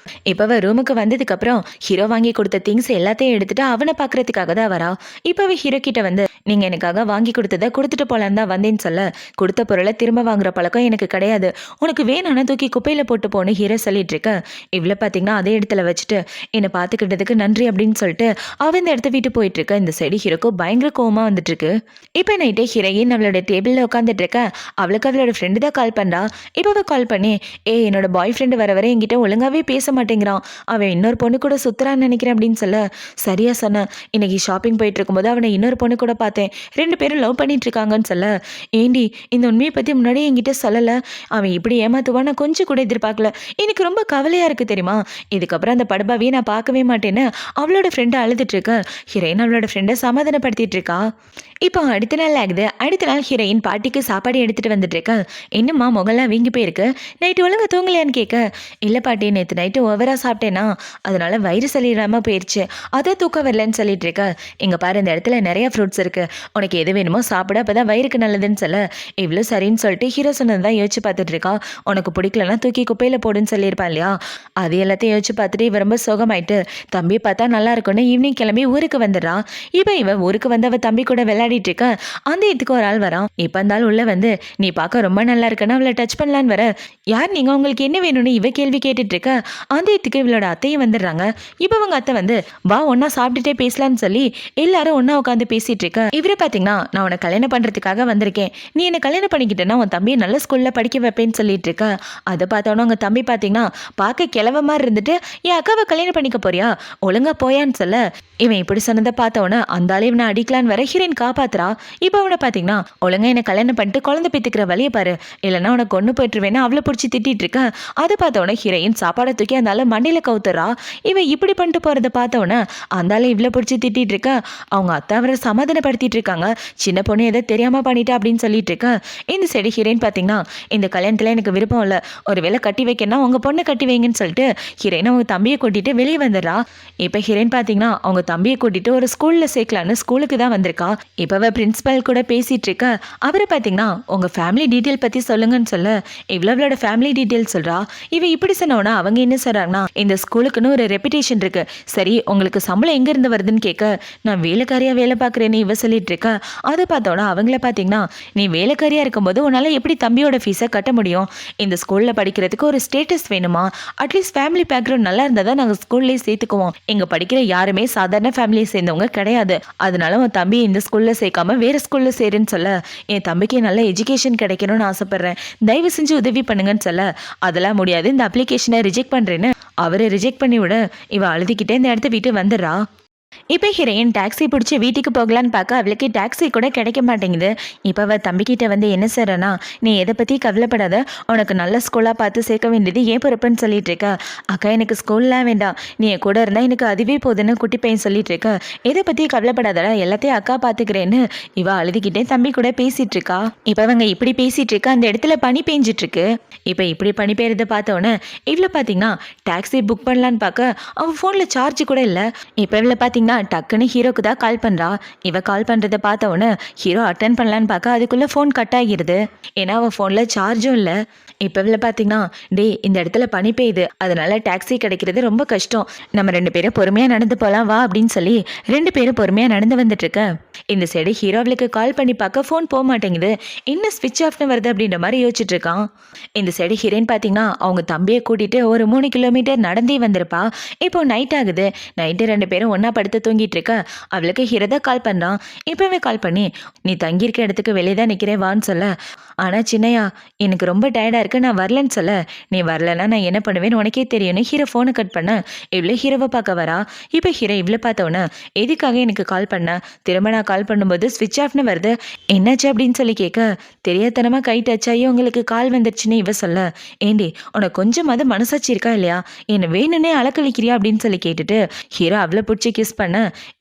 இப்போ அவள் ரூமுக்கு வந்ததுக்கப்புறம் ஹீரோ வாங்கி கொடுத்த திங்ஸ் எல்லாத்தையும் எடுத்துட்டு அவனை பார்க்கறதுக்காக தான் வரா. இப்போ அவள் ஹீரோ கிட்ட வந்து, நீங்கள் எனக்காக வாங்கி கொடுத்ததை கொடுத்துட்டு போகலான்னு தான் வந்தேன்னு சொல்ல, கொடுத்த பொருளை திரும்ப வாங்குற பழக்கம் எனக்கு கிடையாது, உனக்கு வேணும்னா தூக்கி குப்பையில் போட்டு போன்னு ஹீரோ சொல்லிட்டு இருக்க. இவ்வளோ பார்த்தீங்கன்னா அதே இடத்துல வச்சுட்டு, என்னை பார்த்துக்கிட்டதுக்கு நன்றி அப்படின்னு சொல்லிட்டு அவன் இந்த இடத்த விட்டு போயிட்டு இருக்க. இந்த சைடு ஹீரோக்கு பயங்கர கோவமாக வந்துட்டு இருக்கு. இப்போ நைட்டே ஹீரோயின் அவளோட டேபிளில் உட்காந்துட்டு இருக்க. அவளுக்கு அவளோட ஃப்ரெண்டு தான் கால் பண்ணுறா. இப்போ அவள் கால் பண்ணி, என்னோட பாய் ஃப்ரெண்டு வர வர என்கிட்ட ஒழுங்காகவே பேச மாட்டேங்கிறான், அவன் இன்னொரு பொண்ணு கூட சுற்றுறான்னு நினைக்கிறேன் அப்படின்னு சொல்ல, சரியா சொன்னேன், இன்னைக்கு ஷாப்பிங் போயிட்டு இருக்கும்போது அவனை இன்னொரு பொண்ணு கூட பார்த்தேன், 2 பேரும் லவ் பண்ணிட்டு இருக்காங்கன்னு சொல்ல, ஏண்டி இந்த உண்மையை பற்றி முன்னாடியே என்கிட்ட சொல்லலை, அவன் இப்படி ஏமாத்துவான் நான் கொஞ்சம் கூட எதிர்பார்க்கல, எனக்கு ரொம்ப கவலையாக இருக்குது தெரியுமா, இதுக்கப்புறம் அந்த படபாவையே நான் பார்க்கவே மாட்டேன்னு அவளோட ஃப்ரெண்டை அழுதுட்டு இருக்க. ஹீரோயின் அவளோட ஃப்ரெண்டை சமாதானப்படுத்திட்டு இருக்கா. இப்போ அடுத்த நாள் ஆகுது. அடுத்த நாள் ஹீரோயின் பாட்டிக்கு சாப்பாடு எடுத்துகிட்டு வந்துட்டு இருக்கா. என்னம்மா முகலாம் வீங்கி போயிருக்கு, நைட்டு ஒழுங்காக தூங்கலையான்னு கேட்க, இல்லை பாட்டி நேற்று நைட்டு ஓவராக சாப்பிட்டேன்னா அதனால வயிறு சளிடாமல் போயிடுச்சு, அதை தூக்கம் வரலன்னு சொல்லிட்டு இருக்க. இங்கே பாரு, இந்த இடத்துல நிறைய ஃப்ரூட்ஸ் இருக்குது, உனக்கு எது வேணுமோ சாப்பிட, அப்போ தான் வயிறுக்கு நல்லதுன்னு சொல்ல, இவ்வளோ சரின்னு சொல்லிட்டு ஹீரோ சொன்னது தான் யோசிச்சு பார்த்துட்டு இருக்கா. உனக்கு பிடிக்கலன்னா தூக்கி குப்பையில் போடுன்னு சொல்லியிருப்பான் இல்லையா, அது எல்லாத்தையும் யோசிச்சு பார்த்துட்டு இவ ரொம்ப சோகமாயிட்டு, தம்பி பார்த்தா நல்லா இருக்குன்னு ஈவினிங் கிளம்பி ஊருக்கு வந்துடுறா. இப்போ இவன் ஊருக்கு வந்து அவள் தம்பி கூட விளையாடிட்டு இருக்க. அந்த இடத்துக்கு ஒரு ஆள் வரான். இப்போ அந்த ஆள் உள்ள வந்து, நீ பார்க்க ரொம்ப நல்லா இருக்குன்னு அவளை டச் பண்ணலான்னு வர, யார் நீங்க, உங்களுக்கு என்ன வேணும்னு இவ கேள்வி கேட்டுட்டு இருக்க. அந்த இடத்துக்கு இவளோட அத்தையும் வந்துடுறாங்க. இப்போ அவங்க அத்தை வந்து, வா ஒன்னா சாப்பிட்டுட்டே பேசலான்னு சொல்லி எல்லாரும் ஒன்னா உட்காந்து பேசிட்டு இருக்க. இவரை பார்த்தீங்கன்னா, நான் உன்னை கல்யாணம் பண்றதுக்காக வந்திருக்கேன், நீ என்ன கல்யாணம் பண்ணிக்கிட்டேன்னா உன் தம்பியை நல்ல ஸ்கூல்ல படிக்க வைப்பேன்னு சொல்லிட்டு இருக்க. அதை பார்த்தோன்னா உங்க தம்பி பார்த்தீங்கன்னா பார்க்க கிழவ மாதிரி இருந்துட்டு, என் அக்காவை கல்யாணம் பண்ணிக்க போறியா, ஒழுங்கா போயான்னு சொல்ல, இவன் இப்படி சொன்னதை பார்த்தவொன்னே அந்த ஆளு இவனை அடிக்கலான்னு வர ஹீரோயின் காப்பாத்துறா. இப்போ அவனை பார்த்தீங்கன்னா, ஒழுங்கா என்னை கல்யாணம் பண்ணிட்டு குழந்தை பெற்றுக்கிற வழியை பாரு, இல்லைன்னா உனக்கு கொண்டு போயிட்டுருவேன்னு அவளை பிடிச்சி திட்டிட்டு இருக்க. அதை பார்த்தவொன்னே ஹீரோயின் சாப்பாடை தூக்கி அந்த ஆளை மண்டையில் கவுத்துறா. இவன் இப்படி பண்ணிட்டு போகிறத பார்த்தவொன்னே அந்த ஆளை இவ்வளோ பிடிச்சி திட்டிட்டு இருக்க. அவங்க அத்தை அவரை சமாதானப்படுத்திட்டு இருக்காங்க. சின்ன பொண்ணு எதை தெரியாமல் பண்ணிட்டா அப்படின்னு சொல்லிட்டு இருக்க. இந்த சைடு ஹீரோயின் பார்த்தீங்கன்னா, இந்த கல்யாணத்தில் எனக்கு விருப்பம் இல்லை, ஒரு வேளை கட்டி வைக்கணும்னா உங்கள் பொண்ணை கட்டி வைங்கன்னு சொல்லிட்டு ஹீரோயின் அவங்க தம்பியை கூட்டிட்டு வெளியே வந்துடுறா. இப்போ ஹீரோயின் பார்த்தீங்கன்னா அவங்க தம்பியை கூட்டிட்டு ஒரு ஸ்கூலில் சேர்க்கலான்னு ஸ்கூலுக்கு தான் வந்திருக்கா. இப்போ அவள் பிரின்சிபல் கூட பேசிட்டு இருக்க. அவரை பார்த்தீங்கன்னா, உங்கள் ஃபேமிலி டீட்டெயில் பற்றி சொல்லுங்கன்னு சொல்ல, இவ்வளோட ஃபேமிலி டீட்டெயில் சொல்கிறா. இவ இப்படி சொன்னோன்னா அவங்க என்ன சொல்கிறாங்கன்னா, இந்த ஸ்கூலுக்குன்னு ஒரு ரெப்புடேஷன் இருக்கு, சரி உங்களுக்கு சம்பளம் எங்கேருந்து வருதுன்னு கேட்க, நான் வேலைக்காரியாக வேலை பார்க்குறேன்னு இவ சொல்லிட்டு இருக்கா. அதை பார்த்தோன்னா அவங்கள பார்த்தீங்கன்னா, நீ வேலைக்காரியாக இருக்கும்போது உன்னால் எப்படி தம்பியோட ஃபீஸை கட்ட முடியும், இந்த ஸ்கூலில் படிக்கிறதுக்கு ஒரு ஸ்டேட்டஸ் வேணுமா, அட்லீஸ்ட் ஃபேமிலி பேக்ரவுண்ட் நல்லா இருந்தால் தான் நாங்கள் ஸ்கூல்லேயே சேர்த்துக்குவோம், இங்கே படிக்கிற யாருமே சாதாரண ஃபேமிலியை சேர்ந்தவங்க கிடையாது, அதனால உன் தம்பி இந்த ஸ்கூலில் சேர்க்காம வேறு ஸ்கூலில் சேருன்னு சொல்ல, என் தம்பிக்கு நல்ல எஜுகேஷன் கிடைக்கணும்னு ஆசைப்பட்றேன், தயவு செஞ்சு உதவி பண்ணுங்கன்னு சொல்ல, அதெல்லாம் முடியாது, இந்த அப்ளிகேஷனை ரிஜெக்ட் பண்ணுறேன்னு அவரை ரிஜெக்ட் பண்ணி விட இவ அழுதுகிட்டே இந்த இடத்த விட்டு வந்துடுறா. இப்போ ஹீரோயின் டாக்ஸி பிடிச்சி வீட்டுக்கு போகலான்னு பார்க்க அவளுக்கு டாக்ஸி கூட கிடைக்க மாட்டேங்குது. இப்போ அவள் தம்பிக்கிட்ட வந்து என்ன சொல்கிறனா, நீ எதை பற்றி கவலைப்படாத, உனக்கு நல்ல ஸ்கூலாக பார்த்து சேர்க்க வேண்டியது ஏன் பொறுப்புன்னு சொல்லிட்டு இருக்க. அக்கா எனக்கு ஸ்கூல்லாம் வேண்டாம், நீ என் கூட இருந்தால் எனக்கு அதுவே போதுன்னு குட்டி பையன் சொல்லிட்டு இருக்க. எதை பற்றி கவலைப்படாதடா, எல்லாத்தையும் அக்கா பார்த்துக்கிறேன்னு இவ அழுதுகிட்டே தம்பி கூட பேசிட்டு இருக்கா. இப்போ அவங்க இப்படி பேசிட்டு இருக்கா, அந்த இடத்துல பனி பெஞ்சிட்டு இருக்கு. இப்போ இப்படி பனி பெய்யறதை பார்த்தோன்னே இவ்வளோ பார்த்தீங்கன்னா டாக்ஸி புக் பண்ணலான்னு பார்க்க அவள் ஃபோனில் சார்ஜ் கூட இல்லை. இப்போ இவ்வளோ பார்த்தீங்கன்னா டக்குன்னு ஹீரோக்கு தான் கால் பண்ணுறா. இவ கால் பண்ணுறதை பார்த்த உடனே ஹீரோ அட்டன் பண்ணலான்னு பார்க்க அதுக்குள்ளே ஃபோன் கட் ஆகிடுது. ஏன்னா அவள் ஃபோனில் சார்ஜும் இல்லை. இப்போ இவ்வளோ பார்த்தீங்கன்னா, டே இந்த இடத்துல பனி பெய்யுது, அதனால டாக்ஸி கிடைக்கிறது ரொம்ப கஷ்டம், நம்ம 2 பேரும் பொறுமையாக நடந்து போகலாம் வா அப்படின்னு சொல்லி 2 பேரும் பொறுமையாக நடந்து வந்துட்டு இருக்க. இந்த சைடு ஹீரோ அவளுக்கு கால் பண்ணி பார்க்க ஃபோன் போக மாட்டேங்குது, இன்னும் ஸ்விட்ச் ஆஃப்னு வருது அப்படின்ற மாதிரி யோசிச்சுட்டு இருக்கான். இந்த சைடு ஹீரோயின் பார்த்தீங்கன்னா அவங்க தம்பியை கூட்டிகிட்டு ஒரு 3 கிலோமீட்டர் நடந்தே வந்திருப்பா. இப்போ நைட் ஆகுது, நைட்டு 2 பேரும் ஒன்றா படுத்து தூங்கிட்டு இருக்க. அவளுக்கு ஹீரோ தான் கால் பண்ணுறான். இப்போவே கால் பண்ணி, நீ தங்கியிருக்க இடத்துக்கு வெளியே தான் நிற்கிறேன் வான்னு சொல்ல, ஆனால் சின்னையா எனக்கு ரொம்ப டயர்டாக இருக்கு, நான் வரலன்னு சொல்ல, நீ வரலன்னா நான் என்ன பண்ணுவேன்னு உனக்கே தெரியும்னு ஹீரோ ஃபோனை கட் பண்ண. இவ்வளோ ஹீரோவை பார்க்க வரா. இப்போ ஹீரோ இவ்வளோ பார்த்தவொன்னே, எதுக்காக எனக்கு கால் பண்ண, திரும்ப நான் கால் பண்ணும்போது ஸ்விட்ச் ஆஃப்னு வருது, என்னாச்சு அப்படின்னு சொல்லி கேட்க, தெரியாதனமாக கை டச் ஆகி உங்களுக்கு கால் வந்துருச்சுன்னு இவ சொல்ல, ஏண்டி உனக்கு கொஞ்சமாவது மனசாட்சி இருக்கா இல்லையா, என்னை வேணும்னே அலக்கழிக்கிறியா அப்படின்னு சொல்லி கேட்டுட்டு ஹீரோ அவளை பிடிச்சி கிஸ் பண்ண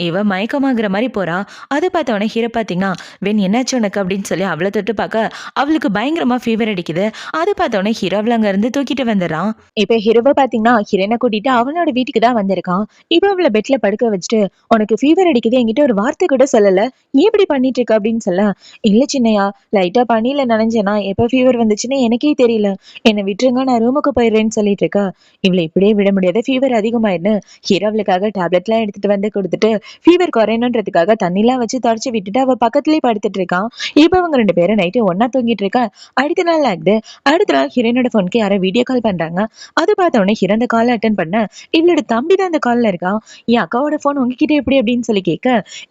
இவ மயக்கமாகிற மாதிரி போறா. அதை பார்த்தவொடனே ஹீரோ பார்த்தீங்கன்னா, வென் என்னாச்சு உனக்கு அப்படின்னு சொல்லி அவளை தொட்டு பார்க்க அவளுக்கு பயங்கரமா ஃபீவர் அடிக்குது. அதை பார்த்தோன்னே ஹீரோ அவளை அங்க இருந்து தூக்கிட்டு வந்துடுறான். இப்ப ஹீரோவை பாத்தீங்கன்னா ஹீரோனை கூட்டிட்டு அவனோட வீட்டுக்கு தான் வந்திருக்கான். இப்ப அவளை பெட்ல படுக்க வச்சுட்டு, உனக்கு ஃபீவர் அடிக்குது, என்கிட்ட ஒரு வார்த்தை கூட சொல்லல, நீ எப்படி பண்ணிட்டு இருக்க அப்படின்னு சொல்ல, இல்ல சின்னையா, லைட்டா பனியில நனைஞ்சேனா, எப்ப ஃபீவர் வந்துச்சுன்னு எனக்கே தெரியல, என்னை விட்டுருங்க, நான் ரூமுக்கு போயிடுறேன்னு சொல்லிட்டு இருக்கா. இவளை இப்படியே விட முடியாது, ஃபீவர் அதிகமாயிடுன்னு ஹீரோ அவளுக்காக டேப்லெட்லாம் எடுத்துட்டு வந்து கொடுத்துட்டு ஃபீவர் குறையணுன்றதுக்காக தண்ணிலாம் வச்சு தொடச்சு விட்டுட்டு அவ பக்கத்துலயே படுத்துட்டு இருக்கான். இப்ப அவங்க 2 பேரும் நைட்டு ஒன்னா தூங்கிட்டு இருக்கா. அடுத்த நாள் ஆகுது. அடுத்த நாள் ஹீரோனோட போனுக்கு யாரோ வீடியோ கால் பண்றாங்க. அது பார்த்த உடனே ஹீரோ அந்த காலை அட்டன் பண்ண, இவளோட தம்பி தான் அந்த கால்ல இருக்கான். என் அக்காவோட போன் உங்ககிட்ட எப்படி அப்படின்னு சொல்லி கேட்க,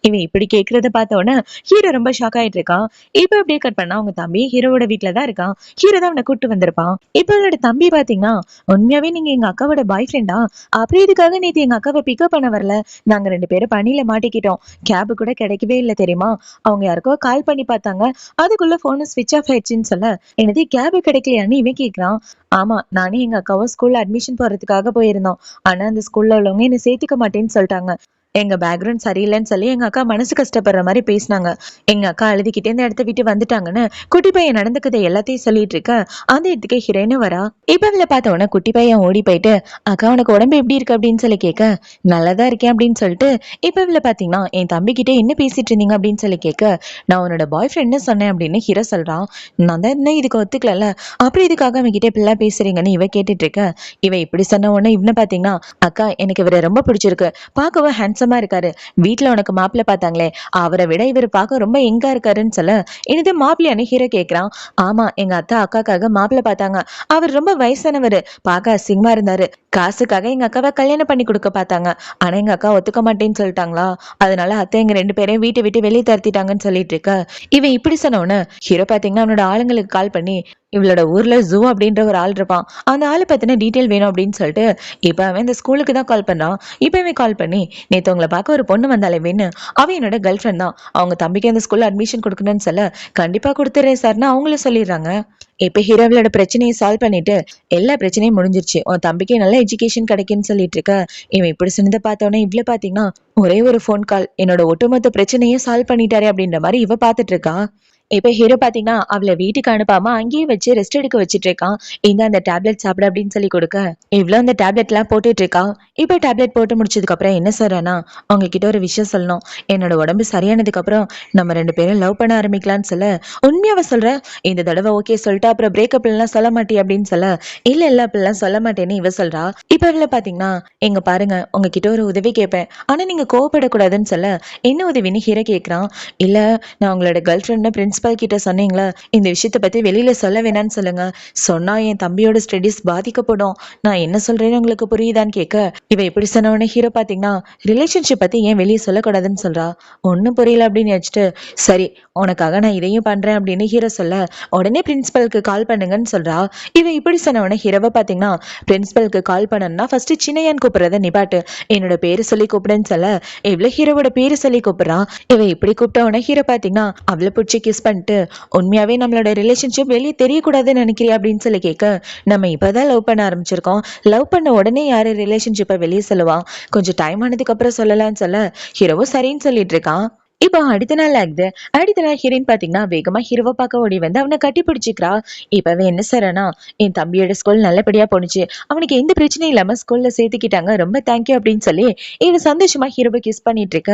இவன் இப்படி கேட்கறத பார்த்த உடனே ஹீரோ ரொம்ப ஷாக் ஆயிட்டு இருக்கான். இப்ப அப்படியே கட் பண்ணா அவங்க தம்பி ஹீரோவோட வீட்டுல தான் இருக்கான். ஹீரோ தான் அவனை கூட்டு வந்திருப்பான். இப்ப அவளோட தம்பி பாத்தீங்கன்னா, உண்மையாவே நீங்க எங்க அக்காவோட பாய் ஃப்ரெண்டா, அப்படி இதுக்காக நேத்து எங்க அக்காவை பிக்கப் பண்ண வரல, நாங்க 2 பேரும் பணியில மாட்டிக்கிட்டோம், கேப் கூட கிடைக்கவே இல்லை தெரியுமா, அவங்க யாருக்கோ கால் பண்ணி பார்த்தாங்க, அதுக்குள்ள போன் ஸ்விட்ச் ஆஃப் ஆயிடுச்சுன்னு சொல்ல, எனது கேப் கிடைக்கலையான்னு இவன் கேட்கிறான். ஆமா, நானே எங்க அக்காவும் ஸ்கூல்ல அட்மிஷன் போறதுக்காக போயிருந்தோம், ஆனா அந்த ஸ்கூல்ல உள்ளவங்க என்ன சேர்த்துக்க மாட்டேன்னு சொல்லிட்டாங்க, எங்க பேக்ரவுண்ட் சரியில்லைன்னு சொல்லி எங்க அக்கா மனசு கஷ்டப்படுற மாதிரி பேசினாங்க, எங்க அக்கா அழுதுகிட்டே இந்த இடத்த விட்டு வந்துட்டாங்கன்னு குட்டி பையன் நடந்துக்கதை எல்லாத்தையும் சொல்லிட்டு இருக்க. அந்த இடத்துக்கு ஹீரோயின் வரா. இப்ப அவளை பார்த்த உடனே குட்டி பையன் ஓடி போயிட்டு, அக்கா உனக்கு உடம்பு எப்படி இருக்கு அப்படின்னு சொல்லி கேட்க, நல்லதா இருக்கேன் அப்படின்னு சொல்லிட்டு, இப்ப இவளை பாத்தீங்கன்னா என் தம்பி கிட்டே என்ன பேசிட்டு இருந்தீங்க அப்படின்னு சொல்லி கேட்க, நான் உன்னோட பாய் ஃப்ரெண்ட்னு சொன்னேன் அப்படின்னு ஹீரோ சொல்றான். நான் தான் என்ன இதுக்கு ஒத்துக்கல, அப்புறம் இதுக்காக அவன் கிட்டே இப்படிலாம் பேசுறீங்கன்னு இவ கேட்டுட்டு இருக்க. இவ இப்படி சொன்ன உடனே இவனை பாத்தீங்கன்னா, அக்கா எனக்கு இவரை ரொம்ப பிடிச்சிருக்கு, பார்க்கவும் ஹேண்ட்ஸமா இருக்காரு, வீட்டுல உனக்கு மாப்பிள்ள பார்த்தாங்களே அவரை விட இவர் பார்க்க ரொம்ப எங்கா இருக்காருன்னு சொல்ல, எனது மாப்பிள்ளையானு ஹீரோ கேட்கிறான். ஆமா, எங்க அத்தா அக்காக்காக மாப்பிள்ள பார்த்தாங்க, அவர் ரொம்ப வயசானவர், பார்க்க அசிங்கமா இருந்தாரு, காசுக்காக எங்க அக்காவை கல்யாணம் பண்ணி கொடுக்க பார்த்தாங்க, ஆனா எங்க அக்கா ஒத்துக்க மாட்டேன்னு சொல்லிட்டாங்களா, அதனால அத்தை எங்க 2 பேரையும் வீட்டை விட்டு வெளியே தரத்திட்டாங்கன்னு சொல்லிட்டு இருக்க. இவன் இப்படி சொன்னவன ஹீரோ பாத்தீங்கன்னா அவனோட ஆளுங்களுக்கு கால் பண்ணி, இவளோட ஊர்ல ஜூ அப்படின்ற ஒரு ஆள் இருப்பான், அந்த ஆளை பத்தின டீட்டெயில் வேணும் அப்படின்னு சொல்லிட்டு இப்ப அவன் இந்த ஸ்கூலுக்கு தான் கால் பண்ணான். இப்பவே கால் பண்ணி, நேத்து உங்களை பார்க்க ஒரு பொண்ணு வந்தாலே வேணு, அவன் என்னோட கேர்ள் ஃப்ரெண்ட் தான், அவங்க தம்பிக்கு அந்த ஸ்கூல்ல அட்மிஷன் கொடுக்கணும்னு சொல்ல, கண்டிப்பா கொடுத்துறேன் சார்னு அவங்களும் சொல்லிடுறாங்க. இப்ப ஹீரோவோட பிரச்சனையை சால்வ் பண்ணிட்டு, எல்லா பிரச்சனையும் முடிஞ்சிருச்சு, உன் தம்பிக்கு நல்ல எஜுகேஷன் கிடைக்குன்னு சொல்லிட்டு இருக்க. இவன் இப்படி சொன்னதை பார்த்தோன்னே இவ்வளவு பாத்தீங்கன்னா ஒரே ஒரு ஃபோன் கால் என்னோட ஒட்டுமொத்த பிரச்சனையை சால்வ் பண்ணிட்டாரே அப்படின்ற மாதிரி இவ பாத்துட்டு இருக்கா. இப்ப ஹீரோ பாத்தீங்கன்னா அவளை வீட்டுக்கு அனுப்பாம அங்கேயே வச்சு ரெஸ்ட் எடுக்க வச்சுட்டு இருக்கான். இந்த அந்த டேப்லெட் சாப்பிட அப்படின்னு சொல்லி கொடுக்க, இவ்வளவு அந்த டேப்லெட் எல்லாம் போட்டுட்டு இருக்கா. இப்ப டேப்லெட் போட்டு முடிச்சதுக்கு அப்புறம் என்ன சொல்றேன்னா, உங்ககிட்ட ஒரு விஷயம் சொல்லணும், என்னோட உடம்பு சரியானதுக்கு அப்புறம் நம்ம 2 பேரும் லவ் பண்ண ஆரம்பிக்கலாம்னு சொல்ல, உண்மையாவ சொல்ற, இந்த தடவை ஓகே சொல்லிட்டு அப்புறம் பிரேக்கப் எல்லாம் சொல்ல மாட்டே அப்படின்னு சொல்ல, இல்ல இல்ல அப்படிலாம் சொல்ல மாட்டேன்னு இவ சொல்றா. இப்ப இவள பாத்தீங்கன்னா, எங்க பாருங்க உங்ககிட்ட ஒரு உதவி கேட்பேன், ஆனா நீங்க கோவப்படக்கூடாதுன்னு சொல்ல, என்ன உதவின்னு ஹீரோ கேட்கிறான். இல்ல, நான் உங்களோட கேர்ள் ஃப்ரெண்ட் பிரின்சிபல் பிரின்சிபல் கிட்ட சொன்னீங்களா இந்த விஷயத்த பத்தி வெளியில சொல்ல வேணாம்னு சொல்லுங்க. சொன்னா என் தம்பியோட ஸ்டடீஸ் பாதிக்கப்படும். நான் என்ன சொல்றேன்னு உங்களுக்கு புரியுதான்னு கேட்க, இவ இப்படி சொன்ன உடனே ஹீரோ பாத்தீங்கன்னா ரிலேஷன்ஷிப் பத்தி ஏன் வெளியே சொல்லக்கூடாதுன்னு சொல்றா. ஒன்னும் புரியல அப்படின்னு வச்சுட்டு, சரி உனக்காக நான் இதையும் பண்றேன் அப்படின்னு ஹீரோ சொல்ல, உடனே பிரின்சிபலுக்கு கால் பண்ணுங்கன்னு சொல்றா. இவ இப்படி சொன்ன உடனே ஹீரோவை பாத்தீங்கன்னா பிரின்சிபலுக்கு கால் பண்ணணும்னா ஃபர்ஸ்ட் சின்னையான்னு கூப்பிடுறத நிப்பாட்டு, என்னோட பேரு சொல்லி கூப்பிடுன்னு சொல்ல, இவ்வளவு ஹீரோவோட பேரு சொல்லி கூப்பிடுறான். இவ இப்படி கூப்பிட்ட உடனே ஹீரோ பாத்தீங்கன்னா அவளை பிடிச்சி கிஸ் பண்ணிட்டு, உண்மையாவே நம்மளோட ரிலேஷன்ஷிப் வெளியே தெரியக்கூடாதுன்னு நினைக்கிறியா அப்படின்னு சொல்லி கேட்க, நம்ம இப்பதான் லவ் பண்ண ஆரம்பிச்சிருக்கோம், லவ் பண்ண உடனே யாரு ரிலேஷன்ஷிப்பை வெளியே சொல்லுவா, கொஞ்சம் டைம் ஆனதுக்கு அப்புறம் சொல்லலாம்னு சொல்ல ஹீரோவும் சரின்னு சொல்லிட்டு இருக்கான். இப்போ அடுத்த நாள் ஆகுது. அடுத்த நாள் ஹீரோயின் பாத்தீங்கன்னா வேகமா ஹீரோவை பார்க்க ஓடி வந்து அவனை கட்டி பிடிச்சிக்கிறா. இப்பவே என்ன செய்றனா, என் தம்பியோட ஸ்கூல் நல்லபடியா போணுச்சு, அவனுக்கு எந்த பிரச்சனையும் இல்லாம ஸ்கூல்ல சேர்த்துக்கிட்டாங்க, ரொம்ப தேங்க்யூ அப்படின்னு சொல்லி இவ சந்தோஷமா ஹீரோவை கிஸ் பண்ணிட்டு இருக்க.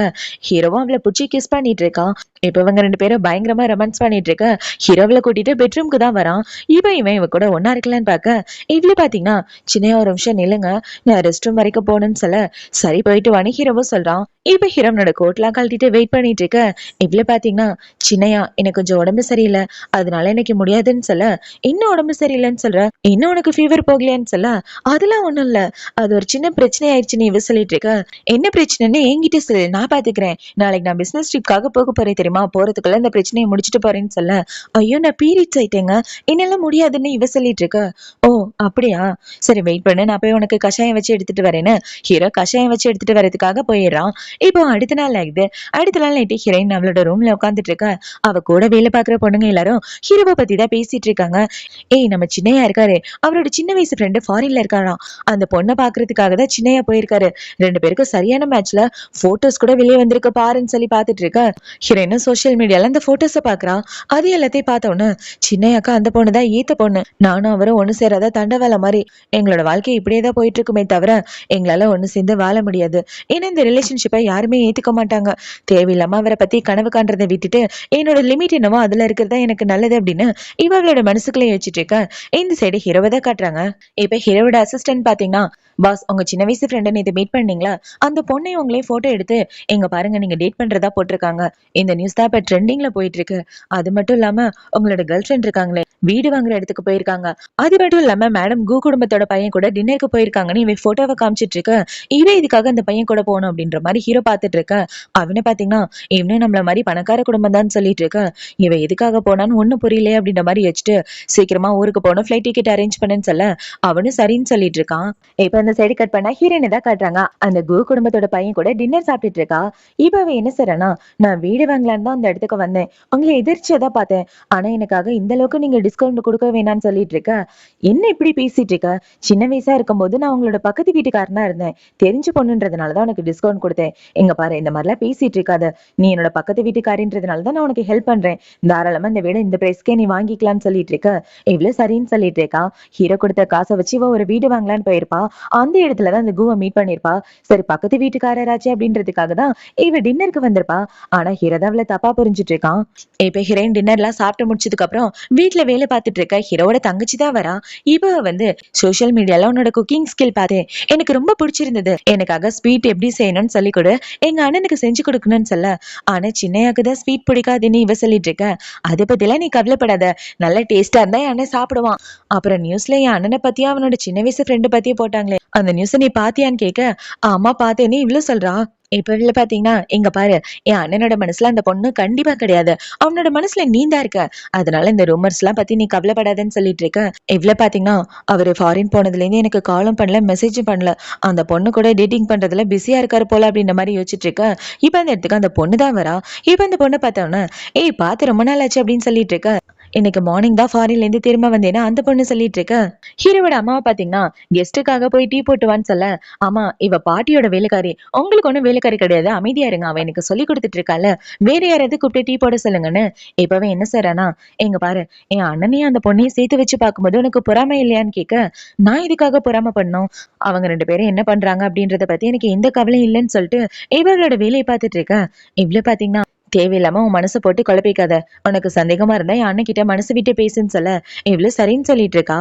ஹீரோவும் அவளை பிடிச்சி கிஸ் பண்ணிட்டு இருக்கான். இப்ப இவங்க ரெண்டு பேரும் பயங்கரமா ரொமான்ஸ் பண்ணிட்டு இருக்க. ஹீரோவில கூட்டிட்டு பெட்ரூம்க்கு தான் வரான். இவன் கூட ஒன்னா இருக்கலான்னு பாக்க, இவ்ளு பாத்தீங்கன்னா சின்ன ஒரு நிமிஷம் நில்லுங்க, நான் ரெஸ்ட் ரூம் வரைக்கும் போகணும்னு சொல்ல, சரி போயிட்டு வான்னு ஹீரோவும் சொல்றான். இப்ப ஹீரோனோட கோட்லாம் கழட்டிட்டு வெயிட் பண்ணிட்டு இருக்க, இவ்ளு பாத்தீங்கன்னா சின்னையா எனக்கு கொஞ்சம் உடம்பு சரியில்லை, அதனால எனக்கு முடியாதுன்னு சொல்ல, இன்னும் உடம்பு சரியில்லைன்னு சொல்ற, இன்னும் உனக்கு ஃபீவர் போகலையான்னு சொல்ல, அதெல்லாம் ஒண்ணும் இல்ல, அது ஒரு சின்ன பிரச்சனை ஆயிடுச்சு, நீ இவ சொல்லிட்டு இருக்க, என்ன பிரச்சனைன்னு என்கிட்ட சொல்லு, நான் பாத்துக்கிறேன், நாளைக்கு நான் பிசினஸ் ட்ரிப்காக போக போறேன் தெரியுமா, போறதுக்குள்ள இந்த பிரச்சனையை முடிச்சுட்டு போறேன்னு சொல்ல, ஐயோ நான் பீரியட்ஸ் ஆயிட்டேங்க, என்னால முடியாதுன்னு இவ சொல்லிட்டு இருக்க. ஓ அப்படியா, சரி வெயிட் பண்ணு, நான் போய் உனக்கு கஷாயம் வச்சு எடுத்துட்டு வரேன்னு ஹீரோ கஷாயம் வச்சு எடுத்துட்டு வரதுக்காக போயிடுறான். இப்போ அடுத்த நாள் ஆகுது. அடுத்த நாள் நைட்டு ஹீரோயின் அவளோட ரூம்ல உட்காந்துட்டு இருக்கா. அவ கூட வேலை பாக்குற பொண்ணுங்க எல்லாரும் ஹீரோவை பத்தி தான் பேசிட்டு இருக்காங்க. ஏய் நம்ம சின்னையா இருக்காரு, அவரோட சின்ன வயசு ஃப்ரெண்டு ஃபாரின்ல இருக்காராம், அந்த பொண்ணை பாக்குறதுக்காக தான் சின்னையா போயிருக்காரு, ரெண்டு பேருக்கும் சரியான மேட்ச்ல போட்டோஸ் கூட வெளியே வந்திருக்கு பாருன்னு சொல்லி பாத்துட்டு இருக்க. ஹீரோயினும் சோசியல் மீடியால அந்த போட்டோஸை பாக்குறான். அது எல்லாத்தையும் பார்த்தோன்னு சின்னையாக்கா அந்த பொண்ணு தான் ஈத்த பொண்ணு, நானும் அவரும் ஒண்ணு சேராத தண்டவாளம் மாதிரி, எங்களோட வாழ்க்கை இப்படியே தான் போயிட்டு இருக்குமே தவிர எங்களால ஒண்ணு சேர்ந்து வாழ முடியாது, ஏன்னா இந்த ரிலேஷன்ஷிப்பை யாருமே ஏத்துக்க மாட்டாங்க, தேவையில்லாம அவரை பத்தி கனவு காண்றதை விட்டுட்டு என்னோட லிமிட் என்னவோ அதுல இருக்கிறதா எனக்கு நல்லது அப்படின்னு இவங்களோட மனசுக்குள்ளே வச்சுட்டு இருக்க. இந்த சைடு ஹீரோவை தான் காட்டுறாங்க. இப்ப ஹீரோவோட அசிஸ்டன்ட் பாத்தீங்கன்னா, பாஸ் உங்க சின்ன வயசு ஃப்ரெண்டை நேத்து மீட் பண்ணீங்களா, அந்த பொண்ணை உங்களே போட்டோ எடுத்து எங்க பாருங்க நீங்க டேட் பண்றதா போட்டிருக்காங்க, இந்த நியூஸ் தான் இப்ப ட்ரெண்டிங்ல போயிட்டு இருக்கு, அது மட்டும் இல்லாம உங்களோட கேர்ள் ஃப்ரெண்ட் இருக்காங்களே வீடு வாங்குற இடத்துக்கு போயிருக்காங்க, அது மட்டும் இல்லாம மேடம் கு குடும்பத்தோட பையன் கூட டின்னருக்கு போயிருக்காங்கன்னு இவன் போட்டோவை காமிச்சிட்டு இருக்க. இவன் இதுக்காக அந்த பையன் கூட போகணும் அப்படின்ற மாதிரி ஹீரோ பாத்துட்டு இருக்க. அவனை பாத்தீங்கன்னா இவனும் நம்மள மாதிரி பணக்கார குடும்பம் தான் சொல்லிட்டு இருக்க. இவ எதுக்காக போனான்னு ஒண்ணும் புரியலையே அப்படின்ற மாதிரி வச்சுட்டு சீக்கிரமா ஊருக்கு போகணும், ஃபிளைட் டிக்கெட் அரேஞ்ச் பண்ணுன்னு சொல்ல அவனும் சரின்னு சொல்லிட்டு இருக்கான். இப்ப அந்த சைடு கட் பண்ணா ஹீரோயினை தான் காட்டுறாங்க. அந்த கு குடும்பத்தோட பையன் கூட டின்னர் சாப்பிட்டுட்டு இருக்கா. இப்ப அவ என்ன செய்றனா, நான் வீடு வாங்கலான்னு தான் அந்த இடத்துக்கு வந்தேன், உங்களை எதிர்ச்சியா தான் பார்த்தேன், ஆனா எனக்காக இந்த அளவுக்கு நீங்க டிஸ்கவுண்ட் கொடுக்க வேணாம்னு சொல்லிட்டு இருக்க, என்ன இப்படி பேசிட்டு இருக்க, சின்ன வயசா இருக்கும்போது நான் உங்களோட பக்கத்து வீட்டுக்காரனா இருந்தேன், தெரிஞ்ச பொண்ணுன்றதுனாலதான் உனக்கு டிஸ்கவுண்ட் கொடுத்தேன், எங்க பாரு இந்த மாதிரிலாம் பேசிட்டு இருக்காத, நீ என்னோட பக்கத்து வீட்டுக்காரின்றதுனாலதான் நான் உனக்கு ஹெல்ப் பண்றேன், தாராளமா இந்த வீடு இந்த பிரைஸ்க்கே நீ வாங்கிக்கலாம்னு சொல்லிட்டு இருக்க. இவ்வளவு சரின்னு சொல்லிட்டு இருக்கா. ஹீரோ கொடுத்த காசை வச்சு இவ ஒரு வீடு வாங்கலான்னு போயிருப்பா. அந்த இடத்துலதான் அந்த குவை மீட் பண்ணிருப்பா. சரி பக்கத்து வீட்டுக்காரராச்சே அப்படின்றதுக்காக தான் இவ டின்னருக்கு வந்திருப்பா. ஆனா ஹீரோ தான் அவளை தப்பா புரிஞ்சுட்டு இருக்கான். இப்ப ஹீரோயின் டின்னர்லாம் சாப்பிட்டு முடிச்சதுக்கு அப்புறம் வீட்டுல வேலை பார்த்துட்டு இருக்க ஹீரோவோட தங்கச்சி தான் வரா. இவ வந்து சோசியல் மீடியால உன்னோட குக்கிங் ஸ்கில் பார்த்தேன், எனக்கு ரொம்ப பிடிச்சிருந்தது, எனக்காக ஸ்வீட் எப்படி செய்யணும்னு சொல்லி கொடு, எங்க அண்ணனுக்கு செஞ்சு கொடுக்கணும்னு சொல்ல, ஆனா சின்னையாக்கு தான் ஸ்வீட் பிடிக்காதுன்னு இவ சொல்லிட்டு இருக்க. அதை பத்திலாம் நீ கவலைப்படாத, நல்ல டேஸ்டா இருந்தா என் அண்ணன் சாப்பிடுவான். அப்புறம் நியூஸ்ல என் அண்ணனை பத்தியும் அவனோட சின்ன வயசு ஃப்ரெண்டு பத்தியும் போட்டாங்களே, அந்த நியூஸை நீ பாத்தியான்னு கேட்க, ஆமா பார்த்தேன்னு இவ்வளவு சொல்றா. இப்ப இதுல பாத்தீங்கன்னா இங்க பாரு, என் அண்ணனோட மனசுல அந்த பொண்ணு கண்டிப்பா கிடையாது, அவனோட மனசுல நீந்தா இருக்க, அதனால இந்த ரூமர்ஸ் எல்லாம் பத்தி நீ கவலைப்படாதன்னு சொல்லிட்டு இருக்க. இவ்வளவு பாத்தீங்கன்னா அவரு ஃபாரின் போனதுல இருந்து எனக்கு காலும் பண்ணல மெசேஜும் பண்ணல, அந்த பொண்ணு கூட டேட்டிங் பண்றதுல பிஸியா இருக்காரு போல அப்படின்ற மாதிரி யோசிச்சுட்டு இருக்க. இப்ப அந்த இடத்துக்கு அந்த பொண்ணு தான் வரா. இப்ப அந்த பொண்ணை பார்த்தோன்னா, ஏய் பார்த்து ரொம்ப நாள் ஆச்சு அப்படின்னு சொல்லிட்டு இருக்க. இன்னைக்கு மார்னிங் தான் ஃபாரின்ல இருந்து திரும்ப வந்தேன்னா அந்த பொண்ணு சொல்லிட்டு இருக்க. ஹீரோவோட அம்மாவை பாத்தீங்கன்னா கெஸ்ட்டுக்காக போய் டீ போட்டுவான்னு சொல்ல, ஆமா இவ பாட்டியோட வேலைக்காரி, உங்களுக்கு ஒண்ணும் வேலைக்காரி கிடையாது, அமைதியா இருங்க, அவ எனக்கு சொல்லி கொடுத்துட்டு இருக்கால, வேற யாராவது கூப்பிட்டு டீ போட சொல்லுங்கன்னு. இப்பவே என்ன செய்யறானா, எங்க பாரு என் அண்ணனையும் அந்த பொண்ணையும் சேர்த்து வச்சு பார்க்கும்போது உனக்கு பொறாமை இல்லையான்னு கேட்க, நான் இதுக்காக பொறாம பண்ணோம், அவங்க ரெண்டு பேரும் என்ன பண்றாங்க அப்படின்றத பத்தி எனக்கு எந்த கவலையும் இல்லைன்னு சொல்லிட்டு இவர்களோட வேலையை பார்த்துட்டு இருக்க. இவ்வளவு பாத்தீங்கன்னா தேவையில்லாம உன் மனசை போட்டு குழப்பிக்காத. உனக்கு சந்தேகமா இருந்தா என் அண்ணன் கிட்ட மனசு விட்டு பேசுன்னு சொல்ல இவ்வளவு சரின்னு சொல்லிட்டு இருக்கா.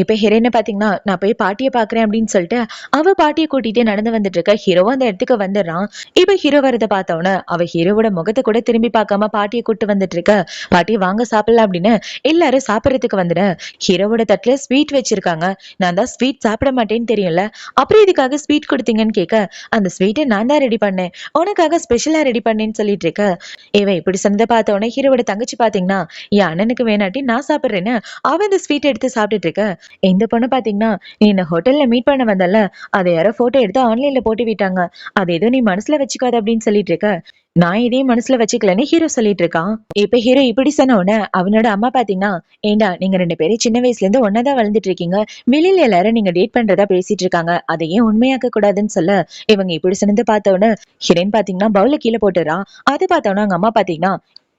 இப்ப ஹீரோயினை பாத்தீங்கன்னா நான் போய் பாட்டியை பாக்குறேன் அப்படின்னு சொல்லிட்டு அவ பாட்டியை கூட்டிட்டு நடந்து வந்துட்டு இருக்க. ஹீரோவும் அந்த இடத்துக்கு வந்துடுறான். இப்ப ஹீரோ வரத பார்த்தவன அவ ஹீரோவோட முகத்தை கூட திரும்பி பார்க்காம பாட்டியை கூட்டு வந்துட்டு இருக்க. பாட்டி வாங்க சாப்பிடலாம் அப்படின்னு எல்லாரும் சாப்பிடறதுக்கு வந்துட ஹீரோவோட தட்டுல ஸ்வீட் வச்சிருக்காங்க. நான் தான் ஸ்வீட் சாப்பிட மாட்டேன்னு தெரியும்ல, அப்புறம் இதுக்காக ஸ்வீட் கொடுத்தீங்கன்னு கேட்க அந்த ஸ்வீட்டை நான் தான் ரெடி பண்ணேன், உனக்காக ஸ்பெஷலா ரெடி பண்ணேன்னு சொல்லிட்டு இருக்க. இவன் இப்படி சொன்னதை பார்த்த உடனே ஹீரோவோட தங்கச்சி பாத்தீங்கன்னா என் அண்ணனுக்கு வேணாட்டி நான் சாப்பிடுறேன்னு அவன் இந்த ஸ்வீட் எடுத்து சாப்பிட்டுட்டு இருக்க. இந்த பொண்ணு பாத்தீங்கன்னா நீ இந்த ஹோட்டல்ல மீட் பண்ண வந்தல, அதை யாரோ போட்டோ எடுத்து ஆன்லைன்ல போட்டு விட்டாங்க, அது ஏதோ நீ மனசுல வச்சுக்காத அப்படின்னு சொல்லிட்டு இருக்க. நான் இதையும் மனசுல வச்சுக்கலன்னு ஹீரோ சொல்லிட்டு இருக்கான். இப்ப ஹீரோ இப்படி சொன்ன உடனே அவனோட அம்மா பாத்தீங்கன்னா ஏண்டா நீங்க 2 பேரும் சின்ன வயசுல இருந்து ஒன்னாதான் வளர்ந்துட்டு இருக்கீங்க, வெளியில எல்லாரும் நீங்க டேட் பண்றதா பேசிட்டு இருக்காங்க, அதை ஏன் உண்மையாக்க கூடாதுன்னு சொல்ல இவங்க இப்படி சொன்னது பார்த்த உடனே ஹீரோயின் பாத்தீங்கன்னா பவுல கீழே போட்டுறான். அது பார்த்தவொடனே அவங்க அம்மா பாத்தீங்கன்னா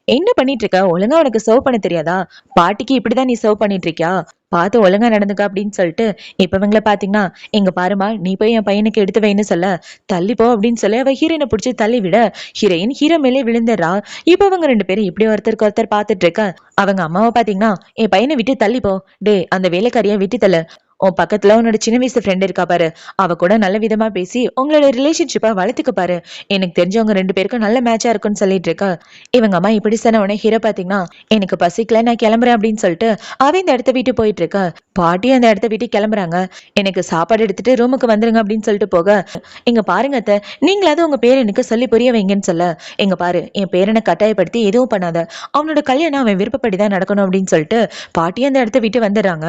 என்ன பண்ணிட்டு இருக்க, ஒழுங்கா உனக்கு சர்வ் பண்ண தெரியாதா, பாட்டிக்கு இப்படிதான் நீ சர்வ் பண்ணிட்டு இருக்கியா, பார்த்து ஒழுங்கா நடந்துக்க அப்படின்னு சொல்லிட்டு இப்ப இவங்களை பாத்தீங்கன்னா இங்க பாருமா நீ போய் என் பையனுக்கு எடுத்து வைன்னு சொல்ல தள்ளிப்போ அப்படின்னு சொல்லி அவ ஹீரோயினை பிடிச்சி தள்ளி விட ஹீரோயின் ஹீரோ மேலே விழுந்துடுறா. இப்ப அவங்க 2 பேரும் இப்படி ஒருத்தருக்கு ஒருத்தர் பாத்துட்டு இருக்க. அவங்க அம்மாவை பாத்தீங்கன்னா என் பையனை விட்டு தள்ளிப்போ, டே அந்த வேலைக்காரியா விட்டு தள்ளு, உன் பக்கத்துல உன்னோட சின்ன வயசு ஃப்ரெண்ட் இருக்கா பாரு, அவ கூட நல்ல விதமா பேசி உங்களோட ரிலேஷன்ஷிப்பை வளர்த்துக்க பாரு, எனக்கு தெரிஞ்சவங்க 2 பேருக்கும் நல்ல மேட்சா இருக்கும்னு சொல்லிட்டு இருக்கா. இவங்க அம்மா இப்படி சொன்ன உடனே ஹீரோ பாத்தீங்கன்னா எனக்கு பசிக்கல நான் கிளம்புறேன் அப்படின்னு சொல்லிட்டு அவ இந்த இடத்த விட்டு போயிட்டு இருக்கா. பாட்டி அந்த இடத்த விட்டு கிளம்புறாங்க. எனக்கு சாப்பாடு எடுத்துட்டு ரூமுக்கு வந்துருங்க அப்படின்னு சொல்லிட்டு போக இங்க பாருங்க அத்தை, நீங்களாவது உங்க பேரனுக்கு சொல்லி புரிய வைங்கன்னு சொல்ல எங்க பாரு என் பேரனை கட்டாயப்படுத்தி எதுவும் பண்ணாத, அவனோட கல்யாணம் அவன் விருப்பப்படிதான் நடக்கணும் அப்படின்னு சொல்லிட்டு பாட்டி அந்த இடத்த விட்டு வந்துடுறாங்க.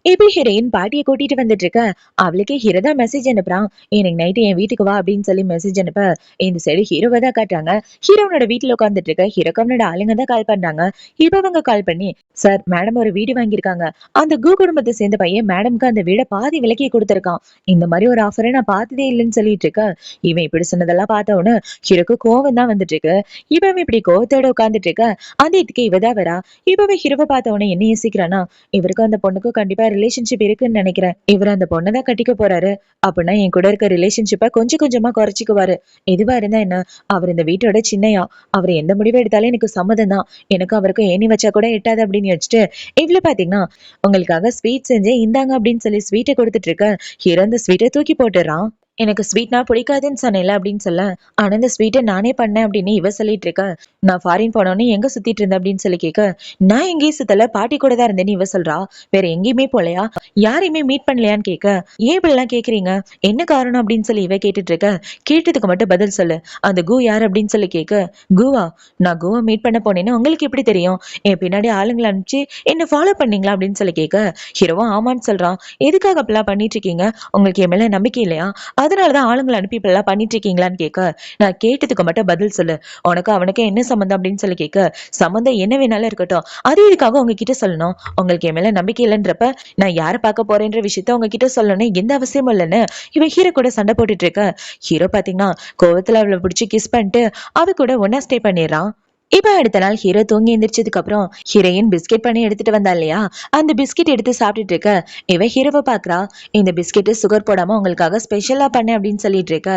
இப்ப ஹீரோயின் பாட்டியை கூட்டிட்டு வந்துட்டு இருக்க. அவளுக்கு ஹீரோ தான் மெசேஜ் அனுப்புறான், எனக்கு நைட்டு என் வீட்டுக்கு வா அப்படின்னு சொல்லி மெசேஜ் அனுப்ப இந்த சைடு ஹீரோவை தான் காட்டுறாங்க. ஹீரோனோட வீட்டுல உட்காந்துட்டு இருக்க ஹீரோக்கு அவனோட ஆளுங்க தான் கால் பண்றாங்க. இப்ப அவங்க கால் பண்ணி சார் மேடம் ஒரு வீடு வாங்கியிருக்காங்க, அந்த கு குடும்பத்தை சேர்ந்த பையன் மேடம்க்கு அந்த வீட பாதி விலைக்கு கொடுத்துருக்கான், இந்த மாதிரி ஒரு ஆஃபரை நான் பார்த்ததே இல்லைன்னு சொல்லிட்டு இருக்க. இவன் இப்படி சொன்னதெல்லாம் பார்த்தவனு ஹீரோக்கு கோவம் தான் வந்துட்டு இருக்கு. இவன் இப்படி கோவத்தோட உட்காந்துட்டு இருக்க. அந்த இதுக்கு இவதான் வரா. இப்பவே ஹீரோவை பார்த்தவன என்ன யோசிக்கிறானா, இவருக்கு அந்த பொண்ணுக்கு கண்டிப்பா ரிலேஷன்ஷிப் இருக்குன்னு நினைக்கிறேன், இவர் அந்த பொண்ணதான் கட்டிக்க போறாரு, அப்படின்னா என் கூட இருக்க ரிலேஷன்ஷிப்பை கொஞ்சம் கொஞ்சமா குறைச்சிக்குவாரு, எதுவா இருந்தா என்ன, அவர் இந்த வீட்டோட சின்னையா, அவர் எந்த முடிவு எடுத்தாலும் எனக்கு சம்மதம் தான், எனக்கு அவருக்கு ஏணி வச்சா கூட எட்டாது அப்படின்னு வச்சுட்டு இவ்வளவு பாத்தீங்கன்னா உங்களுக்காக ஸ்வீட் செஞ்சு இந்தாங்க அப்படின்னு சொல்லி ஸ்வீட்டை கொடுத்துட்டு இருக்க. ஹீரோ அந்த ஸ்வீட்டை தூக்கி போட்டுறான். எனக்கு ஸ்வீட்னா பிடிக்காதுன்னு சொன்னேன்ல அப்படின்னு சொல்ல ஆனா இந்த ஸ்வீட்டை நானே பண்ணேன் அப்படின்னு இவ சொல்லிட்டு இருக்க. நான் ஃபாரின் போனோன்னு எங்க சுத்திட்டு இருந்தேன் அப்படின்னு சொல்லி கேட்க நான் எங்கேயும் சுத்தல, பாட்டி கூட தான் இருந்தேன்னு இவ சொல்றா. வேற எங்கேயுமே போலையா, யாரையுமே மீட் பண்ணலையான்னு கேட்க ஏன் இப்படிலாம் கேக்குறீங்க, என்ன காரணம் அப்படின்னு சொல்லி இவ கேட்டுட்டு இருக்க. கேட்டதுக்கு மட்டும் பதில் சொல்லு, அந்த கு யார் அப்படின்னு சொல்லி கேட்க குவா, நான் குவா மீட் பண்ண போனேன்னு உங்களுக்கு எப்படி தெரியும், என் பின்னாடி ஆளுங்களை அனுப்பிச்சு என்ன ஃபாலோ பண்ணீங்களா அப்படின்னு சொல்லி கேட்க ஹீரோவும் ஆமான்னு சொல்றான். எதுக்காக அப்படிலாம் பண்ணிட்டு இருக்கீங்க, உங்களுக்கு என் மேல நம்பிக்கை இல்லையா, அதனாலதான் ஆளுங்களை அனுப்பி இப்பெல்லாம் பண்ணிட்டு இருக்கீங்களான்னு கேட்க நான் கேட்டதுக்கு மட்டும் பதில் சொல்லு, உனக்கு அவனுக்கு என்ன சம்மந்தம் அப்படின்னு சொல்லி கேட்க சம்மந்தம் என்ன வேணாலும் இருக்கட்டும், அது இதுக்காக உங்ககிட்ட சொல்லணும், உங்களுக்கு என் மேல நம்பிக்கை இல்லைன்றப்ப நான் யாரை பார்க்க போறேன்ற விஷயத்த உங்ககிட்ட சொல்லணும் எந்த அவசியமும் இல்லைன்னு இவன் ஹீரோ கூட சண்டை போட்டுட்டு இருக்க. ஹீரோ பாத்தீங்கன்னா கோவத்துல அவளை பிடிச்சி கிஸ் பண்ணிட்டு அவ கூட ஒன்னா ஸ்டே பண்ணிடுறான். இப்ப அடுத்த நாள் ஹீரோ தூங்கி எந்திரிச்சதுக்கு அப்புறம் ஹீரோயின் பிஸ்கெட் பண்ணி எடுத்துட்டு வந்தா இல்லையா, அந்த பிஸ்கெட் எடுத்து சாப்பிட்டுட்டு இருக்க. இவ ஹீரோவை பாக்குறா. இந்த பிஸ்கெட் சுகர் போடாம உங்களுக்காக ஸ்பெஷலா பண்ண அப்படின்னு சொல்லிட்டு இருக்க.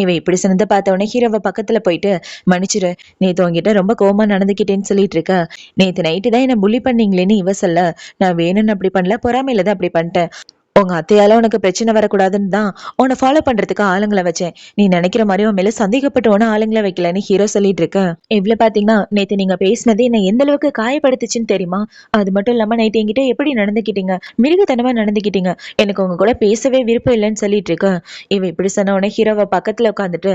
இவ இப்படி சொன்னதை பார்த்த உடனே ஹீரோவை பக்கத்துல போயிட்டு மன்னிச்சிரு, நேத்து உங்ககிட்ட ரொம்ப கோவமா நடந்துக்கிட்டேன்னு சொல்லிட்டு இருக்க. நேத்து நைட்டு தான் என்ன புள்ளி பண்ணீங்களேன்னு இவ சொல்ல நான் வேணும்னு அப்படி பண்ணல, பொறாமையில தான் அப்படி பண்ணிட்டேன், உங்க அத்தையால உனக்கு பிரச்சனை வரக்கூடாதுன்னு தான் உன்னை ஃபாலோ பண்றதுக்கு ஆளுங்களை வச்சேன், நீ நினைக்கிற மாதிரி உன் மேல சந்தேகப்பட்டு உன ஆளுங்களை வைக்கலன்னு ஹீரோ சொல்லிட்டு இருக்க. இவ்வளவு பாத்தீங்கன்னா நேத்து நீங்க பேசினது என்ன எந்த அளவுக்கு காயப்படுத்துச்சுன்னு தெரியுமா, அது மட்டும் இல்லாம நைட்டு என்கிட்ட எப்படி நடந்துக்கிட்டீங்க, மிருகத்தனமா நடந்துக்கிட்டீங்க, எனக்கு உங்க கூட பேசவே விருப்பம் இல்லைன்னு சொல்லிட்டு இருக்க. இவ இப்படி சொன்ன உடனே ஹீரோவை பக்கத்துல உட்காந்துட்டு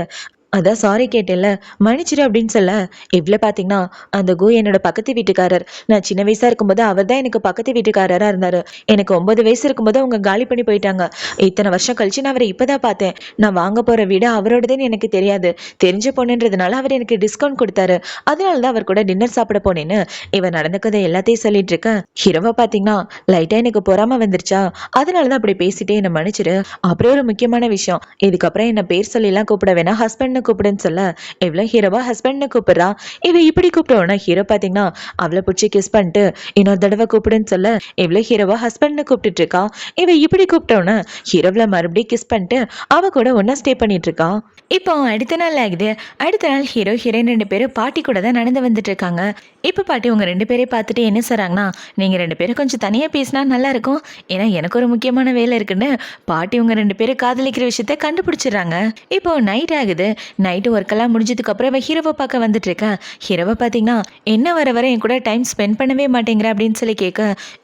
அதான் சாரி கேட்டேன்ல மன்னிச்சிரு அப்படின்னு சொல்ல இவ்வளவு பாத்தீங்கன்னா அந்த கு என்னோட பக்கத்து வீட்டுக்காரர், நான் சின்ன வயசா இருக்கும்போது அவர் தான் எனக்கு பக்கத்து வீட்டுக்காரரா இருந்தாரு, எனக்கு 9 வயசு இருக்கும்போது அவங்க காலி பண்ணி போயிட்டாங்க, இத்தனை வருஷம் கழிச்சு நான் அவரை இப்பதான் பார்த்தேன், நான் வாங்க போற வீடு அவரோடதுன்னு எனக்கு தெரியாது, தெரிஞ்ச பொண்ணுன்றதுனால அவர் எனக்கு டிஸ்கவுண்ட் கொடுத்தாரு, அதனாலதான் அவர் கூட டின்னர் சாப்பிட போனேன்னு இவன் நடந்துக்கதை எல்லாத்தையும் சொல்லிட்டு இருக்க. ஹீரோவா பாத்தீங்கன்னா லைட்டா எனக்கு பொறாம வந்துருச்சா, அதனாலதான் அப்படி பேசிட்டே என்ன மன்னிச்சிரு, அப்புறம் ஒரு முக்கியமான விஷயம், இதுக்கப்புறம் என்ன பேர் சொல்லி எல்லாம் கூப்பிட வேணா, ஹஸ்பண்ட் ஹஸ்பண்ட்னு கூப்பிடுன்னு சொல்ல இவ்வளோ ஹீரோவா ஹஸ்பண்ட்னு கூப்பிடுறா. இவ இப்படி கூப்பிட்டோன்னா ஹீரோ பார்த்தீங்கன்னா அவளை பிடிச்சி கிஸ் பண்ணிட்டு இன்னொரு தடவை கூப்பிடுன்னு சொல்ல இவ்வளோ ஹீரோவா ஹஸ்பண்ட்னு கூப்பிட்டுட்டு இருக்கா. இவ இப்படி கூப்பிட்டோன்னா ஹீரோவில் மறுபடியும் கிஸ் பண்ணிட்டு அவ கூட ஒன்றா ஸ்டே பண்ணிட்டு இருக்கா. இப்போ அடுத்த நாள் ஆகுது. அடுத்த நாள் ஹீரோ ஹீரோயின் 2 பேரும் பாட்டி கூட தான் நடந்து வந்துட்டு இருக்காங்க. இப்போ பாட்டி உங்க 2 பேரையும் பார்த்துட்டு என்ன சொல்றாங்கன்னா, நீங்க 2 பேரும் கொஞ்சம் தனியா பேசினா நல்லா இருக்கும். ஏன்னா எனக்கு ஒரு முக்கியமான வேலை இருக்குன்னு பாட்டி உங்க 2 பேரும் காதலிக்கிற விஷயத்த கண்டுபிடிச்சிடுறாங்க. இப்போ நைட் ஆகுது. நைட்டு ஒர்க்கெல்லாம் முடிஞ்சதுக்கு அப்புறம் இவ ஹீரோவை பார்க்க வந்துட்டு இருக்கா. ஹீரோவை பார்த்தீங்கன்னா என்ன வர வர என் கூட டைம் ஸ்பெண்ட் பண்ணவே மாட்டேங்கிற அப்படின்னு சொல்லி கேட்க,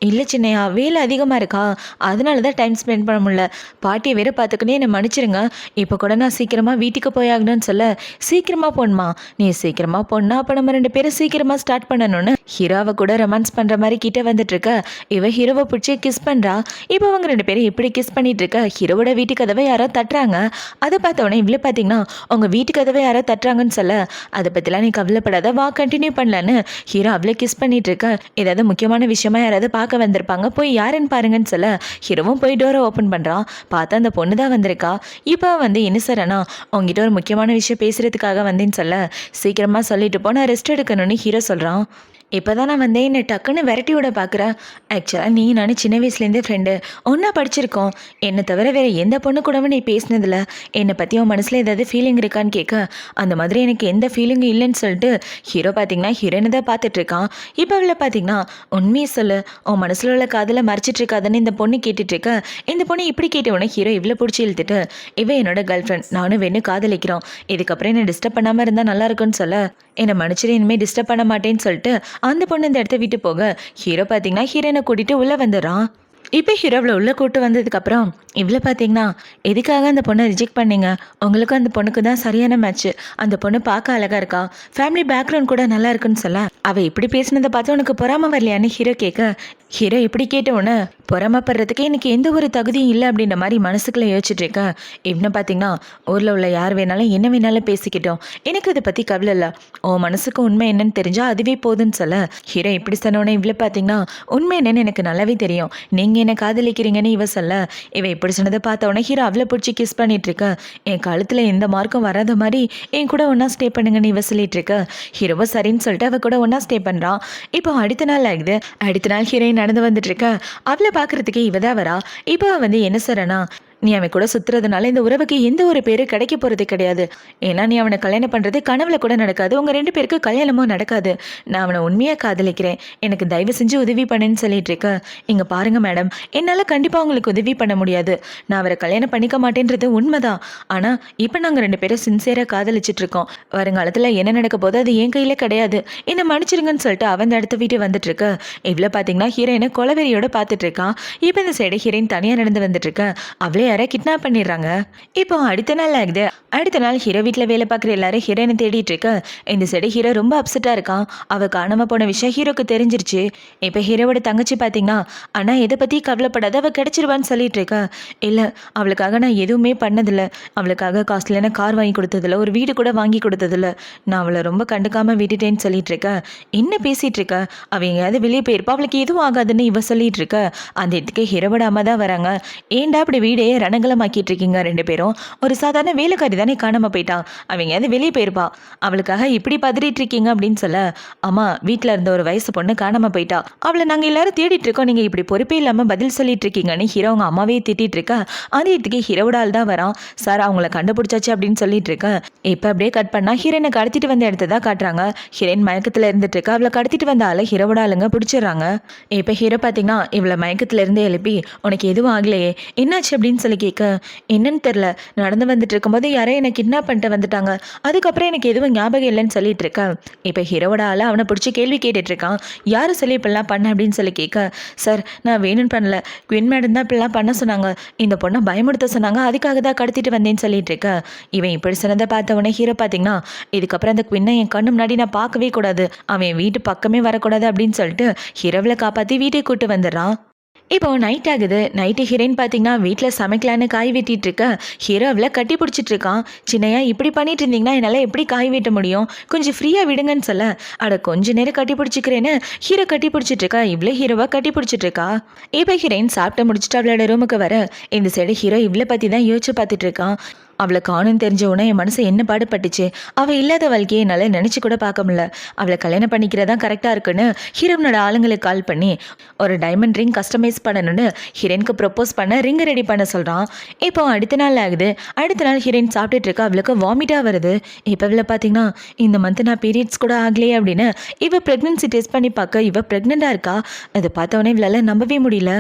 இல்லை சின்னையா வேலை அதிகமாக இருக்கா, அதனால தான் டைம் ஸ்பெண்ட் பண்ண முடியல. பாட்டியை வேற பார்த்துக்கினே என்னை மன்னிச்சிருங்க. இப்போ கூட நான் சீக்கிரமாக வீட்டுக்கு போயாகணும்னு சொல்ல, சீக்கிரமாக போகணுமா, நீ சீக்கிரமாக போனா அப்போ நம்ம 2 பேரும் சீக்கிரமாக ஸ்டார்ட் பண்ணணும்னு ஹீரோவை கூட ரொமான்ஸ் பண்ணுற மாதிரி கிட்ட வந்துட்டு இருக்க. இவ ஹீரோவை பிடிச்சி கிஸ் பண்ணுறா. இப்போ அவங்க 2 பேரும் இப்படி கிஸ் பண்ணிட்டு இருக்க ஹீரோவோட வீட்டு கதவை யாரோ தட்டுறாங்க. அதை பார்த்தோன்னே இவ்வளோ பார்த்தீங்கன்னா உங்கள் வீட்டு கதவை யாரோ தட்டுறாங்கன்னு சொல்ல, அதை பற்றிலாம் நீ கவலைப்படாத, வா கண்டினியூ பண்ணலான்னு ஹீரோ அவ்வளோ கிஸ் பண்ணிட்டு இருக்க. ஏதாவது முக்கியமான விஷயமா யாராவது பார்க்க வந்திருப்பாங்க, போய் யாருன்னு பாருங்கன்னு சொல்ல ஹீரோவும் போய் டோரை ஓப்பன் பண்ணுறான். பார்த்தா அந்த பொண்ணு தான் வந்திருக்கா. இப்போ என்ன சொல்கிறேன்னா உங்ககிட்ட ஒரு முக்கியமான விஷயம் பேசுகிறதுக்காக வந்தேன்னு சொல்ல, சீக்கிரமாக சொல்லிட்டு போ, நான் ரெஸ்ட் எடுக்கணும்னு ஹீரோ சொல்கிறான். இப்போ தான் நான் வந்தேன், என்னை டக்குன்னு வெரைட்டி விட பார்க்குறேன். ஆக்சுவலாக நீ நான் சின்ன வயசுலேருந்தே ஃப்ரெண்டு, ஒன்றா படிச்சிருக்கோம். என்னை தவிர வேறு எந்த பொண்ணு கூடவும் நீ பேசினதில்ல. என்னை பற்றி உன் மனசில் ஏதாவது ஃபீலிங் இருக்கான்னு கேட்க, அந்த மாதிரி எனக்கு எந்த ஃபீலிங்கும் இல்லைன்னு சொல்லிட்டு ஹீரோ பார்த்தீங்கன்னா ஹீரோயினை தான் பார்த்துட்ருக்கான். இப்போ அவளை பார்த்தீங்கன்னா உண்மையை சொல்லு, உன் மனசில் உள்ள காதலை மறைச்சிட்டு இருக்காதுன்னு இந்த பொண்ணு கேட்டுட்ருக்க. இந்த பொண்ணு இப்படி கேட்டவுடனே ஹீரோ இவ்வளோ பிடிச்சி இழுத்துட்டு, இவன் என்னோட கேர்ள் ஃப்ரெண்ட், நானும் வேணும் காதலிக்கிறோம், இதுக்கப்புறம் என்னை டிஸ்டர்ப் பண்ணாமல் இருந்தால் நல்லா இருக்குன்னு சொல்ல, என்னை மன்னிச்சிட்டு இனிமேல் டிஸ்டர்ப் பண்ண மாட்டேன்னு சொல்லிட்டு அந்த பொண்ணு இந்த இடத்த விட்டு போக ஹீரோ பார்த்தீங்கன்னா ஹீரோயினை கூட்டிட்டு உள்ளே வந்துடுறான். இப்போ ஹீரோவில் உள்ளே கூட்டு வந்ததுக்கப்புறம் இவ்வளோ பார்த்தீங்கன்னா எதுக்காக அந்த பொண்ணை ரிஜெக்ட் பண்ணீங்க, உங்களுக்கும் அந்த பொண்ணுக்கு தான் சரியான மேட்ச்சு, அந்த பொண்ணு பார்க்க அழகாக இருக்கா, ஃபேமிலி பேக்ரவுண்ட் கூட நல்லா இருக்குன்னு சொல்ல, அவள் இப்படி பேசினதை பார்த்து உனக்கு பொறாம வரலையான்னு ஹீரோ கேட்க, ஹீரோ இப்படி கேட்டவுடனே பொறாமப்படுறதுக்கு எனக்கு எந்த ஒரு தகுதியும் இல்லை அப்படின்ற மாதிரி மனசுக்குள்ளே யோசிச்சுட்டு இருக்கேன். இவனை பார்த்தீங்கன்னா ஊரில் உள்ள யார் வேணாலும் என்ன வேணாலும் பேசிக்கிட்டோம், எனக்கு இதை பற்றி கவலை இல்லை, உன் மனசுக்கு உண்மை என்னன்னு தெரிஞ்சால் அதுவே போதுன்னு சொல்ல, ஹீரோ இப்படி சொன்னோன்னே இவ்வளோ பார்த்தீங்கன்னா உண்மை என்னன்னு எனக்கு நல்லாவே தெரியும், நீங்கள் என்ன காதலிக்கிறீங்கன்னு இவ சொல்ல, இவ இப்படி சொன்னதை பார்த்தவொடனே ஹீரோ அவ்வளோ பிடிச்சி கிஸ் பண்ணிட்டு இருக்க. என் கழுத்தில் எந்த மார்க்கும் வராத மாதிரி என் கூட ஒன்றா ஸ்டே பண்ணுங்கன்னு இவ சொல்லிட்டு இருக்க. ஹீரோவை சரின்னு சொல்லிட்டு அவ கூட ஒன்றா ஸ்டே பண்ணுறான். இப்போ அடுத்த நாள் ஆகுது. அடுத்த நாள் ஹீரோயின் நடந்து வந்துட்டு இருக்க. அவளை பார்க்கறதுக்கே இவ தான் வரா. இப்போ என்ன சொல்றேன்னா, நீ அவன் கூட சுற்றுறதுனால இந்த உறவுக்கு எந்த ஒரு பேரு கிடைக்க போகிறது கிடையாது. ஏன்னா நீ அவனை கல்யாணம் பண்ணுறது கனவுல கூட நடக்காது, உங்கள் 2 பேருக்கு கல்யாணமும் நடக்காது. நான் அவனை உண்மையாக காதலிக்கிறேன், எனக்கு தயவு செஞ்சு உதவி பண்ணுன்னு சொல்லிட்டு இருக்க. இங்கே பாருங்கள் மேடம், என்னால் கண்டிப்பாக உங்களுக்கு உதவி பண்ண முடியாது. நான் அவரை கல்யாணம் பண்ணிக்க மாட்டேன்றது உண்மைதான். ஆனால் இப்போ நாங்கள் 2 பேரும் சின்சியராக காதலிச்சிட்டு இருக்கோம். வருங்காலத்தில் என்ன நடக்க போதோ அது என் கையில் கிடையாது, என்னை மன்னிச்சிருங்கன்னு சொல்லிட்டு அவன் அடுத்த வீட்டு வந்துட்டு இருக்க. இவ்வளோ பார்த்தீங்கன்னா ஹீரோயினை கொலவெறியோட பார்த்துட்டு இருக்கான். இப்போ இந்த சைடு ஹீரோயின் தனியாக நடந்து வந்துட்டு இருக்க. அவளே யாரை கிட்னாப் பண்ணிடுறாங்க. இப்போ அடுத்த நாள் ஆகுது. அடுத்த நாள் ஹீரோ வீட்டில் வேலை பார்க்குற எல்லாரும் ஹீரோயினை தேடிட்டு இருக்க. இந்த சைடு ஹீரோ ரொம்ப அப்செட்டாக இருக்கான். அவள் காணாமல் போன விஷயம் ஹீரோக்கு தெரிஞ்சிருச்சு. இப்போ ஹீரோவோட தங்கச்சி பார்த்தீங்கன்னா, ஆனால் எதை பற்றி கவலைப்படாத, அவள் கிடச்சிருவான்னு சொல்லிட்டு இருக்கா. இல்லை, அவளுக்காக நான் எதுவுமே பண்ணதில்லை, அவளுக்காக காஸ்ட்லியான கார் வாங்கி கொடுத்ததில்ல, ஒரு வீடு கூட வாங்கி கொடுத்ததில்ல, நான் அவளை ரொம்ப கண்டுக்காமல் விட்டுட்டேன்னு சொல்லிட்டு இருக்க. என்ன பேசிகிட்டு இருக்க, அவள் எங்கேயாவது வெளியே போயிருப்பா, அவளுக்கு எதுவும் ஆகாதுன்னு இவ சொல்லிட்டு இருக்க. அந்த இடத்துக்கு ஹீரோவோட அம்மா தான் வராங்க. ஏண்டா அப்படி வீடே ரணங்கலமாக்கிட்டு இருக்கீங்க 2 பேரும், ஒரு சாதாரண வேலைக்காரி தானே காணாமல் போயிட்டான், அவங்க அது வெளியே போயிருப்பா, அவளுக்காக இப்படி பதறிட்டு இருக்கீங்க அப்படின்னு சொல்ல, அம்மா வீட்டில் இருந்த ஒரு வயசு பொண்ணு காணாமல் போயிட்டா, அவளை நாங்கள் எல்லாரும் தேடிட்டு இருக்கோம், நீங்கள் இப்படி பொறுப்பே இல்லாமல் பதில் சொல்லிட்டு இருக்கீங்கன்னு ஹீரோ அவங்க அம்மாவே திட்டிட்டு இருக்கா. அந்த இடத்துக்கு ஹீரோவோட ஆள் தான் வரான். சார் அவங்கள கண்டுபிடிச்சாச்சு அப்படின்னு சொல்லிட்டு இருக்க. இப்போ அப்படியே கட் பண்ணா ஹீரோயினை கடத்திட்டு வந்த இடத்த தான் காட்டுறாங்க. ஹீரோயின் மயக்கத்தில் இருந்துட்டு இருக்கா. அவளை கடத்திட்டு வந்த ஆளை ஹீரோவோட ஆளுங்க பிடிச்சிடுறாங்க. இப்போ ஹீரோ பார்த்தீங்கன்னா இவளை மயக்கத்தில் இருந்து எழுப்பி, உனக்கு எதுவும் ஆகலையே, என்னாச்சு அப்படின்னு சொல்லி கேட்க, என்னன்னு தெரில, நடந்து வந்துட்டு இருக்கும்போது யாரோ என்னை கிட்னாப் பண்ணிட்டு வந்துட்டாங்க, அதுக்கப்புறம் எனக்கு எதுவும் ஞாபகம் இல்லைன்னு சொல்லிட்டு இருக்கேன். இப்போ ஹீரோவோட ஆளை அவனை பிடிச்சி கேள்வி கேட்டுட்டு இருக்கான். யார் சொல்லி இப்படிலாம் பண்ண அப்படின்னு சொல்லி கேட்க, சார் நான் வேணும்னு பண்ணல, குயின் மேடம் தான் இப்படிலாம் பண்ண சொன்னாங்க, இந்த பொண்ணை பயமுடுத்த சொன்னாங்க, அதுக்காக தான் கடத்திட்டு வந்தேன்னு சொல்லிட்டு இருக்க. இவன் இப்படி சொன்னதை பார்த்தவொடனே ஹீரோ பார்த்தீங்கன்னா, இதுக்கப்புறம் அந்த குயினை என் கண்ணு முன்னாடி நான் பார்க்கவே கூடாது, அவன் வீட்டு பக்கமே வரக்கூடாது அப்படின்னு சொல்லிட்டு ஹீரோவில் காப்பாற்றி வீட்டுக்கு கூட்டு வந்துடுறான். இப்போ நைட் ஆகுது. நைட்டு ஹீரோயின் பார்த்தீங்கன்னா வீட்டில் சமைக்கலான்னு காய் வெட்டிட்டு இருக்க. ஹீரோவில் கட்டி பிடிச்சிட்டு இருக்கான். சின்னையா இப்படி பண்ணிட்டு இருந்தீங்கன்னா என்னால் எப்படி காய் வெட்ட முடியும், கொஞ்சம் ஃப்ரீயாக விடுங்கன்னு சொல்ல, அட கொஞ்ச நேரம் கட்டி பிடிச்சிக்கிறேன்னு ஹீரோ கட்டி பிடிச்சிட்டு இருக்கா. இவ்வளோ ஹீரோவாக கட்டி பிடிச்சிட்டு இருக்கா. இப்போ ஹீரோயின் சாப்பிட்டு முடிச்சுட்டு அவளோட ரூமுக்கு வர. இந்த சைடு ஹீரோ இவ்வளோ பற்றி தான் யோசிச்சு பார்த்துட்டு இருக்கான். அவளை காணும் தெரிஞ்ச உடனே என் மனசு என்ன பாடுபட்டுச்சு. அவள் இல்லாத வாழ்க்கையை என்னால் நினச்சி கூட பார்க்க முடியல. அவளை கல்யாணம் பண்ணிக்கிறதா கரெக்டாக இருக்குன்னு ஹீரோனோட ஆளுங்களுக்கு கால் பண்ணி ஒரு டைமண்ட் ரிங் கஸ்டமைஸ் பண்ணணும்னு ஹீரோனுக்கு ப்ரப்போஸ் பண்ண ரிங் ரெடி பண்ண சொல்கிறான். இப்போ அடுத்த நாள் ஆகுது. அடுத்த நாள் ஹீரோயின் சாப்பிட்டுட்டு இருக்கா. அவளுக்கு வாமிட்டாக வருது. இப்போ இவளை பார்த்தீங்கன்னா இந்த மந்த் நான் பீரியட்ஸ் கூட ஆகலையே அப்படின்னு இவள் ப்ரெக்னன்சி டெஸ்ட் பண்ணி பார்க்க இவள் ப்ரெக்னெண்ட்டாக இருக்கா. அதை பார்த்தவொடனே இவளால் நம்பவே முடியல.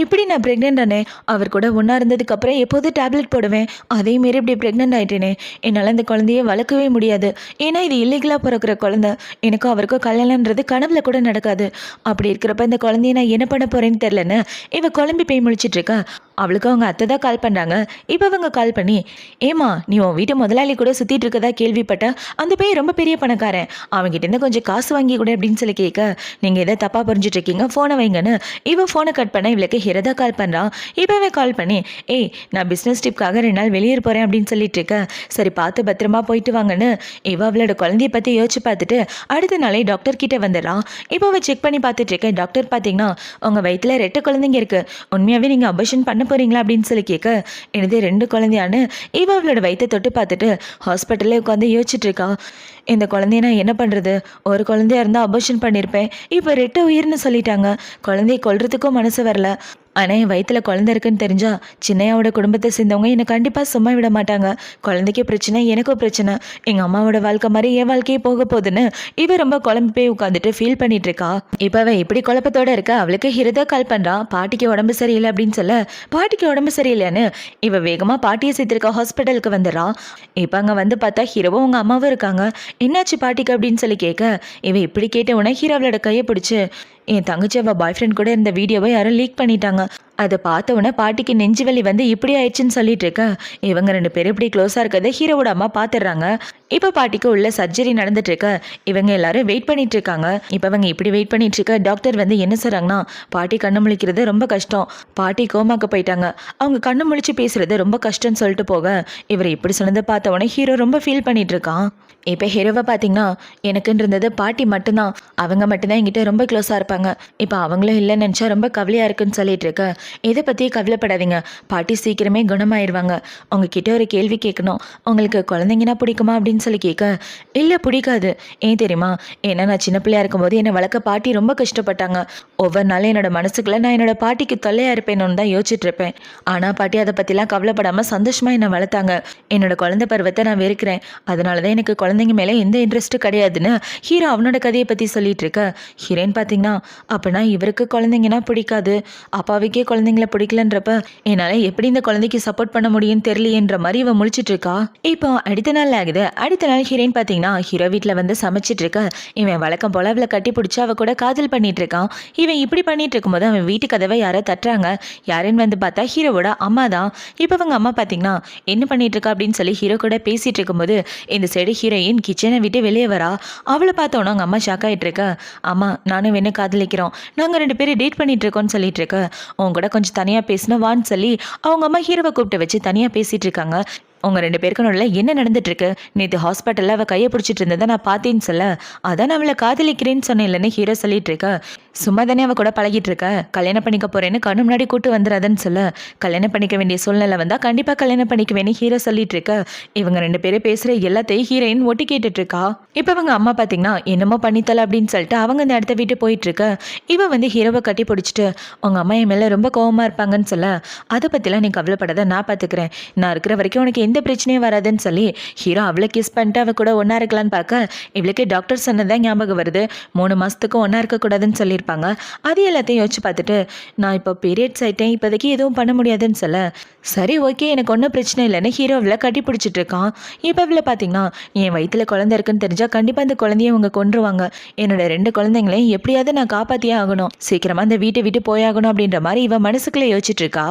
இப்படி நான் ப்ரெக்னென்ட் ஆனே, அவர் கூட ஒன்றா இருந்ததுக்கப்புறம் எப்போதும் டேப்லெட் போடுவேன், அதேமாரி இப்படி ப்ரெக்னென்ட் ஆகிட்டேனே, என்னால் அந்த குழந்தைய வளர்க்கவே முடியாது. ஏன்னா இது இல்லீகலாக பிறக்கிற குழந்தை. எனக்கும் அவருக்கும் கல்யாணன்றது கனவுல கூட நடக்காது. அப்படி இருக்கிறப்ப இந்த குழந்தைய நான் என்ன பண்ண போகிறேன்னு தெரிலன்னு இவள் குழம்பி போய் முழிச்சிட்டு இருக்கா. அவளுக்கு அவங்க அத்தை தான் கால் பண்ணுறாங்க. இப்போ அவங்க கால் பண்ணி, ஏமா நீ உன் வீட்டு முதலாளி கூட சுற்றிட்டு இருக்கதா கேள்விப்பட்டேன். அந்த பையன் ரொம்ப பெரிய பணக்காரன், அவங்ககிட்டேருந்து கொஞ்சம் காசு வாங்கி கூட அப்படின்னு சொல்லி கேட்க, நீங்கள் எதை தப்பாக புரிஞ்சுட்டு இருக்கீங்க, ஃபோனை வைங்கன்னு இவன் ஃபோனை கட் பண்ண இவளுக்கு ஹிரதா கால் பண்ணுறான். இப்போவே கால் பண்ணி, ஏய் நான் பிஸ்னஸ் ட்ரிப்காக 2 நாள் வெளியே போகிறேன் அப்படின்னு சொல்லிட்டு இருக்கேன், சரி பார்த்து பத்திரமா போயிட்டு வாங்கன்னு இவ அவளோட குழந்தைய பற்றி யோசிச்சு பார்த்துட்டு அடுத்த நாளே டாக்டர் கிட்டே வந்துடுறான். இப்போ அவள் செக் பண்ணி பார்த்துட்டு இருக்கேன். டாக்டர் பார்த்தீங்கன்னா உங்கள் வயிற்றில் 2 குழந்தைங்க இருக்குது, உண்மையாகவே நீங்கள் அபர்ஷன் பண்ண போகிறீங்களா அப்படின்னு சொல்லி கேட்க, எனது 2 குழந்தையான்னு இவ அவளோட வயிற்றை தொட்டு பார்த்துட்டு ஹாஸ்பிட்டலில் உட்காந்து யோசிச்சுட்டு இருக்கா. இந்த குழந்தைய நான் என்ன பண்ணுறது, ஒரு குழந்தையா இருந்தால் அபர்ஷன் பண்ணியிருப்பேன், இப்போ 2 உயிர்னு சொல்லிட்டாங்க, குழந்தைய கொல்றதுக்கும் மனசு வரல. ஆனால் என் வயிற்றில் குழந்தை இருக்குன்னு தெரிஞ்சா சின்னையாவோட குடும்பத்தை சேர்ந்தவங்க என்னை கண்டிப்பாக சும்மா விட மாட்டாங்க. குழந்தைக்கு பிரச்சனை, எனக்கும் பிரச்சனை, எங்கள் அம்மாவோட வாழ்க்கை மாதிரி என் வாழ்க்கையே போக போகுதுன்னு இவ ரொம்ப குழம்பு போய் உட்காந்துட்டு ஃபீல் பண்ணிட்டு இருக்கா. இப்போ அவள் இப்படி குழப்பத்தோடு இருக்கா. அவளுக்கு ஹிரதா கால் பண்ணுறான். பாட்டிக்கு உடம்பு சரியில்லை அப்படின்னு சொல்ல, பாட்டிக்கு உடம்பு சரியில்லைன்னு இவ வேகமாக பாட்டியை சேர்த்துருக்கா. ஹாஸ்பிட்டலுக்கு வந்துடுறான். இப்போ அங்கே வந்து பார்த்தா ஹீரோவும் அவங்க அம்மாவும் இருக்காங்க. என்னாச்சு பாட்டிக்கு அப்படின்னு சொல்லி கேட்க, இவ இப்படி கேட்ட உடனே ஹீரோ அவளோட கையை பிடிச்சி, என் தங்கச்சி அவள் பாய் ஃப்ரெண்ட் கூட இருந்த வீடியோவை யாரும் லீக் பண்ணிட்டாங்க, அதை பார்த்த உடனே பாட்டிக்கு நெஞ்சு வலி வந்து இப்படி ஆயிடுச்சுன்னு சொல்லிட்டு இருக்க. இவங்க 2 பேரும் இப்படி க்ளோஸாக இருக்கிறத ஹீரோவோட அம்மா பார்த்துடுறாங்க. இப்போ பாட்டிக்கு உள்ள சர்ஜரி நடந்துட்டு இருக்க. இவங்க எல்லாரும் வெயிட் பண்ணிட்டு இருக்காங்க. இப்போ இவங்க இப்படி வெயிட் பண்ணிட்டு இருக்க. டாக்டர் வந்து என்ன சொல்றாங்கன்னா, பாட்டி கண்ணு முழிக்கிறது ரொம்ப கஷ்டம், பாட்டி கோமாக்கு போயிட்டாங்க, அவங்க கண்ணு முழிச்சு பேசுறது ரொம்ப கஷ்டம்னு சொல்லிட்டு போக, இவர் இப்படி சொன்னதை பார்த்த உடனே ஹீரோ ரொம்ப ஃபீல் பண்ணிட்டு இருக்கான். இப்போ ஹீரோவை பார்த்தீங்கன்னா எனக்குன்னு இருந்தது பாட்டி மட்டும்தான், அவங்க மட்டும்தான் என்கிட்ட ரொம்ப க்ளோஸாக இருப்பாங்க, இப்போ அவங்களும் இல்லைன்னு நினச்சா ரொம்ப கவலையாக இருக்குன்னு சொல்லிட்டு இருக்க. இதை பற்றி கவலைப்படாதீங்க, பாட்டி சீக்கிரமே குணமாயிருவாங்க. உங்ககிட்ட ஒரு கேள்வி கேட்கணும், உங்களுக்கு குழந்தைங்கன்னா பிடிக்குமா அப்படின்னு சொல்லி கேட்க, இல்லை பிடிக்காது. ஏன் தெரியுமா, ஏன்னா நான் சின்ன பிள்ளையா இருக்கும்போது என்னை வளர்க்க பாட்டி ரொம்ப கஷ்டப்பட்டாங்க. ஒவ்வொரு நாளும் என்னோட மனசுக்குள்ள நான் என்னோட பாட்டிக்கு தொல்லையாக இருப்பேன்னு தான் யோசிச்சுட்டு இருப்பேன். ஆனால் பாட்டி அதை பற்றிலாம் கவலைப்படாமல் சந்தோஷமாக என்னை வளர்த்தாங்க. என்னோட குழந்தை பருவத்தை நான் வெறுக்கிறேன், அதனால தான் எனக்கு குழந்தைங்க மேலே எந்த இன்ட்ரெஸ்ட்டும் கிடையாதுன்னு ஹீரோ அவனோட கதையை பற்றி சொல்லிட்டு இருக்க. ஹீரோயின் பார்த்தீங்கன்னா, அப்போனா இவருக்கு குழந்தைங்கன்னா பிடிக்காது, அப்பாவுக்கே குழந்தைங்கள பிடிக்கலன்றப்ப என்னால் எப்படி இந்த குழந்தைக்கு சப்போர்ட் பண்ண முடியும்னு தெரியலையன்ற மாதிரி இவன் முழிச்சிட்டு இருக்கா. இப்போ அடுத்த நாள் ஆகுது. அடுத்த நாள் ஹீரோயின் பார்த்தீங்கன்னா ஹீரோ வீட்டில் வந்து சமைச்சிட்டு இருக்க. இவன் வழக்கம் போல அவளை கட்டி பிடிச்சி அவ கூட காதல் பண்ணிட்டு இருக்கான். இவன் இப்படி பண்ணிட்டு இருக்கும்போது அவன் வீட்டு கதவை யாரோ தட்டுறாங்க. யாருன்னு வந்து பார்த்தா ஹீரோவோட அம்மா தான். இப்போ அவங்க அம்மா பார்த்தீங்கன்னா என்ன பண்ணிட்டு இருக்கா அப்படின்னு சொல்லி ஹீரோ கூட பேசிட்டு இருக்கும்போது இந்த சைடு ஹீரோயின் கிச்சனை விட்டு வெளியே வரா. அவளை பார்த்தோன்னா அவங்க அம்மா ஷாக் ஆகிட்டு இருக்க. அம்மா நானும் வேணும் காதலிக்கிறோம், நாங்கள் 2 பேரும் டேட் பண்ணிட்டு இருக்கோம்னு சொல்லிட்டு இருக்க. உன் கூட கொஞ்சம் தனியாக பேசினா வான்னு சொல்லி அவங்க அம்மா ஹீரோவை கூப்பிட்டு வச்சு தனியாக பேசிட்டு இருக்காங்க. உங்கள் 2 பேருக்கு நடுவில் என்ன நடந்துட்டு இருக்கு, நேற்று ஹாஸ்பிட்டலில் அவள் கையை பிடிச்சிட்டு இருந்ததை நான் பார்த்தேன்னு சொல்ல, அதான் அவளை காதலிக்கிறேன்னு சொன்னேன் இல்லைன்னு ஹீரோ சொல்லிட்டு இருக்க. சும்மா தானே அவள் கூட பழகிட்டு இருக்க, கல்யாணம் பண்ணிக்க போறேன்னு கண்ணு முன்னாடி கூட்டு வந்துடாதுன்னு சொல்ல, கல்யாணம் பண்ணிக்க வேண்டிய சூழ்நிலை வந்தால் கண்டிப்பாக கல்யாணம் பண்ணிக்குவேன்னு ஹீரோ சொல்லிட்டு இருக்க. இவங்க 2 பேரும் பேசுகிற எல்லாத்தையும் ஹீரோயின் ஒட்டி கேட்டுட்டு இருக்கா. இப்போ அவங்க அம்மா பார்த்தீங்கன்னா என்னமோ பண்ணித்தல அப்படின்னு சொல்லிட்டு அவங்க இந்த இடத்த விட்டு போயிட்டு இருக்க. இவன் வந்து ஹீரோவை கட்டி பிடிச்சிட்டு உங்கள் அம்மா என் மேலே ரொம்ப கோவமாக இருப்பாங்கன்னு சொல்ல, அதை பற்றிலாம் நீ கவலைப்படாத, நான் பார்த்துக்கிறேன், நான் இருக்கிற வரைக்கும் உனக்கு எந்த பிரச்சனையும் வராதுன்னு சொல்லி ஹீரோ அவளை கிஸ் பண்ணிட்டு அவ கூட ஒன்றா இருக்கலான்னு பார்க்க, இவளுக்கு டாக்டர் சொன்னதான் ஞாபகம் வருது, 3 மாதத்துக்கு ஒன்றா இருக்கக்கூடாதுன்னு சொல்லியிருப்பாங்க. அது எல்லாத்தையும் யோசிச்சு பார்த்துட்டு நான் இப்போ பீரியட்ஸ் ஆகிட்டேன், இப்போதைக்கு எதுவும் பண்ண முடியாதுன்னு சொல்ல, சரி ஓகே எனக்கு ஒன்றும் பிரச்சனை இல்லைன்னு ஹீரோ அவளை கட்டி பிடிச்சிட்டு இருக்கான். இப்போ அவளை பார்த்தீங்கன்னா என் வயிற்றில் குழந்தை இருக்குன்னு தெரிஞ்சால் கண்டிப்பாக அந்த குழந்தைய அவங்க கொன்றுவாங்க, என்னோட 2 குழந்தைங்களையும் எப்படியாவது நான் காப்பாற்றியே ஆகணும், சீக்கிரமாக அந்த வீட்டை விட்டு போயாகணும் அப்படின்ற மாதிரி இவன் மனசுக்குள்ளே யோசிச்சுட்டு இருக்கா.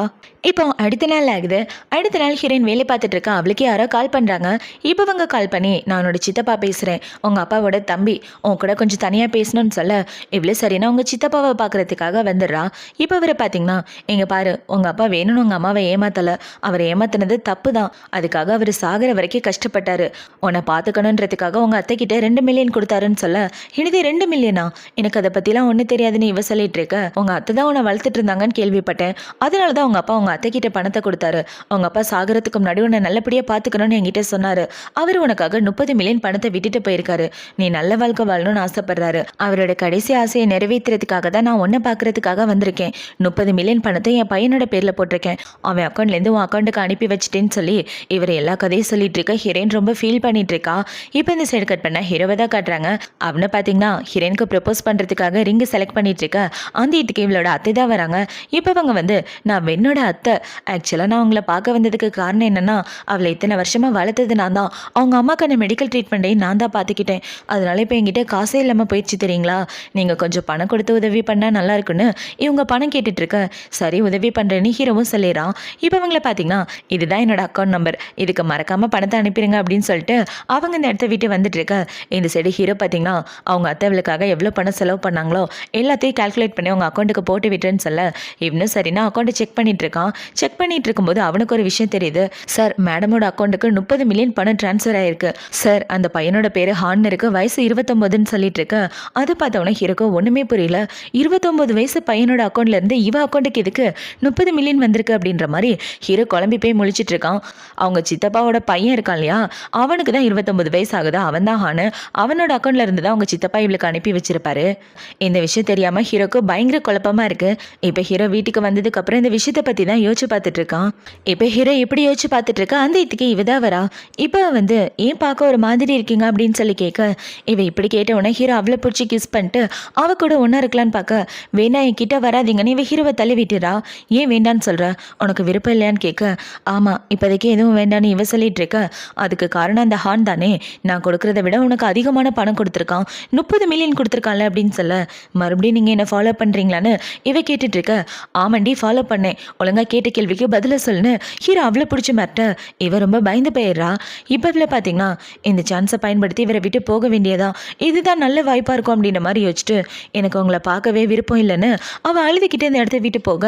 இப்போ அடுத்த நாள் ஆகுது. அடுத்த நாள் ஹீரோயின் வேலை பார்த்துட்டு இருக்கா. அவளுக்கு யாரோ கால் பண்ணுறாங்க. இப்போ அவங்க கால் பண்ணி நான் உன்னோட சித்தப்பா பேசுகிறேன், உங்கள் அப்பாவோட தம்பி, உன் கூட கொஞ்சம் தனியாக பேசணும்னு சொல்ல, இவ்வளோ சரினா உங்கள் சித்தப்பாவை பார்க்குறதுக்காக வந்துடுறா. இப்போ அவரை பார்த்தீங்கன்னா எங்கள் பாரு, உங்கள் அப்பா வேணும்னு உங்கள் அம்மாவை ஏமாத்தலை, அவரை ஏமாத்தினது தப்பு தான், அதுக்காக அவர் சாகிற வரைக்கும் கஷ்டப்பட்டாரு, உன்னை பார்த்துக்கணுன்றதுக்காக உங்கள் அத்தைக்கிட்ட 2 மில்லியன் கொடுத்தாருன்னு சொல்ல, எனது 2 மில்லியனா, எனக்கு அதை பற்றிலாம் ஒன்றும் தெரியாதுன்னு இவ சொல்லிட்டு இருக்க. உங்கள் அத்தை தான் உன்னை வளர்த்துட்டு இருந்தாங்கன்னு கேள்விப்பட்டேன், அதனால தான் உங்கள் அப்பா அவங்க அத்தை கிட்ட பணத்தை கொடுத்தாரு. அவங்க அப்பா சாகறதுக்கு முன்னாடி உன்னை நல்லபடியாக பார்த்துக்கணும்னு என்கிட்ட சொன்னாரு. அவர் உனக்காக 30 மில்லியன் பணத்தை விட்டுட்டு போயிருக்காரு. நீ நல்ல வாழ்க்கை வாழணும்னு ஆசைப்படுறாரு. அவரோட கடைசி ஆசையை நிறைவேற்றுறதுக்காக தான் நான் உன்னை பார்க்கறதுக்காக வந்திருக்கேன். 30 மில்லியன் பணத்தை என் பையனோட பேரில் போட்டிருக்கேன். அவன் அக்கௌண்ட்லேருந்து உன் அக்கௌண்ட்டுக்கு அனுப்பி வச்சிட்டேன்னு சொல்லி இவர் எல்லா கதையும் சொல்லிட்டு இருக்க ஹீரோயின் ரொம்ப ஃபீல் பண்ணிட்டு இருக்கா. இப்போ இந்த சைடு கட் பண்ண ஹீரோவை தான் காட்டுறாங்க. அவனை பார்த்தீங்கன்னா ஹீரோயினுக்கு ப்ரப்போஸ் பண்ணுறதுக்காக ரிங்கு செலக்ட் பண்ணிட்டு இருக்க அந்த இதுக்கு இவளோட அத்தை தான் வராங்க. இப்போ அவங்க வந்து நான் வெண்ணோட அத்தை, ஆக்சுவலாக நான் உங்களை பார்க்க வந்ததுக்கு காரணம் என்னன்னா அவளை இத்தனை வருஷமாக வளர்த்தது நான் தான். அவங்க அம்மாக்கான மெடிக்கல் ட்ரீட்மெண்ட்டையும் நான் தான் பார்த்துக்கிட்டேன். அதனால இப்போ என்கிட்ட காசே இல்லாமல் போயிடுச்சு தெரியுங்களா. நீங்கள் கொஞ்சம் பணம் கொடுத்து உதவி பண்ணால் நல்லா இருக்குன்னு இவங்க பணம் கேட்டுட்டு இருக்க. சரி உதவி பண்ணுறேன்னு ஹீரோவும் சொல்லிடுறான். இப்போ இவங்களை பார்த்தீங்கன்னா இதுதான் என்னோட அக்கௌண்ட் நம்பர், இதுக்கு மறக்காமல் பணத்தை அனுப்பிடுங்க அப்படின்னு சொல்லிட்டு அவங்க இந்த இடத்த விட்டு வந்துட்டு இருக்க. இந்த சைடு ஹீரோ பார்த்தீங்கன்னா அவங்க அத்தைவளுக்காக எவ்வளோ பணம் செலவு பண்ணாங்களோ எல்லாத்தையும் கால்குலேட் பண்ணி அவங்க அக்கௌண்ட்டுக்கு போட்டு விட்டுறேன்னு சொல்ல இவனும் சரினா அக்கௌண்ட்டை செக் பண்ணிட்டு இருக்கான். செக் பண்ணிட்டு இருக்கும்போது அவனுக்கு ஒரு விஷயம் தெரியுது. சார் மேடமோட அக்கௌண்ட்டுக்கு 30 மில்லியன் பணம் ட்ரான்ஸ்ஃபர் ஆயிருக்கு சார். அந்த பையனோட பேரு ஹான் இருக்கு, வயசு 29ன்னு சொல்லிட்டு இருக்கு. அது பார்த்தவொன்னே ஹீரோக்கு ஒன்றுமே புரியல. 29 வயசு பையனோட அக்கௌண்ட்ல இருந்து இவ அக்கௌண்ட்டுக்கு எதுக்கு 30 மில்லியன் வந்திருக்கு அப்படின்ற மாதிரி ஹீரோ குழம்பி போய் முழிச்சிட்டு இருக்கான். அவங்க சித்தப்பாவோட பையன் இருக்கான் இல்லையா, அவனுக்கு தான் 29 வயசு ஆகுது. அவன் தான் ஹானு. அவனோட அக்கௌண்ட்ல இருந்து தான் அவங்க சித்தப்பா இவளுக்கு அனுப்பி வச்சிருப்பாரு. இந்த விஷயம் தெரியாம ஹீரோக்கு பயங்கர குழப்பமா இருக்கு. இப்போ ஹீரோ வீட்டுக்கு வந்ததுக்கு அப்புறம் இந்த விஷயத்தை பத்தி தான் யோசிச்சு பார்த்துட்டு இருக்கான். இப்போ ஹீரோ இப்படி யோசிச்சு பார்த்துட்டு இருக்கா. அந்த இதுக்கு இவதான் வரா. இப்போ வந்து ஏன் பார்க்க ஒரு மாதிரி இருக்கீங்க அப்படின்னு சொல்லி கேட்க இவ இப்படி கேட்ட உடனே ஹீரோ அவளை பிடிச்சி கிஸ் பண்ணிட்டு அவ கூட ஒன்றா இருக்கலான்னு பார்க்க வேணா என் கிட்ட வராதிங்கன்னு இவ ஹீரோவை தள்ளி விட்டுறா. ஏன் வேண்டான்னு சொல்ற, உனக்கு விருப்பம் இல்லையான்னு கேட்க ஆமாம் இப்போதைக்கு எதுவும் வேண்டான்னு இவ சொல்லிட்டு இருக்க. அதுக்கு காரணம் அந்த ஹான் தானே, நான் கொடுக்கறத விட உனக்கு அதிகமான பணம் கொடுத்துருக்கான், 30 மில்லியன் கொடுத்துருக்கான்ல அப்படின்னு சொல்ல மறுபடியும் நீங்கள் என்ன ஃபாலோ பண்ணுறீங்களான்னு இவ கேட்டுட்டு இருக்க. ஆமாண்டி ஃபாலோ பண்ணேன், ஒழுங்கா கேட்ட கேள்விக்கு பதில சொல்லுன்னு ஹீரோ அவளை பிடிச்சி மாட்ட இவ ரொம்ப பயந்து போயிடுறா. இப்போ இவ்வளோ பார்த்தீங்கன்னா இந்த சான்ஸை பயன்படுத்தி இவரை விட்டு போக வேண்டியதா, இதுதான் நல்ல வாய்ப்பாக இருக்கும் அப்படின்ற மாதிரி யோசிச்சுட்டு எனக்கு உங்களை பார்க்கவே விருப்பம் இல்லைன்னு அவள் அழுதுகிட்டே இந்த இடத்த விட்டு போக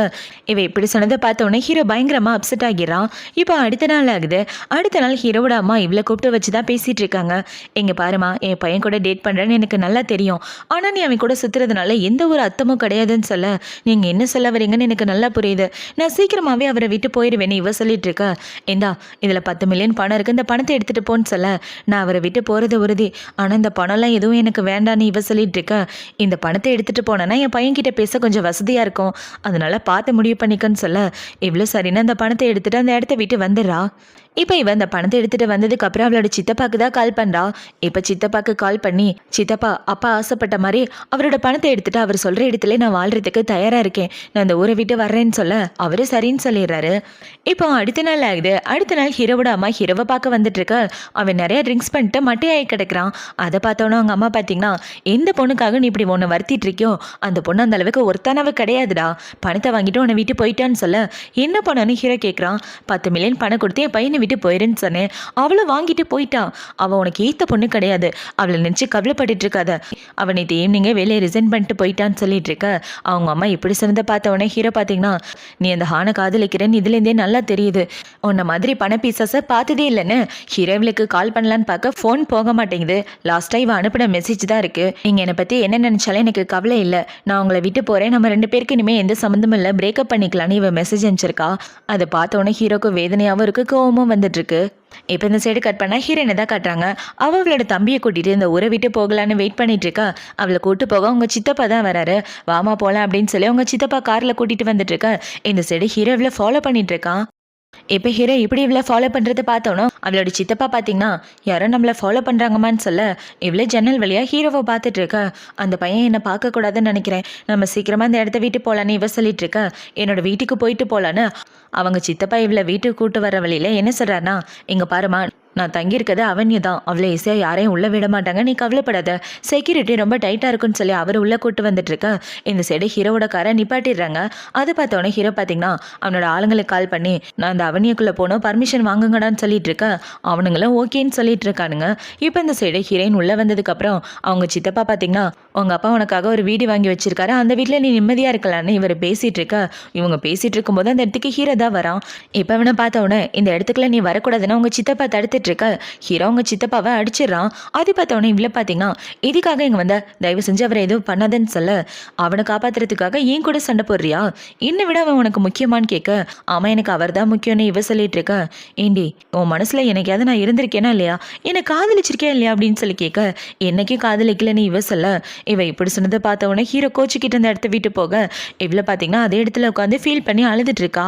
இவ இப்படி சொன்னதை பார்த்தோன்னே ஹீரோ பயங்கரமாக அப்செட் ஆகிறான். இப்போ அடுத்த நாள் ஆகுது. அடுத்த நாள் ஹீரோட அம்மா இவ்வளோ கூப்பிட்டு வச்சு தான் பேசிகிட்டு இருக்காங்க. எங்கே பாருமா என் பையன் கூட டேட் பண்ணுறேன்னு எனக்கு நல்லா தெரியும், ஆனால் நீ அவன் கூட சுற்றுறதுனால எந்த ஒரு அர்த்தமும் கிடையாதுன்னு சொல்ல நீங்கள் என்ன சொல்ல வரீங்கன்னு எனக்கு நல்லா புரியுது. நான் சீக்கிரமாகவே அவரை விட்டு போயிடுவேன்னு இவ சொல்லிட்டு இருக்க. இந்தா இதில் 10 மில்லியன் பணம் இருக்குது, இந்த பணத்தை எடுத்துகிட்டு போன்னு சொல்ல நான் அவரை விட்டு போகிறது உறுதி, ஆனால் இந்த பணம்லாம் எதுவும் எனக்கு வேண்டான்னு இவ சொல்லிட்டு இருக்க. இந்த பணத்தை எடுத்துகிட்டு போனேன்னா என் பையன்கிட்ட பேச கொஞ்சம் வசதியாக இருக்கும், அதனால பார்த்து முடிவு பண்ணிக்கன்னு சொல்ல இவ்வளோ சரின்னு அந்த பணத்தை எடுத்துகிட்டு அந்த இடத்த விட்டு வந்துடுறா. இப்போ இவன் அந்த பணத்தை எடுத்துகிட்டு வந்ததுக்கு அப்புறம் அவளோட சித்தப்பாக்கு தான் கால் பண்ணுறா. இப்போ சித்தப்பாக்கு கால் பண்ணி சித்தப்பா அப்பா ஆசைப்பட்ட மாதிரி அவரோட பணத்தை எடுத்துகிட்டு அவர் சொல்கிற இடத்துல நான் வாழ்கிறதுக்கு தயாராக இருக்கேன், நான் அந்த ஊரை விட்டு வர்றேன்னு சொல்ல அவரு சரின்னு சொல்லிடுறாரு. இப்போ அடுத்த நாள் ஆகுது. அடுத்த நாள் ஹீரோவோட அம்மா ஹீரோவை பார்க்க வந்துட்டு இருக்க. அவன் நிறைய ட்ரிங்க்ஸ் பண்ணிட்டு மட்டையாகி கிடக்கிறான். அதை பார்த்தோன்னா அவங்க அம்மா பார்த்தீங்கன்னா எந்த பொண்ணுக்காக நீ இப்படி ஒன்று வருத்திட்டு இருக்கியோ அந்த பொண்ணு அந்த அளவுக்கு ஒருத்தானவ கிடையாதுடா, பணத்தை வாங்கிட்டு உன்னை விட்டு போயிட்டான்னு சொல்ல என்ன பண்ணான்னு ஹீரோ கேட்குறான். 10 மில்லியன் பணம் கொடுத்து என் பையனை விட்டு போயிருன்னு சொன்னேன், அவளை வாங்கிட்டு போயிட்டான், அவள் உனக்கு ஏற்ற பொண்ணு கிடையாது, அவளை நினச்சி கவலைப்பட்டு இருக்காத, அவனை ஈவினிங்கே வேலையை ரிசைன் பண்ணிட்டு போயிட்டான்னு சொல்லிட்டு இருக்க. அவங்க அம்மா இப்படி சொன்னதை பார்த்த உடனே ஹீரோ பார்த்தீங்கன்னா நீ அந்த ஹானை காதலிக்கிறேன்னு இதுலேருந்தே நல்லா தெரியுது, உன்ன மாதிரி பண பீசஸை பார்த்ததே இல்லைன்னு ஹீரோவிலுக்கு கால் பண்ணலான்னு பார்க்க ஃபோன் போக மாட்டேங்குது. லாஸ்ட்டாக இவன் அனுப்பின மெசேஜ் தான் இருக்குது, நீங்கள் என்னை பற்றி என்ன நினச்சாலும் எனக்கு கவலை இல்லை, நான் உங்களை விட்டு போகிறேன், நம்ம 2 பேருக்கு இனிமேல் எந்த சம்மந்தமும் இல்லை, பிரேக்கப் பண்ணிக்கலான்னு இவன் மெசேஜ் அனுப்பிச்சிருக்கா. அதை பார்த்த உடனே ஹீரோக்கு வேதனையாகவும் இருக்குது, கோவமும் வந்துட்டு இருக்கு. இப்போ இந்த சைடு கட் பண்ணால் ஹீரோயினை தான் காட்டுறாங்க. அவளோட தம்பியை கூட்டிகிட்டு இந்த ஊரை விட்டு போகலான்னு வெயிட் பண்ணிட்டு இருக்கா. அவளை கூட்டு போக உங்கள் சித்தப்பா தான் வராரு, வாமா போகலாம் அப்படின்னு சொல்லி உங்கள் சித்தப்பா காரில் கூட்டிகிட்டு வந்துட்டு இருக்க. இந்த சைடு ஹீரோ இவ்வளோ ஃபாலோ பண்ணிட்டு இருக்கான். இப்போ ஹீரோ இப்படி இவ்வளோ ஃபாலோ பண்ணுறதை பார்த்தோன்னா அவளோட சித்தப்பா பார்த்தீங்கன்னா யாரோ நம்மளை ஃபாலோ பண்ணுறாங்கம்மான்னு சொல்ல இவ்வளோ ஜன்னல் வழியாக ஹீரோவை பார்த்துட்டு இருக்க. அந்த பையன் என்னை பார்க்கக்கூடாதுன்னு நினைக்கிறேன், நம்ம சீக்கிரமாக இந்த இடத்த விட்டு போகலான்னு இவ சொல்லிட்டு இருக்க. என்னோட வீட்டுக்கு போயிட்டு போகலான்னு அவங்க சித்தப்பா இவ்வளோ வீட்டுக்கு கூட்டு வர வழியில் என்ன சொல்கிறாருன்னா இங்கே பாருமா நான் தங்கியிருக்கது அவன்யூ தான், அவ்வளோ ஈஸியாக யாரையும் உள்ளே விட மாட்டாங்க, நீ கவலைப்படாத, செக்யூரிட்டி ரொம்ப டைட்டாக இருக்குன்னு சொல்லி அவர் உள்ளே கூட்டு வந்துட்டு இருக்க. இந்த சைடு ஹீரோவோட காரை நிப்பாட்டிடுறாங்க. அதை பார்த்தோன்னே ஹீரோ பார்த்தீங்கன்னா அவனோட ஆளுங்களுக்கு கால் பண்ணி நான் அந்த அவனியக்குள்ளே போனோம் பர்மிஷன் வாங்குங்கடான்னு சொல்லிட்டு இருக்க. அவனுங்களும் ஓகேன்னு சொல்லிட்டு இருக்கானுங்க. இப்போ இந்த சைடு ஹீரோயின் உள்ளே வந்ததுக்கப்புறம் அவங்க சித்தப்பா பார்த்தீங்கன்னா உங்கள் அப்பா உனக்காக ஒரு வீடு வாங்கி வச்சிருக்காரு, அந்த வீட்டில் நீ நிம்மதியாக இருக்கலான்னு இவர் பேசிகிட்டு இருக்க. இவங்க பேசிகிட்டு இருக்கும்போது அந்த இடத்துக்கு ஹீரோ தான் வரான். இப்போ அவனை பார்த்தவொடனே இந்த இடத்துக்குள்ள நீ வரக்கூடாதுன்னு அவங்க சித்தப்பா தடுத்துட்டு பேசிகிட்டு இருக்க ஹீரோ அவங்க சித்தப்பாவை அடிச்சிடறான். அது பார்த்தவொடனே இவ்வளோ பார்த்தீங்கன்னா இதுக்காக இங்கே வந்த தயவு செஞ்சு அவரை எதுவும் பண்ணாதன்னு சொல்ல அவனை காப்பாற்றுறதுக்காக ஏன் கூட சண்டை போடுறியா, என்னை விட அவன் உனக்கு முக்கியமானு கேட்க அவன் எனக்கு அவர் தான் முக்கியம்னு இவ சொல்லிட்டு இருக்க. ஏண்டி உன் மனசில் எனக்காவது நான் இருந்திருக்கேனா இல்லையா, என்னை காதலிச்சிருக்கேன் இல்லையா அப்படின்னு சொல்லி கேட்க என்னைக்கும் காதலிக்கலன்னு இவ சொல்ல இவ இப்படி சொன்னதை பார்த்தவொடனே ஹீரோ கோச்சிக்கிட்டு அந்த இடத்த விட்டு போக இவ்வளோ பார்த்தீங்கன்னா அதே இடத்துல உட்காந்து ஃபீல் பண்ணி அழுதுட்டு இருக்கா.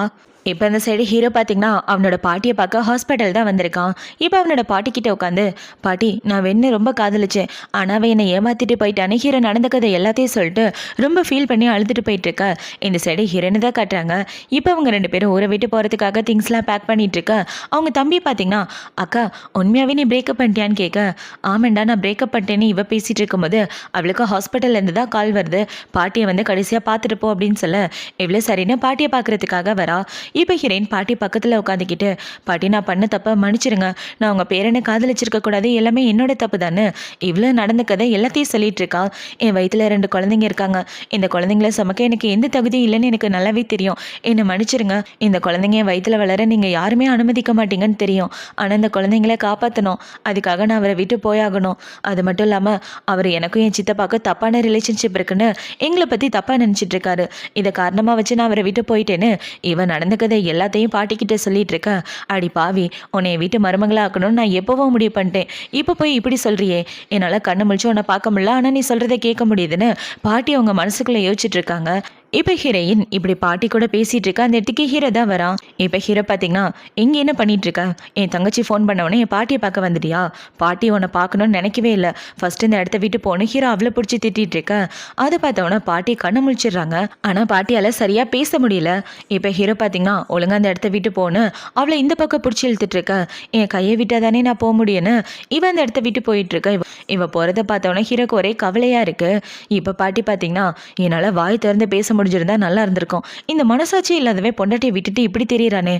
இப்போ இந்த சைடு ஹீரோ பார்த்தீங்கன்னா அவனோட பாட்டியை பார்க்க ஹாஸ்பிட்டல் தான் வந்திருக்கான். இப்போ அவனோட பாட்டிக்கிட்ட உட்காந்து பாட்டி நான் வெண்ணு ரொம்ப காதலிச்சேன், ஆனால் அவன் என்னை ஏமாற்றிட்டு போயிட்டானே ஹீரோ நடந்த கதை எல்லாத்தையும் சொல்லிட்டு ரொம்ப ஃபீல் பண்ணி அழுதுட்டு போயிட்டுருக்க. இந்த சைடு ஹீரோன்னு தான் காட்டுறாங்க. இப்போ அவங்க 2 பேரும் ஊரை விட்டு போகிறதுக்காக திங்ஸ்லாம் பேக் பண்ணிகிட்ருக்க அவங்க தம்பி பார்த்தீங்கன்னா அக்கா உண்மையாகவே நீ பிரேக்கப் பண்ணிட்டியான்னு கேட்க ஆமாண்டா நான் பிரேக்கப் பண்ணிட்டேன்னு இவ பேசிகிட்டு இருக்கும்போது அவளுக்கு ஹாஸ்பிட்டல்லேருந்து தான் கால் வருது, பாட்டியை வந்து கடைசியாக பார்த்துட்டு போ அப்படின்னு சொல்ல இவ்வளோ சரின்னு பாட்டியை பார்க்குறதுக்காக வரா. இப்போ ஹீரோயின் பாட்டி பக்கத்தில் உட்காந்துக்கிட்டு பாட்டி நான் பண்ண தப்ப மன்னிச்சிருங்க, நான் உங்கள் பேரனை காதலிச்சிருக்க கூடாது, எல்லாமே என்னோட தப்பு தானே இவ்வளோ நடந்த கதை எல்லாத்தையும் சொல்லிட்டு இருக்கா. என் வயிற்றில் 2 குழந்தைங்க இருக்காங்க, இந்த குழந்தைங்கள சமைக்க எனக்கு எந்த தகுதியும் இல்லைன்னு எனக்கு நல்லாவே தெரியும், என்னை மன்னிச்சிருங்க, இந்த குழந்தைங்க என் வயிற்றில் வளர நீங்கள் யாருமே அனுமதிக்க மாட்டீங்கன்னு தெரியும், ஆனால் இந்த குழந்தைங்கள காப்பாற்றணும், அதுக்காக நான் அவரை விட்டு போயாகணும். அது மட்டும் இல்லாமல் அவர் எனக்கும் என் சித்தப்பாக்கு தப்பான ரிலேஷன்ஷிப் இருக்குன்னு எங்களை பற்றி தப்பாக நினச்சிட்டு இருக்காரு, இதை காரணமாக வச்சு நான் அவரை விட்டு போயிட்டேன்னு இவன் நடந்த கதை எல்லாத்தையும் பாட்டிக்கிட்ட சொல்லிட்டு இருக்க. அடி பாவி உன்னை வீட்டு மருமகளாக்கணும்னு நான் எப்போவோ முடிவு பண்ணிட்டேன், இப்போ போய் இப்படி சொல்றியே, என்னால் கண்ணு முழிச்சு உன்னை பார்க்க முடியல, ஆனால் நீ சொல்கிறத கேட்க முடியுதுன்னு பாட்டி அவங்க மனசுக்குள்ளே யோசிச்சுட்டு இருக்காங்க. இப்போ ஹீரோயின் இப்படி பாட்டி கூட பேசிகிட்டு இருக்கா. அந்த இடத்துக்கு ஹீரோ தான் வரான். இப்போ ஹீரோ பார்த்தீங்கன்னா இங்கே என்ன பண்ணிட்டு இருக்கா, என் தங்கச்சி ஃபோன் பண்ணவொடனே என் பாட்டியை பார்க்க வந்துட்டியா, பாட்டி உன்னை பார்க்கணும்னு நினைக்கவே இல்லை, ஃபஸ்ட்டு இந்த இடத்த விட்டு போகணும் ஹீரோ அவ்வளோ பிடிச்சி திட்டிகிட்டு இருக்க. அதை பார்த்தவொடனே பாட்டி கண்ணை முழிச்சிடுறாங்க. ஆனால் பாட்டியால் சரியாக பேச முடியல. இப்போ ஹீரோ பார்த்தீங்கன்னா ஒழுங்காக அந்த இடத்த விட்டு போகணும், அவளை இந்த பக்கம் பிடிச்சி இழுத்துட்டு இருக்க, என் கையை விட்டால் தானே நான் போக முடியும்னு இவன் அந்த இடத்த விட்டு போயிட்டு இருக்க. இவ போகிறத பார்த்தவொடனே ஹீரோக்கு ஒரே கவலையாக இருக்குது. இப்போ பாட்டி பார்த்தீங்கன்னா என்னால் வாய் திறந்து பேச முடிஞ்சிருந்தா நல்லா இருந்திருக்கும், இந்த மனசாட்சி இல்லாதவே பொண்டாட்டியை விட்டுட்டு இப்படி தெரியறானே,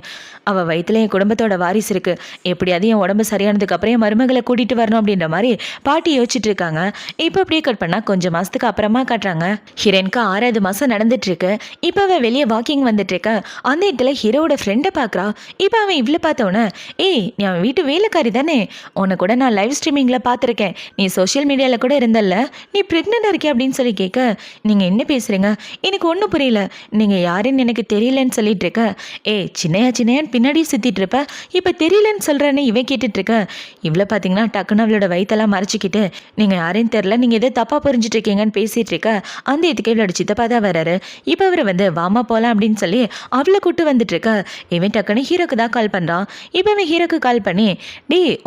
அவள் வயிற்றுல என் குடும்பத்தோட வாரிசு இருக்கு, எப்படியாவது என் உடம்பு சரியானதுக்கு அப்புறம் என் மருமகளை கூட்டிட்டு வரணும் அப்படின்ற மாதிரி பாட்டி யோசிச்சுட்டு இருக்காங்க. இப்போ அப்படியே கட் பண்ணா கொஞ்சம் மாசத்துக்கு அப்புறமா காட்டுறாங்க. ஹீரோனுக்கு 6வது மாசம் நடந்துட்டு இருக்கு. இப்போ அவன் வெளியே வாக்கிங் வந்துட்டு இருக்க. அந்த இடத்துல ஹீரோட ஃப்ரெண்டை பார்க்குறா. இப்போ அவன் இவ்வளோ பார்த்தவொன்னே ஏய் நீ அவன் வீட்டு வேலைக்காரி தானே, உன்னை கூட நான் லைவ் ஸ்ட்ரீமிங்கில் பார்த்துருக்கேன், நீ சோஷியல் மீடியாவில் கூட இருந்தல்ல, நீ ப்ரெக்னெண்டாக இருக்கே அப்படின்னு சொல்லி கேட்க நீங்கள் என்ன பேசுகிறீங்க, எனக்கு ஒன்றும் புரியல, நீங்கள் யாருன்னு எனக்கு தெரியலன்னு சொல்லிட்டு இருக்க, சின்னையான்னு பின்னாடி சுற்றிட்டு இருப்ப, இப்போ தெரியலன்னு சொல்கிறேன்னு இவன் கேட்டுட்டு இருக்க. இவ்வளோ பார்த்தீங்கன்னா டக்குன்னு அவளோட வயிற்றெல்லாம் மறைச்சிக்கிட்டு நீங்கள் யாருன்னு தெரில, நீங்கள் எதோ தப்பாக புரிஞ்சுட்டு இருக்கீங்கன்னு பேசிகிட்டு இருக்க. அந்த இதுக்கு இவளோட சித்தப்பா தான் வர்றாரு. இப்போ அவர் வந்து வாமா போகலாம் அப்படின்னு சொல்லி அவளை கூட்டு வந்துட்டு இருக்க. இவன் டக்குன்னு ஹீரோக்கு தான் கால் பண்ணுறான். இப்போ இவன் ஹீரோக்கு கால் பண்ணி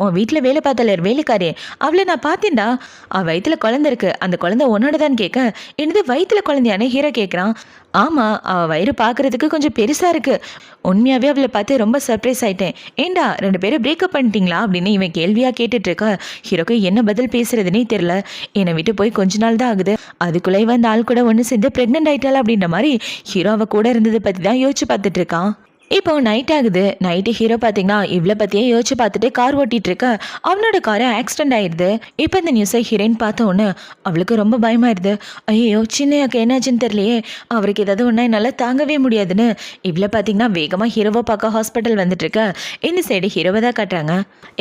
உன் வீட்டில் வேலை பார்த்தால வேலைக்காரி அவளை நான் பார்த்தேன்டா, அவள் வயிற்றுல குழந்தை இருக்கு, அந்த குழந்தை உன்னோடதான்னு கேட்க என்னது வயிற்றுல குழந்தையானு ஹீரோ கேட்குறான். ஆமாம் அவள் வயிறு பார்க்குறதுக்கு கொஞ்சம் பெருசாக இருக்குது, உண்மையாகவே அவளை பார்த்து ரொம்ப சர்ப்ரைஸ் ஆகிட்டேன், ஏண்டா 2 பேரும் பிரேக்கப் பண்ணிட்டீங்களா அப்படின்னு இவன் கேள்வியாக கேட்டுட்ருக்க. ஹீரோக்கு என்ன பதில் பேசுறதுனே தெரில. என்னை விட்டு போய் கொஞ்ச நாள் தான் ஆகுது, அதுக்குள்ளே இவன் அந்த ஆள் கூட ஒன்று சேர்ந்து ப்ரெக்னென்ட் ஆகிட்டாள் அப்படின்ற மாதிரி ஹீரோ அவள் கூட இருந்ததை பற்றி தான் யோசிச்சு பார்த்துட்டு இருக்கான். இப்போ நைட் ஆகுது. நைட்டு ஹீரோ பார்த்தீங்கன்னா இவ்வளோ பற்றியே யோசிச்சு பார்த்துட்டு கார் ஓட்டிகிட்டு இருக்க. அவனோட காரை ஆக்சிடென்ட் ஆயிடுது. இப்போ இந்த நியூஸை ஹீரோயின் பார்த்த உடனே அவளுக்கு ரொம்ப பயமாயிருது. ஐயோ சின்னையாக்கு என்னாச்சுன்னு தெரியலையே, அவருக்கு ஏதாவது ஒன்றா என்னால் தாங்கவே முடியாதுன்னு இவ்வளோ பார்த்தீங்கன்னா வேகமாக ஹீரோவை பார்க்க ஹாஸ்பிட்டல் வந்துட்டு இருக்க. இந்த சைடு ஹீரோவை தான் காட்டுறாங்க.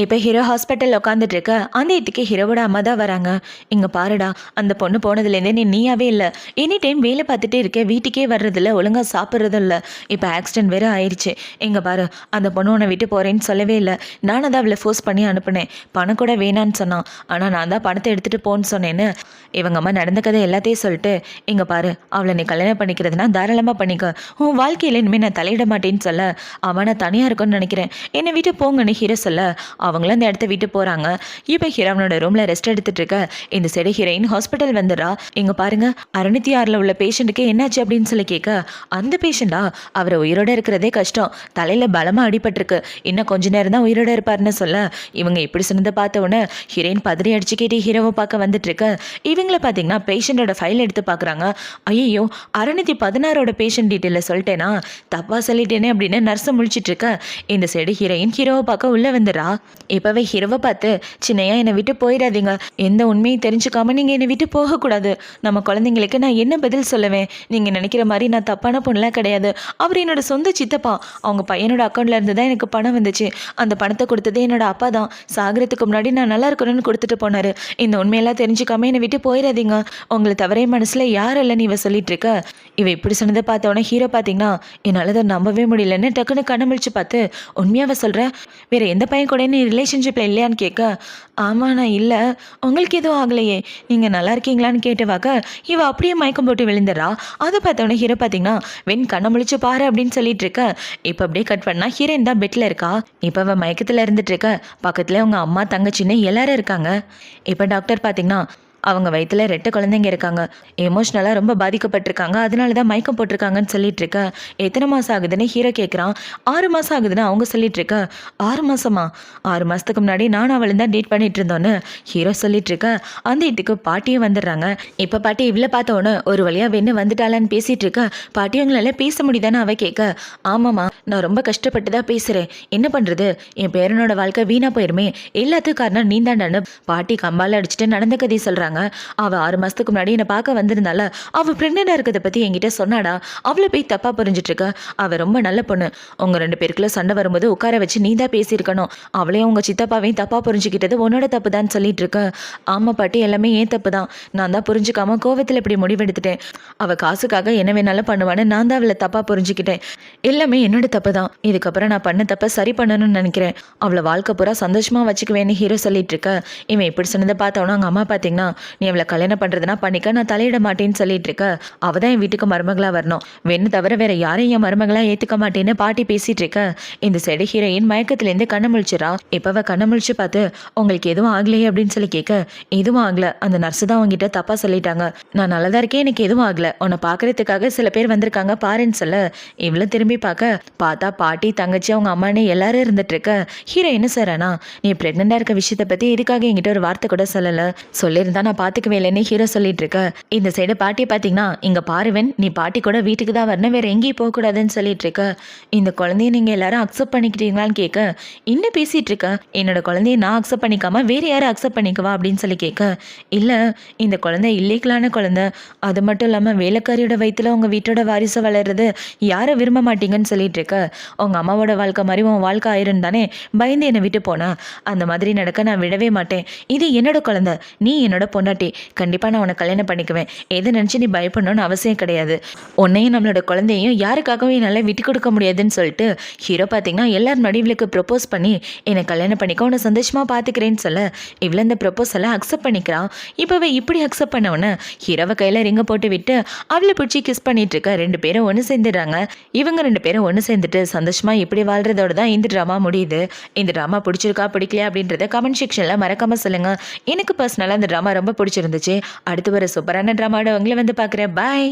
இப்போ ஹீரோ ஹாஸ்பிட்டல் உட்காந்துட்டு இருக்க. அந்த இதுக்கு ஹீரோவோட அம்மா தான் வராங்க. இங்கே பாருடா, அந்த பொண்ணு போனதுலேருந்தே நீயாவே இல்லை, எனி டைம் வேலை பார்த்துட்டே இருக்க, வீட்டுக்கே வர்றதில்ல, ஒழுங்காக சாப்பிட்றதும் இல்லை, இப்போ ஆக்சிடென்ட் வேறு ஆயிடுச்சு. எங்க பாரு, அந்த பொண்ணு உன்னை விட்டு போறேன்னு சொல்லவே இல்லை, நான் தான் அவளை ஃபோர்ஸ் பண்ணி அனுப்புனேன், பணம் கூட வேணான்னு சொன்னான், ஆனால் நான் தான் பணத்தை எடுத்துகிட்டு போன்னு சொன்னேன்னு இவங்க அம்மா நடந்த கதை எல்லாத்தையும் சொல்லிட்டு இங்கே பாரு, அவளை நீ கல்யாணம் பண்ணிக்கிறதுனா தாராளமாக பண்ணிக்க, உன் வாழ்க்கையில் இனிமேல் நான் தலையிட மாட்டேன்னு சொல்ல அவன் நான் தனியாக இருக்குன்னு நினைக்கிறேன், என்னை விட்டு போங்கன்னு ஹீரோ சொல்ல அவங்களும் அந்த இடத்த விட்டு போகிறாங்க. இப்போ ஹீரோனோட ரூமில் ரெஸ்ட் எடுத்துட்டு இருக்க. இந்த சைடு ஹீரோயின் ஹாஸ்பிட்டல் வந்துடுறா. இங்கே பாருங்க 606 உள்ள பேஷண்ட்டுக்கு என்னாச்சு அப்படின்னு சொல்லி கேட்க அந்த பேஷண்டா அவரை உயிரோட இருக்கிறதே கஷ்டம், தலையில் பலமாக அடிபட்டிருக்கு, இன்னும் கொஞ்ச நேரம் தான் உயிரோட இருப்பாருன்னு சொல்ல இவங்க இப்படி சொன்னதை பார்த்த உடனே ஹீரோயின் பதறி அடிச்சு கேட்டு ஹீரோவை பார்க்க வந்துட்டு இருக்க. இவங்கள பார்த்தீங்கன்னா பேஷண்டோட ஃபைல் எடுத்து பார்க்குறாங்க. ஐயோ 616 பேஷண்ட் டீட்டெயிலில் சொல்லிட்டேனா, தப்பாக சொல்லிட்டேனே அப்படின்னு நர்ஸை முழிச்சிட்டு இருக்க. இந்த சைடு ஹீரோயின் ஹீரோவை பார்க்க உள்ளே வந்துடுறா. இப்போவே ஹீரோவை பார்த்து சின்னையா என்னை விட்டு போயிடாதீங்க, எந்த உண்மையும் தெரிஞ்சுக்காம நீங்கள் என்னை விட்டு போகக்கூடாது, நம்ம குழந்தைங்களுக்கு நான் என்ன பதில் சொல்லுவேன், நீங்கள் நினைக்கிற மாதிரி நான் தப்பான பொண்ணுலாம் கிடையாது, அவர் என்னோட சொந்த சித்தப்பா, அவங்க பையனோட அக்கௌண்ட்ல இருந்து தான் எனக்கு பணம் வந்துச்சு. அந்த பணத்தை கொடுத்ததே என்னோட அப்பா தான். சாகறதுக்கு முன்னாடி நான் நல்லா இருக்கணும்னு கொடுத்துட்டு போனாரு. இந்த உண்மையெல்லாம் தெரிஞ்சுக்காம என்னை விட்டு போயிடாதீங்க. உங்களை தவிர என் மனசுல யாரும் இல்லைன்னு இவ சொல்லிட்டு இருக்க. இவ இப்படி சொன்னதை பார்த்தவொடனே ஹீரோ பார்த்தீங்கன்னா என்னால் அதை நம்பவே முடியலன்னு டக்குன்னு கண்ணை முழிச்சு பார்த்து உண்மையாவ சொல்ற, வேற எந்த பையன் கூட நீ ரிலேஷன்ஷிப்ல இல்லையான்னு கேட்க, ஆமா நான் இல்லை, உங்களுக்கு எதுவும் ஆகலையே, நீங்க நல்லா இருக்கீங்களான்னு கேட்டவாக்க இவ அப்படியே மயக்கம் போட்டு விழுந்துடுறா. அதை பார்த்தவொடனே ஹீரோ பார்த்தீங்கன்னா வெண் கண்ணை முழிச்சு பாரு அப்படின்னு சொல்லிட்டு இருக்க. இப்போ அப்படியே கட் பண்ணா ஹீரோயின் தான் பெட்ல இருக்கா. இப்போ அவ மயக்கத்தில் இருந்துட்டு இருக்க. பக்கத்துல அவங்க அம்மா தங்கச்சின்னு எல்லாரும் இருக்காங்க. இப்போ டாக்டர் பார்த்தீங்கன்னா அவங்க வயிற்றுல 2 குழந்தைங்க இருக்காங்க. எமோஷ்னலாக ரொம்ப பாதிக்கப்பட்டிருக்காங்க. அதனால தான் மயக்கம் போட்டிருக்காங்கன்னு சொல்லிட்டு இருக்க. எத்தனை மாதம் ஆகுதுன்னு ஹீரோ கேட்குறான். 6 மாதம் ஆகுதுன்னு அவங்க சொல்லிட்டு இருக்க. 6 மாதமா? 6 மாதத்துக்கு முன்னாடி நானும் அவளும் தான் டேட் பண்ணிட்டு இருந்தோன்னு ஹீரோ சொல்லிட்டு இருக்க. அந்த வீட்டுக்கு பாட்டியும் வந்துடுறாங்க. இப்போ பாட்டி இவ்வளோ பார்த்தோன்னு ஒரு வழியாக வெண்ணு வந்துட்டாளான்னு பேசிட்டு இருக்க. பாட்டி உங்களால பேச முடியுதான்னு அவ கேட்க, ஆமாம்மா நான் ரொம்ப கஷ்டப்பட்டு தான் பேசுகிறேன், என்ன பண்ணுறது, என் பேரனோட வாழ்க்கை வீணாக போயிருமே, எல்லாத்துக்கும் காரணம் நீ தாண்டான்னு பாட்டி கம்பால் அடிச்சுட்டு நடந்த கதையை சொல்கிறாங்க. அவ 6 மாசத்துக்கு முன்னாடி என்னை பார்க்க வந்திருந்தால அவ பிரெக்னெண்டா இருக்கிறத பத்தி என்கிட்ட சொன்னாடா. அவளை போய் தப்பா புரிஞ்சிட்டு இருக்க. அவ ரொம்ப நல்ல பொண்ணு. உங்க 2 பேருக்குள்ள சண்டை வரும்போது உட்கார வச்சு நீ தான் பேசியிருக்கணும். அவளையும் உங்க சித்தப்பாவையும் தப்பா புரிஞ்சுக்கிட்டது உன்னோட தப்பு தான் சொல்லிட்டு இருக்க. ஆமா பாட்டி, எல்லாமே ஏன் தப்பு தான். நான் தான் புரிஞ்சுக்காம கோவத்தில் இப்படி முடிவெடுத்துட்டேன். அவ காசுக்காக என்ன வேணாலும் பண்ணுவான்னு நான் தான் அவளை தப்பா புரிஞ்சுக்கிட்டேன். எல்லாமே என்னோட தப்பு தான். இதுக்கப்புறம் நான் பண்ண தப்ப சரி பண்ணணும்னு நினைக்கிறேன். அவளை வாழ்க்கை பூரா சந்தோஷமா வச்சுக்குவேன்னு ஹீரோ சொல்லிட்டு இருக்க. இவன் இப்படி சொன்னதை பார்த்தவனா அவங்க அம்மா பார்த்தீங்கன்னா நீ அவளை கல்யாணம் பண்ணுறதுனா பண்ணிக்க, நான் தலையிட மாட்டேன்னு சொல்லிட்டு இருக்க. அவள் தான் என் வீட்டுக்கு மருமகளாக வரணும், வெண்ணு தவிர வேற யாரையும் என் மருமகளாக ஏற்றுக்க மாட்டேன்னு பாட்டி பேசிட்டு இருக்க. இந்த சைடு ஹீரோயின் மயக்கத்துலேருந்து கண்ணை முழிச்சிடா. இப்போ அவள் கண்ணை முழிச்சு பார்த்து உங்களுக்கு எதுவும் ஆகலையே அப்படின்னு சொல்லி கேட்க, எதுவும் ஆகலை, அந்த நர்ஸு தான் உங்ககிட்ட தப்பாக சொல்லிட்டாங்க, நான் நல்லதா இருக்கேன், எனக்கு எதுவும் ஆகலை, உன்னை பார்க்கறதுக்காக சில பேர் வந்திருக்காங்க பாருன்னு சொல்ல. இவ்வளோ திரும்பி பார்த்தா பாட்டி தங்கச்சி அவங்க அம்மானே எல்லாரும் இருந்துட்டு இருக்க. ஹீரோ என்ன சாரானா, நீ ப்ரெக்னெண்டாக இருக்க விஷயத்தை பற்றி எதுக்காக என்கிட்ட ஒரு வார்த்தை கூட சொல்லலை, சொல்லியிருந்தா நான் பார்த்துக்கவே இல்லைன்னு ஹீரோ சொல்லிட்டு இருக்க. இந்த சைடு பாட்டி பார்த்தீங்கன்னா இங்கே பாருவன், நீ பாட்டி கூட வீட்டுக்கு தான் வரணும், வேற எங்கேயும் போகக்கூடாதுன்னு சொல்லிட்டு இருக்க. இந்த குழந்தைய நீங்கள் எல்லாரும் அக்செப்ட் பண்ணிக்கிட்டீங்களான்னு கேட்க, இன்னும் பேசிட்டு இருக்க. என்னோட குழந்தைய நான் அக்செப்ட் பண்ணிக்காம வேற யாரும் அக்செப்ட் பண்ணிக்குவா அப்படின்னு சொல்லி கேட்க, இல்லை இந்த குழந்தை இல்லீகலான குழந்தை, அது மட்டும் இல்லாமல் வேலைக்காரியோட வயிற்றுல உங்கள் வீட்டோட வாரிசு வளர்றது யாரை விரும்ப மாட்டீங்கன்னு சொல்லிட்டு இருக்க. உங்கள் அம்மாவோட வாழ்க்கை மாதிரி உன் வாழ்க்கை ஆயிரும் தானே பயந்து என்னை விட்டு போனா, அந்த மாதிரி நடக்க நான் விடவே மாட்டேன். இது என்னோட குழந்தை, நீ என்னோட பொண்டாட்டி, கண்டிப்பாக நான் உன்னை கல்யாணம் பண்ணிக்குவேன், எதை நினச்சி நீ பயப்படணும்னு அவசியம் கிடையாது, உன்னையும் நம்மளோட குழந்தையும் யாருக்காகவும் என்னால் விட்டு கொடுக்க முடியாதுன்னு சொல்லிட்டு ஹீரோ பார்த்தீங்கன்னா எல்லார் நடுவிலுக்கு ப்ரப்போஸ் பண்ணி என்னை கல்யாணம் பண்ணிக்க, உன்னை சந்தோஷமாக பார்த்துக்கிறேன்னு சொல்ல இவ்வளோ இந்த ப்ரப்போஸலை அக்செப்ட் பண்ணிக்கிறான். இப்போவே இப்படி அக்செப்ட் பண்ணவொன்னே ஹீரோவை கையில் ரிங்க போட்டு விட்டு அவளை பிடிச்சி கிஸ் பண்ணிட்டு இருக்க. 2 பேரும் ஒன்று சேர்ந்துடுறாங்க. இவங்க 2 பேரும் ஒன்று சேர்ந்துட்டு சந்தோஷமாக இப்படி வாழ்றதோட தான் இந்த ட்ராமா முடியுது. இந்த ட்ராமா பிடிச்சிருக்கா பிடிக்கலையா அப்படின்றத கமெண்ட் செக்ஷனில் மறக்காமல் சொல்லுங்கள். எனக்கு பர்சனலாக இந்த ட்ராமா ரொம்ப பிடிச்சிருந்துச்சு. அடுத்து வர சூப்பரான ட்ராமாவோட உங்களை வந்து பார்க்குறேன். பாய்.